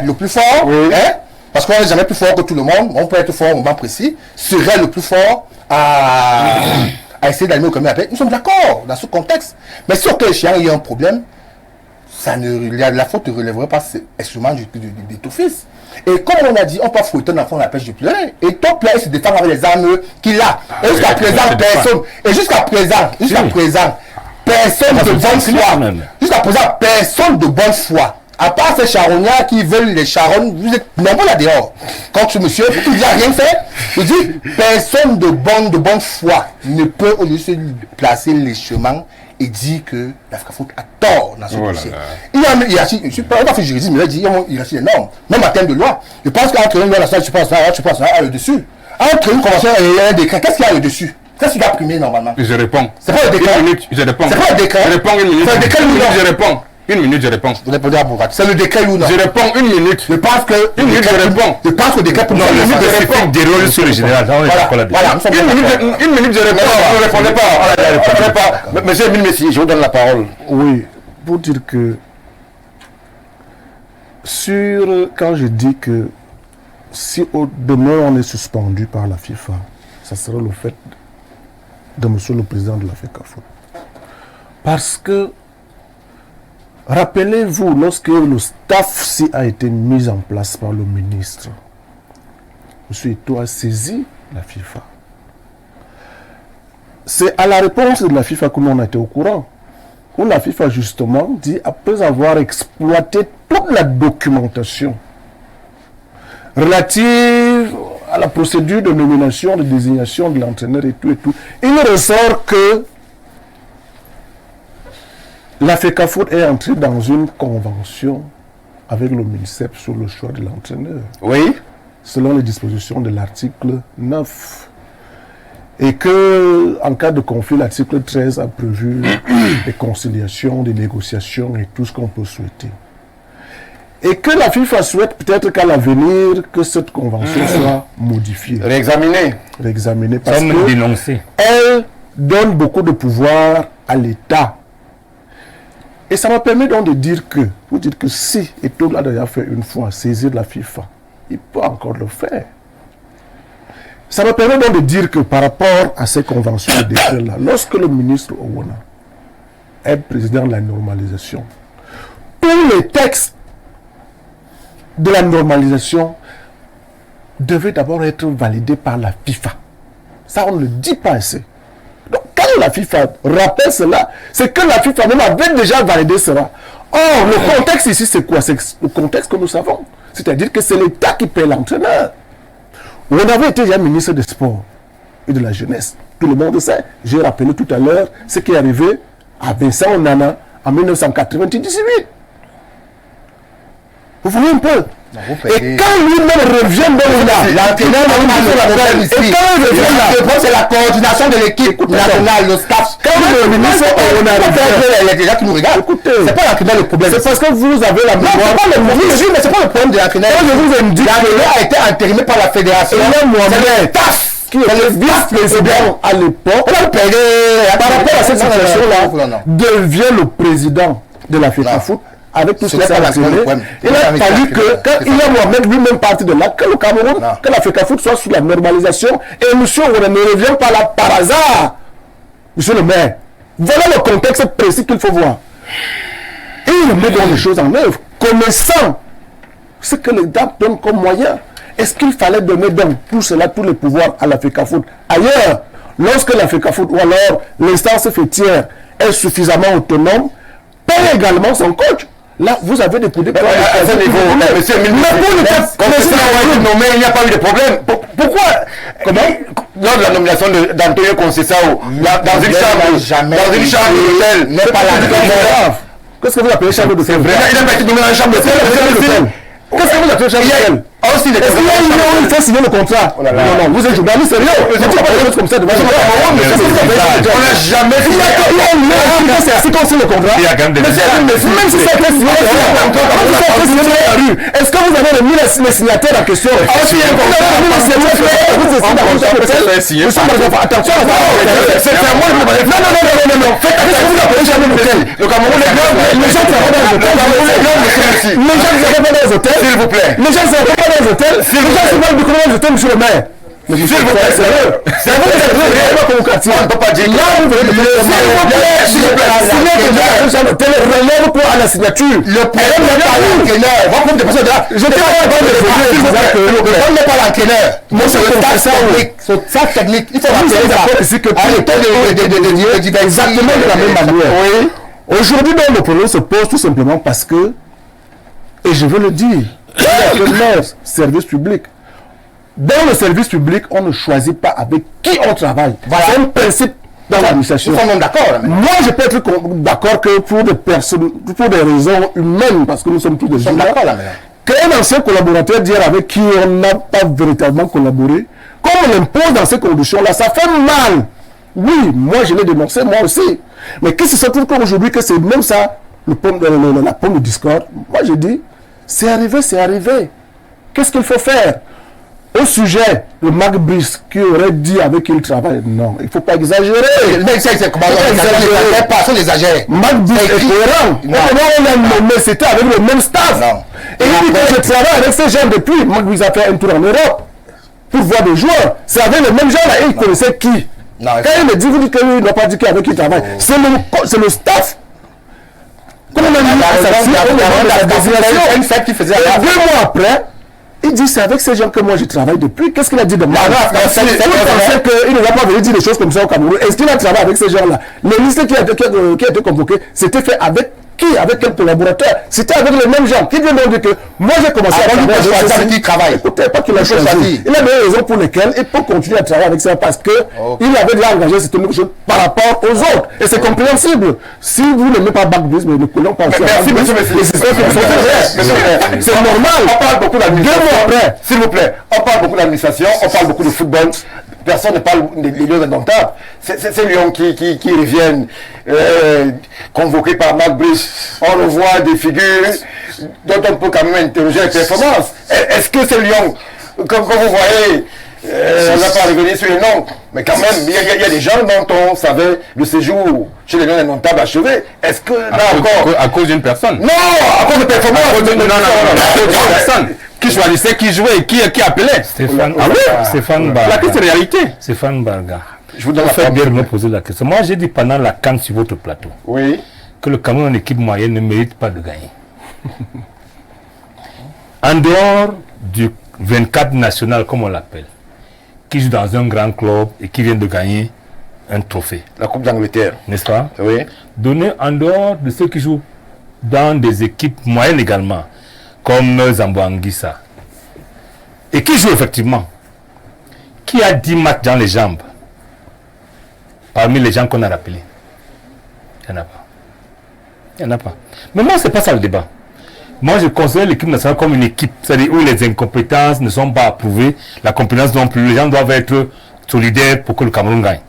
le plus fort, hein, parce qu'on n'est jamais plus fort que tout le monde, on peut être fort au moment précis, serait le plus fort à essayer d'allumer le commun appel. Nous sommes d'accord dans ce contexte. Mais sur quel chien il y a un problème, la faute ne relèverait pas exclusivement du fils. Et comme on a dit, on peut fouetter un enfant à la pêche de pleurer. Et ton plaît se défendre avec les armes qu'il a. Et jusqu'à présent, personne. Et jusqu'à présent, personne de bonne foi. Jusqu'à présent, personne de bonne foi. À part ces charognards qui veulent les charognes, vous êtes nombreux là dehors. Quand ce monsieur, il n'a rien fait, il dit, personne de bonne foi ne peut aujourd'hui se placer les chemins et dit que l'Africafoot a tort dans ce dossier. Il y a une hiérarchie, je ne suis pas fait juridique, mais il y a une hiérarchie énorme, même en termes de loi. Je pense qu'entre une loi nationale, je pense a le dessus. Entre une convention et un décret, qu'est-ce qu'il y a le dessus? Qu'est-ce qu'il a primé normalement? Je réponds. C'est pas le décret. Une minute, je réponds. C'est pas le décret. Je réponds une minute. C'est le décret ou non? Je réponds. Une minute, je réponds. Vous répondez à Bourrat. C'est le décret ou non? Je réponds une minute. Je pense que. Une minute, je réponds. Je pense que le décret pour Non, le spécifique déroule sur le général. Voilà, Une minute, je réponds. Ne répondez pas. Monsieur Emile Messi, je vous donne la parole. Oui, pour dire que quand je dis que si au demain on est suspendu par la FIFA, ça sera le fait de monsieur le président de la FECAFOOT. Parce que rappelez-vous, lorsque le staff a été mis en place par le ministre, M. Eto'o a saisi la FIFA. C'est à la réponse de la FIFA que l'on a été au courant. Où la FIFA justement dit, après avoir exploité toute la documentation relative à la procédure de nomination, de désignation de l'entraîneur et tout, il ressort que la FECAFOOT est entrée dans une convention avec le MINSEP sur le choix de l'entraîneur. Oui. Selon les dispositions de l'article 9. Et que, en cas de conflit, l'article 13 a prévu des conciliations, des négociations et tout ce qu'on peut souhaiter. Et que la FIFA souhaite peut-être qu'à l'avenir, que cette convention soit modifiée. Réexaminer. Réexaminée. Parce Comme dénoncé. elle donne beaucoup de pouvoir à l'État. Et ça me permet donc de dire que, pour dire que si Eto'o l'a déjà fait une fois, saisir la FIFA, il peut encore le faire. Ça me permet donc de dire que par rapport à ces conventions et décrets-là, lorsque le ministre Owona est président de la normalisation, tous les textes de la normalisation devaient d'abord être validés par la FIFA. Ça, on ne le dit pas assez. Donc, quand la FIFA rappelle cela, c'est que la FIFA même avait déjà validé cela. Or, le contexte ici, c'est quoi? C'est le contexte que nous savons. C'est-à-dire que c'est l'État qui paie l'entraîneur. On avait été déjà ministre des Sports et de la Jeunesse. Tout le monde sait. J'ai rappelé tout à l'heure ce qui est arrivé à Vincent Onana en 1998. Vous voyez un peu? Et quand lui-même revient dans l'entraîneur, c'est la coordination de l'équipe nationale, le staff. Quand le ministre qui nous regarde, c'est pas l'entraîneur le problème. C'est parce que vous avez la mémoire. Mais c'est pas le problème de l'entraîneur. Quand je vous ai dit l'entraîneur a été intérimé par la fédération. C'est le TAF qui est le vice-président à l'époque. Par rapport à cette situation-là, devient le président de la FECAFOOT. Avec tout ce que ça a donné, il a fallu que, quand il a Mohamed lui-même parti de là, que le Cameroun, que la FECAFOOT soit sous la normalisation, et monsieur on ne revient pas là par hasard. Monsieur le maire, voilà le contexte précis qu'il faut voir. Et il met donc les choses en œuvre, connaissant ce que l'État donne comme moyen. Est-ce qu'il fallait donner donc pour cela tous les pouvoirs à la FECAFOOT? Ailleurs, lorsque la FECAFOOT ou alors l'instance fêtière est suffisamment autonome, paye également son coach. Là, vous avez des coups de à ce niveau, monsieur Emile, il n'y a pas eu de problème. Pour Pourquoi lors de la nomination d'Antonio Conceição, dans une chambre d'hôtel, n'est pas la qu'est-ce que vous appelez chambre d'hôtel? Il n'a pas été nommé dans une chambre d'hôtel. Qu'est-ce que vous appelez chambre d'hôtel? Est-ce qu'il faut signer le contrat? Non, vous êtes journaliste sérieux. Vous ne pas des choses comme ça devant le on n'a jamais fait c'est ainsi qu'on signe le contrat. Même si ça a été signé la rue, est-ce que vous avez remis les signataires en question? Attention, c'est à moi de me non. Le Cameroun est grand. Les gens ne vont pas dans les hôtels. S'il vous plaît. Les gens ne vont pas dans les hôtels. Les gens se parlent beaucoup dans les hôtels, monsieur le maire. Mais s'il vous plaît, c'est vrai. C'est vrai, on ne peut pas dire. Là, vous venez de s'il vous plaît, relève pour à la signature. Le problème n'est pas l'entraîneur. Va prendre des personnes là. Je ne n'est pas l'entraîneur. Moi, c'est le staff technique. C'est technique. Il faut rappeler ici que exactement de la même manière. Oui. Aujourd'hui, le problème se pose tout simplement parce que, et je veux le dire, le service public. Dans le service public, on ne choisit pas avec qui on travaille. Voilà. C'est un principe dans l'administration. Nous sommes d'accord. Moi, je peux être d'accord que pour des personnes, pour des raisons humaines, parce que nous sommes tous des humains, qu'un ancien collaborateur dire avec qui on n'a pas véritablement collaboré, comme on l'impose dans ces conditions-là, ça fait mal. Oui, moi je l'ai dénoncé, moi aussi. Mais qu'est-ce que c'est trouve qu'aujourd'hui que c'est même ça, la pomme de discorde? Moi je dis, c'est arrivé. Qu'est-ce qu'il faut faire? Au sujet de Marc Brice qui aurait dit avec qui il travaille, non, il ne faut pas exagérer. Personne n'exagère. Marc Brice est cohérent. On a nommé, c'était avec le même staff. Et il dit que je travaille avec ces gens depuis. Marc Brice a fait un tour en Europe pour voir des joueurs. C'est avec les mêmes gens là et il connaissait qui. Quand il me dit, vous dites qu'il n'a pas dit avec qui il travaille. C'est le staff. Comme on a mis à sa désignation, qui faisait 2 mois après, il dit c'est avec ces gens que moi je travaille depuis. Qu'est-ce qu'il a dit de mal? Il ne va pas venir dire des choses comme ça au Cameroun. Est-ce qu'il a travaillé avec ces gens-là? Le ministre qui a été convoqué, c'était fait avec qui? Avec quel collaborateur? C'était avec les mêmes gens. Qui vient donc dire que moi j'ai commencé à travailler avec qui travaille. Écoutez, pas qu'il a choisi. Il a des raisons pour lesquelles il peut continuer à travailler avec ça parce que il avait déjà engagé cette chose par rapport aux autres. Et c'est compréhensible. Si vous n'aimez pas Bagbis, mais ne collons pas aussi. Merci, monsieur. C'est normal. On parle beaucoup d'administration. 2 mois après. S'il vous plaît, on parle beaucoup d'administration, on parle beaucoup de football. Personne ne parle des lions indomptables. C'est ces lions qui reviennent convoqués par Marc Brice. On le voit des figures dont on peut quand même interroger les performances. Est-ce que ces lions, comme vous voyez, on n'a pas revenir sur les noms, mais quand même, il y a des gens dont on savait le séjour chez les lions indomptables achevé. Est-ce que là encore... À cause d'une personne? Non, à cause de performances. À cause d'une personne. Qui choisissait, qui jouait, qui appelait. Stéphane Barga. La question de réalité. Stéphane Barga. Je vous donne la bien de me poser la question. Moi, j'ai dit pendant la CAN sur votre plateau que le Cameroun en équipe moyenne ne mérite pas de gagner. En dehors du 24 national, comme on l'appelle, qui joue dans un grand club et qui vient de gagner un trophée. La Coupe d'Angleterre. N'est-ce pas? Oui. Donné en dehors de ceux qui jouent dans des équipes moyennes également, comme Zambo Anguissa, et qui joue effectivement, qui a 10 matchs dans les jambes parmi les gens qu'on a rappelés? Il n'y en a pas. Il n'y en a pas. Mais moi, ce n'est pas ça le débat. Moi, je considère l'équipe nationale comme une équipe, c'est-à-dire où les incompétences ne sont pas approuvées, la compétence non plus, les gens doivent être solidaires pour que le Cameroun gagne.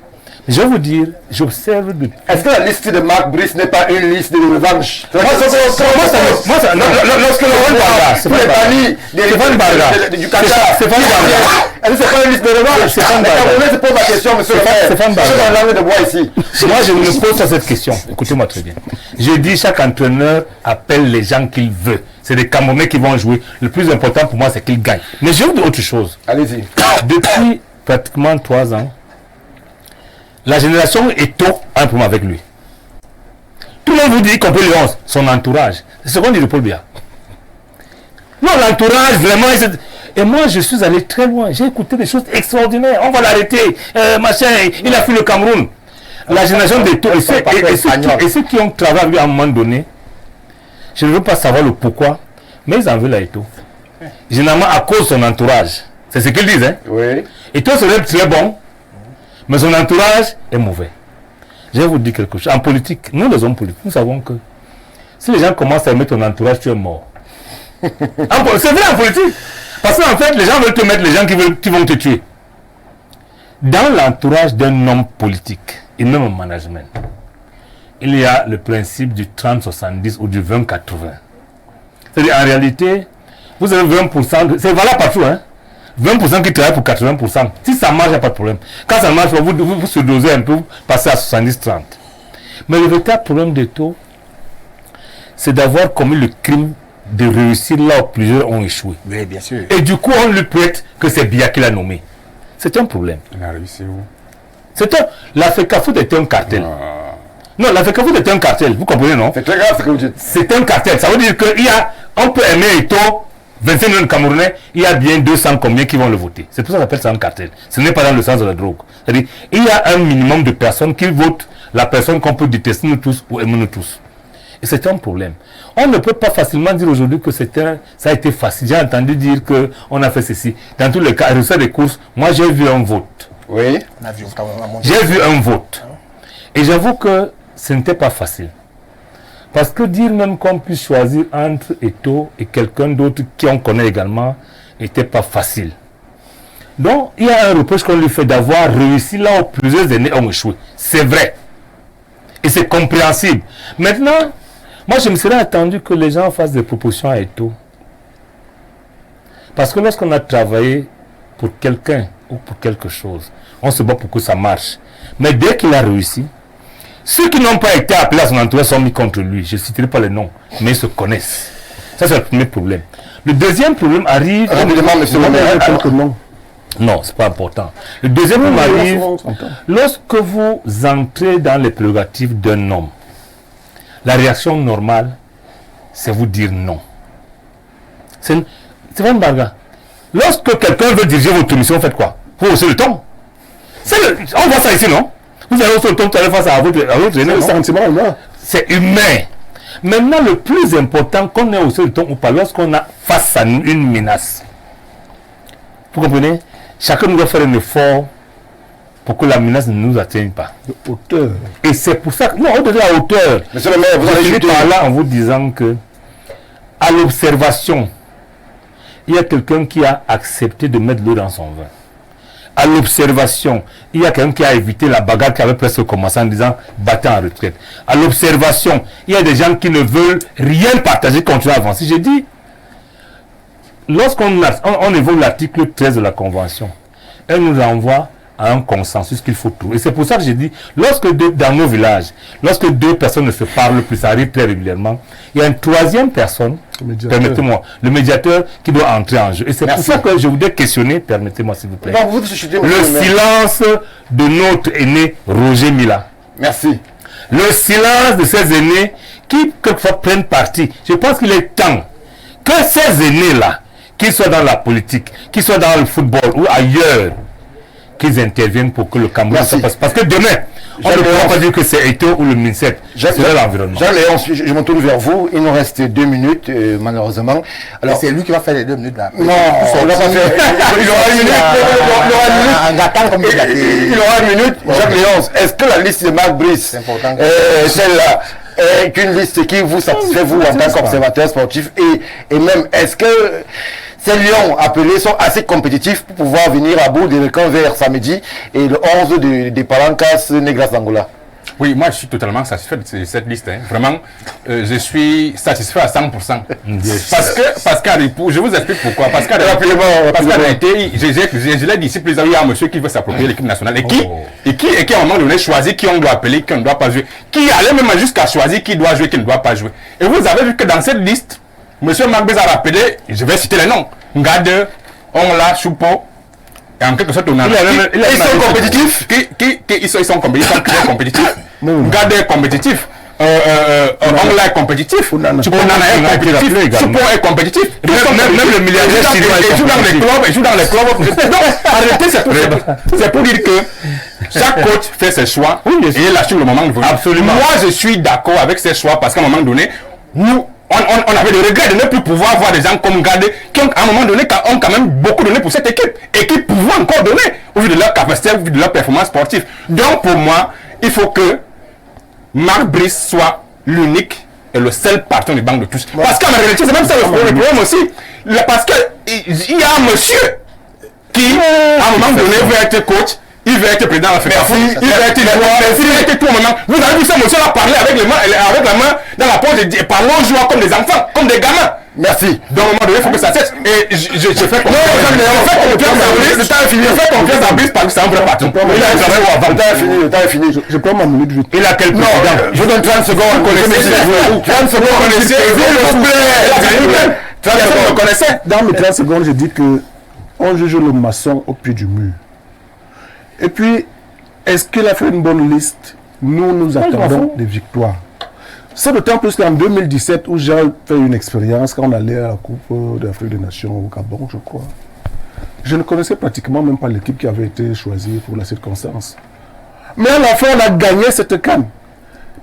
Je vais vous dire, j'observe de... Est-ce que la liste de Marc Brice n'est pas une liste de revanche? Lorsque le Barga, c'est pas du Qatar, c'est pas une liste de revanche. Je se pose la question, monsieur le maire. C'est pas de bois ici. Moi, je ne pose pas cette question. Écoutez-moi très bien. Je dis chaque entraîneur appelle les gens qu'il veut. C'est des Camerounais qui vont jouer. Le plus important pour moi, c'est qu'ils gagnent. Mais je veux dire autre chose. Allez-y. Depuis pratiquement 3 ans, la génération Eto'o a un problème avec lui. Tout le monde vous dit, y compris le 11, son entourage. C'est ce qu'on dit de Paul Biya. Non, l'entourage, vraiment. Et moi, je suis allé très loin. J'ai écouté des choses extraordinaires. On va l'arrêter. Machin, il a fui le Cameroun. La génération d'Eto'o et ceux qui ont travaillé avec lui à un moment donné, je ne veux pas savoir le pourquoi, mais ils en veulent à Eto'o. Généralement à cause de son entourage. C'est ce qu'ils disent. Hein? Oui. Eto'o serait très bon, mais son entourage est mauvais. Je vais vous dire quelque chose. En politique, nous les hommes politiques, nous savons que si les gens commencent à aimer ton entourage, tu es mort. C'est vrai en politique. Parce qu'en fait, les gens veulent te mettre les gens qui vont te tuer. Dans l'entourage d'un homme politique, et même en management, il y a le principe du 30-70 ou du 20-80. C'est-à-dire, en réalité, vous avez 20%, c'est valable partout, hein. 20% qui travaillent pour 80%. Si ça marche, il n'y a pas de problème. Quand ça marche, vous se dosez un peu, vous passez à 70-30. Mais le véritable problème de taux, c'est d'avoir commis le crime de réussir là où plusieurs ont échoué. Oui, bien sûr. Et du coup, on lui prête que c'est Biya qui l'a nommé. C'est un problème. Il a réussi où? La FECAFOOT est un cartel. Non, la FECAFOOT est un cartel. Vous comprenez, non? C'est très grave ce que vous dites. C'est un cartel. Ça veut dire qu'on peut aimer Eto'o, 25 millions de Camerounais, il y a bien 200 combien qui vont le voter. C'est pour ça qu'on appelle ça un cartel. Ce n'est pas dans le sens de la drogue. C'est-à-dire, il y a un minimum de personnes qui votent la personne qu'on peut détester nous tous ou aimer nous tous. Et c'est un problème. On ne peut pas facilement dire aujourd'hui que ça a été facile. J'ai entendu dire qu'on a fait ceci. Dans tous les cas, résultat des courses, moi j'ai vu un vote. Oui. J'ai vu un vote. Et j'avoue que ce n'était pas facile. Parce que dire même qu'on puisse choisir entre Eto'o et quelqu'un d'autre qui on connaît également n'était pas facile. Donc, il y a un reproche qu'on lui fait d'avoir réussi là où plusieurs aînés ont échoué. C'est vrai. Et c'est compréhensible. Maintenant, moi je me serais attendu que les gens fassent des propositions à Eto'o. Parce que lorsqu'on a travaillé pour quelqu'un ou pour quelque chose, on se bat pour que ça marche. Mais dès qu'il a réussi, ceux qui n'ont pas été appelés à son entourage sont mis contre lui. Je ne citerai pas les noms, mais ils se connaissent. Ça, c'est le premier problème. Le deuxième problème arrive... Rapidement, monsieur le maire. Non, ce n'est pas important. Le deuxième problème arrive lorsque vous entrez dans les prérogatives d'un homme. La réaction normale, c'est vous dire non. C'est vraiment bagarre. Lorsque quelqu'un veut diriger votre mission, faites quoi? Vous haussez le ton. On voit ça ici, non? Vous allez hausser le ton, vous allez face à votre aîné, non? C'est humain. Maintenant, le plus important, qu'on ait haussé le ton ou pas, lorsqu'on a face à nous une menace. Vous comprenez? Chacun doit faire un effort pour que la menace ne nous atteigne pas. De hauteur. Et c'est pour ça que, non, au-delà de la hauteur, Monsieur le maire, vous avez je chuté. par là en vous disant que, à l'observation, il y a quelqu'un qui a accepté de mettre l'eau dans son vin. À l'observation, il y a quelqu'un qui a évité la bagarre qui avait presque commencé en disant battez en retraite. À l'observation, il y a des gens qui ne veulent rien partager, continuer à avancer. J'ai dit, lorsqu'on évoque l'article 13 de la Convention, elle nous envoie à un consensus qu'il faut trouver. Et c'est pour ça que j'ai dit, dans nos villages, lorsque deux personnes ne se parlent plus, ça arrive très régulièrement, il y a une troisième personne, permettez-moi, le médiateur qui doit entrer en jeu. Et c'est pour ça que je voudrais questionner, permettez-moi s'il vous plaît, Non, vous chutez, le silence de notre aîné Roger Mila. Merci. Le silence de ces aînés qui quelquefois prennent parti. Je pense qu'il est temps que ces aînés-là, qu'ils soient dans la politique, qu'ils soient dans le football ou ailleurs, qu'ils interviennent pour que le Cameroun se passe. Parce que demain, on ne pourra pas dire que c'est Eto'o ou le MINSEP. C'est l'environnement. Jean-Léon, je me tourne vers vous. Il nous reste 2 minutes, malheureusement. Alors, c'est lui qui va faire les 2 minutes là. Non, on l'a pas fait. Il aura une minute. Il aura une minute. Jean-Léon, est-ce que la liste de Marc Brice, celle-là, est une liste qui vous satisfait, vous, en tant qu'observateur sportif, et même, est-ce que ces lions appelés sont assez compétitifs pour pouvoir venir à bout des requins verts samedi et le 11 des Palancas Negras d'Angola? Oui, moi je suis totalement satisfait de cette liste. Hein. Vraiment, je suis satisfait à 100%. Parce qu'à je vous explique pourquoi. Parce qu'en réalité, je l'ai dit ici plusieurs, il y a un monsieur qui veut s'approprier l'équipe nationale et qui à un moment donné choisit qui on doit appeler, qui on ne doit pas jouer. Qui allait même jusqu'à choisir qui doit jouer, qui ne doit pas jouer. Et vous avez vu que dans cette liste, monsieur Magbez a rappelé, je vais citer les noms, Ngade, Ongla, Choupo, et en quelque sorte, on a ils sont compétitifs. Ils sont très compétitifs. Ngade est compétitif. Ongla est compétitif. Choupo est compétitif. Choupo est compétitif. Même le milliardaire il joue dans les clubs. Donc, en réalité, c'est pour dire que chaque coach fait ses choix et il assure le moment de venir. Absolument. Moi, je suis d'accord avec ses choix parce qu'à un moment donné, nous, on avait le regret de ne plus pouvoir voir des gens comme Gade qui ont à un moment donné ont quand même beaucoup donné pour cette équipe et qui pouvaient encore donner au vu de leur capacité, au vu de leur performance sportive. Donc pour moi, il faut que Marc Brice soit l'unique et le seul partenaire du banc de tous. Parce qu'en réalité, c'est même ça le problème aussi. Parce qu'il y a un monsieur qui, à un moment donné, veut être coach. Il veut être président de la fédération, il veut être joueur, il veut être tout au moment. Vous avez vu ce monsieur-là parler avec la main dans la poche et parler aux joueurs comme des enfants, comme des gamins. Merci. Donc, à un moment donné, il faut que ça cesse. Et je fais confiance à Brice parce que c'est un vrai patron. Il a travaillé avant. Le temps est fini. Je prends ma minute vite. Il a quel président? Je vous donne 30 secondes. 30 secondes. S'il vous plaît. 30 secondes, vous connaissez? Dans mes 30 secondes, je dis que on juge le maçon au pied du mur. Et puis, est-ce qu'il a fait une bonne liste? Nous attendons des victoires. C'est d'autant plus qu'en 2017, où j'ai fait une expérience, quand on allait à la Coupe d'Afrique des Nations au Gabon, je crois, je ne connaissais pratiquement même pas l'équipe qui avait été choisie pour la circonstance. Mais à la fin, on a gagné cette CAN.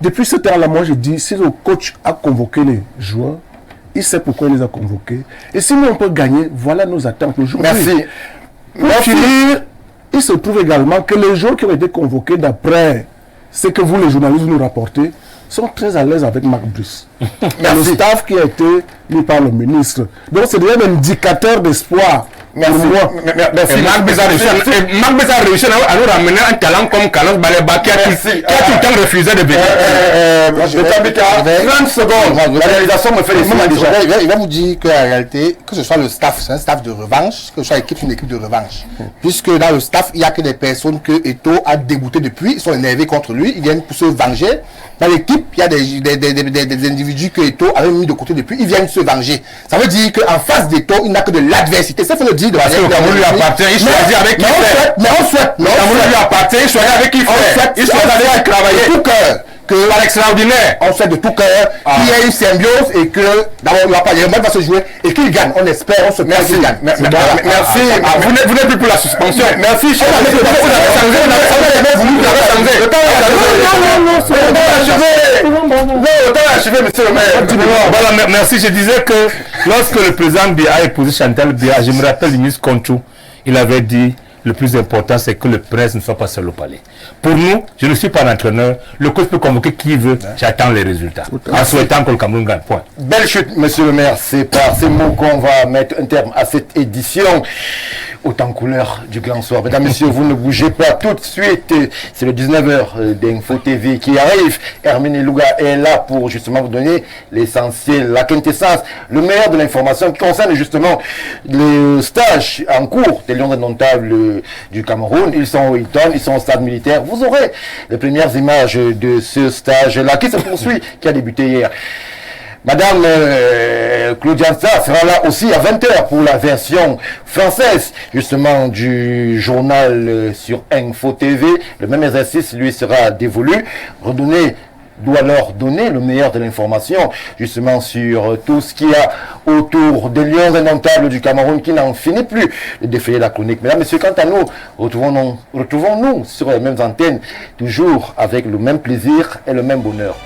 Depuis ce temps-là, moi je dis, si le coach a convoqué les joueurs, il sait pourquoi il les a convoqués. Et si nous on peut gagner, voilà nos attentes aujourd'hui. Merci. Pour finir, il se trouve également que les joueurs qui ont été convoqués d'après ce que vous les journalistes nous rapportez sont très à l'aise avec Marc Brice. Le staff qui a été mis par le ministre. Donc c'est déjà un indicateur d'espoir. Merci. Merci. Marc Brice a réussi à nous ramener un talent comme Carlos Baleba qui a tout le temps refusé de venir. 30 secondes. La réalisation me fait des signes déjà. Il va vous dire qu'en réalité, que ce soit le staff, c'est un staff de revanche, que ce soit l'équipe, c'est une équipe de revanche. Puisque dans le staff, il n'y a que des personnes que Eto'o a dégoûté depuis, ils sont énervés contre lui, ils viennent pour se venger. Dans l'équipe, il y a des individus que Eto'o avait mis de côté depuis, ils viennent se venger. Ça veut dire qu'en face d'Eto'o, il n'a que de l'adversité. Ça, il faut le dire. Parce que le Cameroun lui appartient, il choisit avec qui faire. Mais on souhaite. Le Cameroun lui appartient, il choisit avec qui faire. Il choisit avec qui travailler. Tout cœur. Par extraordinaire. On souhaite de tout cœur qu'il y ait une symbiose et que d'abord il va se jouer et qu'il gagne. On espère, on se met qu'il gagne. Merci. Vous n'êtes plus pour la suspension. Merci. Voilà, merci. Je disais que lorsque le président Biya a épousé Chantal Biya, je me rappelle du ministre Conchou, il avait dit le plus important, c'est que le prince ne soit pas seul au palais. Pour nous, je ne suis pas l'entraîneur. Le coach peut convoquer qui veut. J'attends les résultats. En souhaitant que le Cameroun gagne. Point. Belle chute, monsieur le maire. C'est par ces mots qu'on va mettre un terme à cette édition. Autant couleur du grand soir. Mesdames, messieurs, vous ne bougez pas tout de suite. C'est le 19h d'Info TV qui arrive. Hermine Louga est là pour justement vous donner l'essentiel, la quintessence, le meilleur de l'information qui concerne justement le stage en cours des Lions indomptables du Cameroun. Ils sont au Hilton, ils sont au stade militaire. Vous aurez les premières images de ce stage-là qui se poursuit, qui a débuté hier. Madame Claudia Nsa sera là aussi à 20h pour la version française justement du journal sur Info TV. Le même exercice lui sera dévolu. Doit leur donner le meilleur de l'information justement sur tout ce qu'il y a autour des Lions indomptables du Cameroun qui n'en finit plus de défiler la chronique. Mesdames, messieurs, quant à nous, retrouvons-nous sur les mêmes antennes, toujours avec le même plaisir et le même bonheur.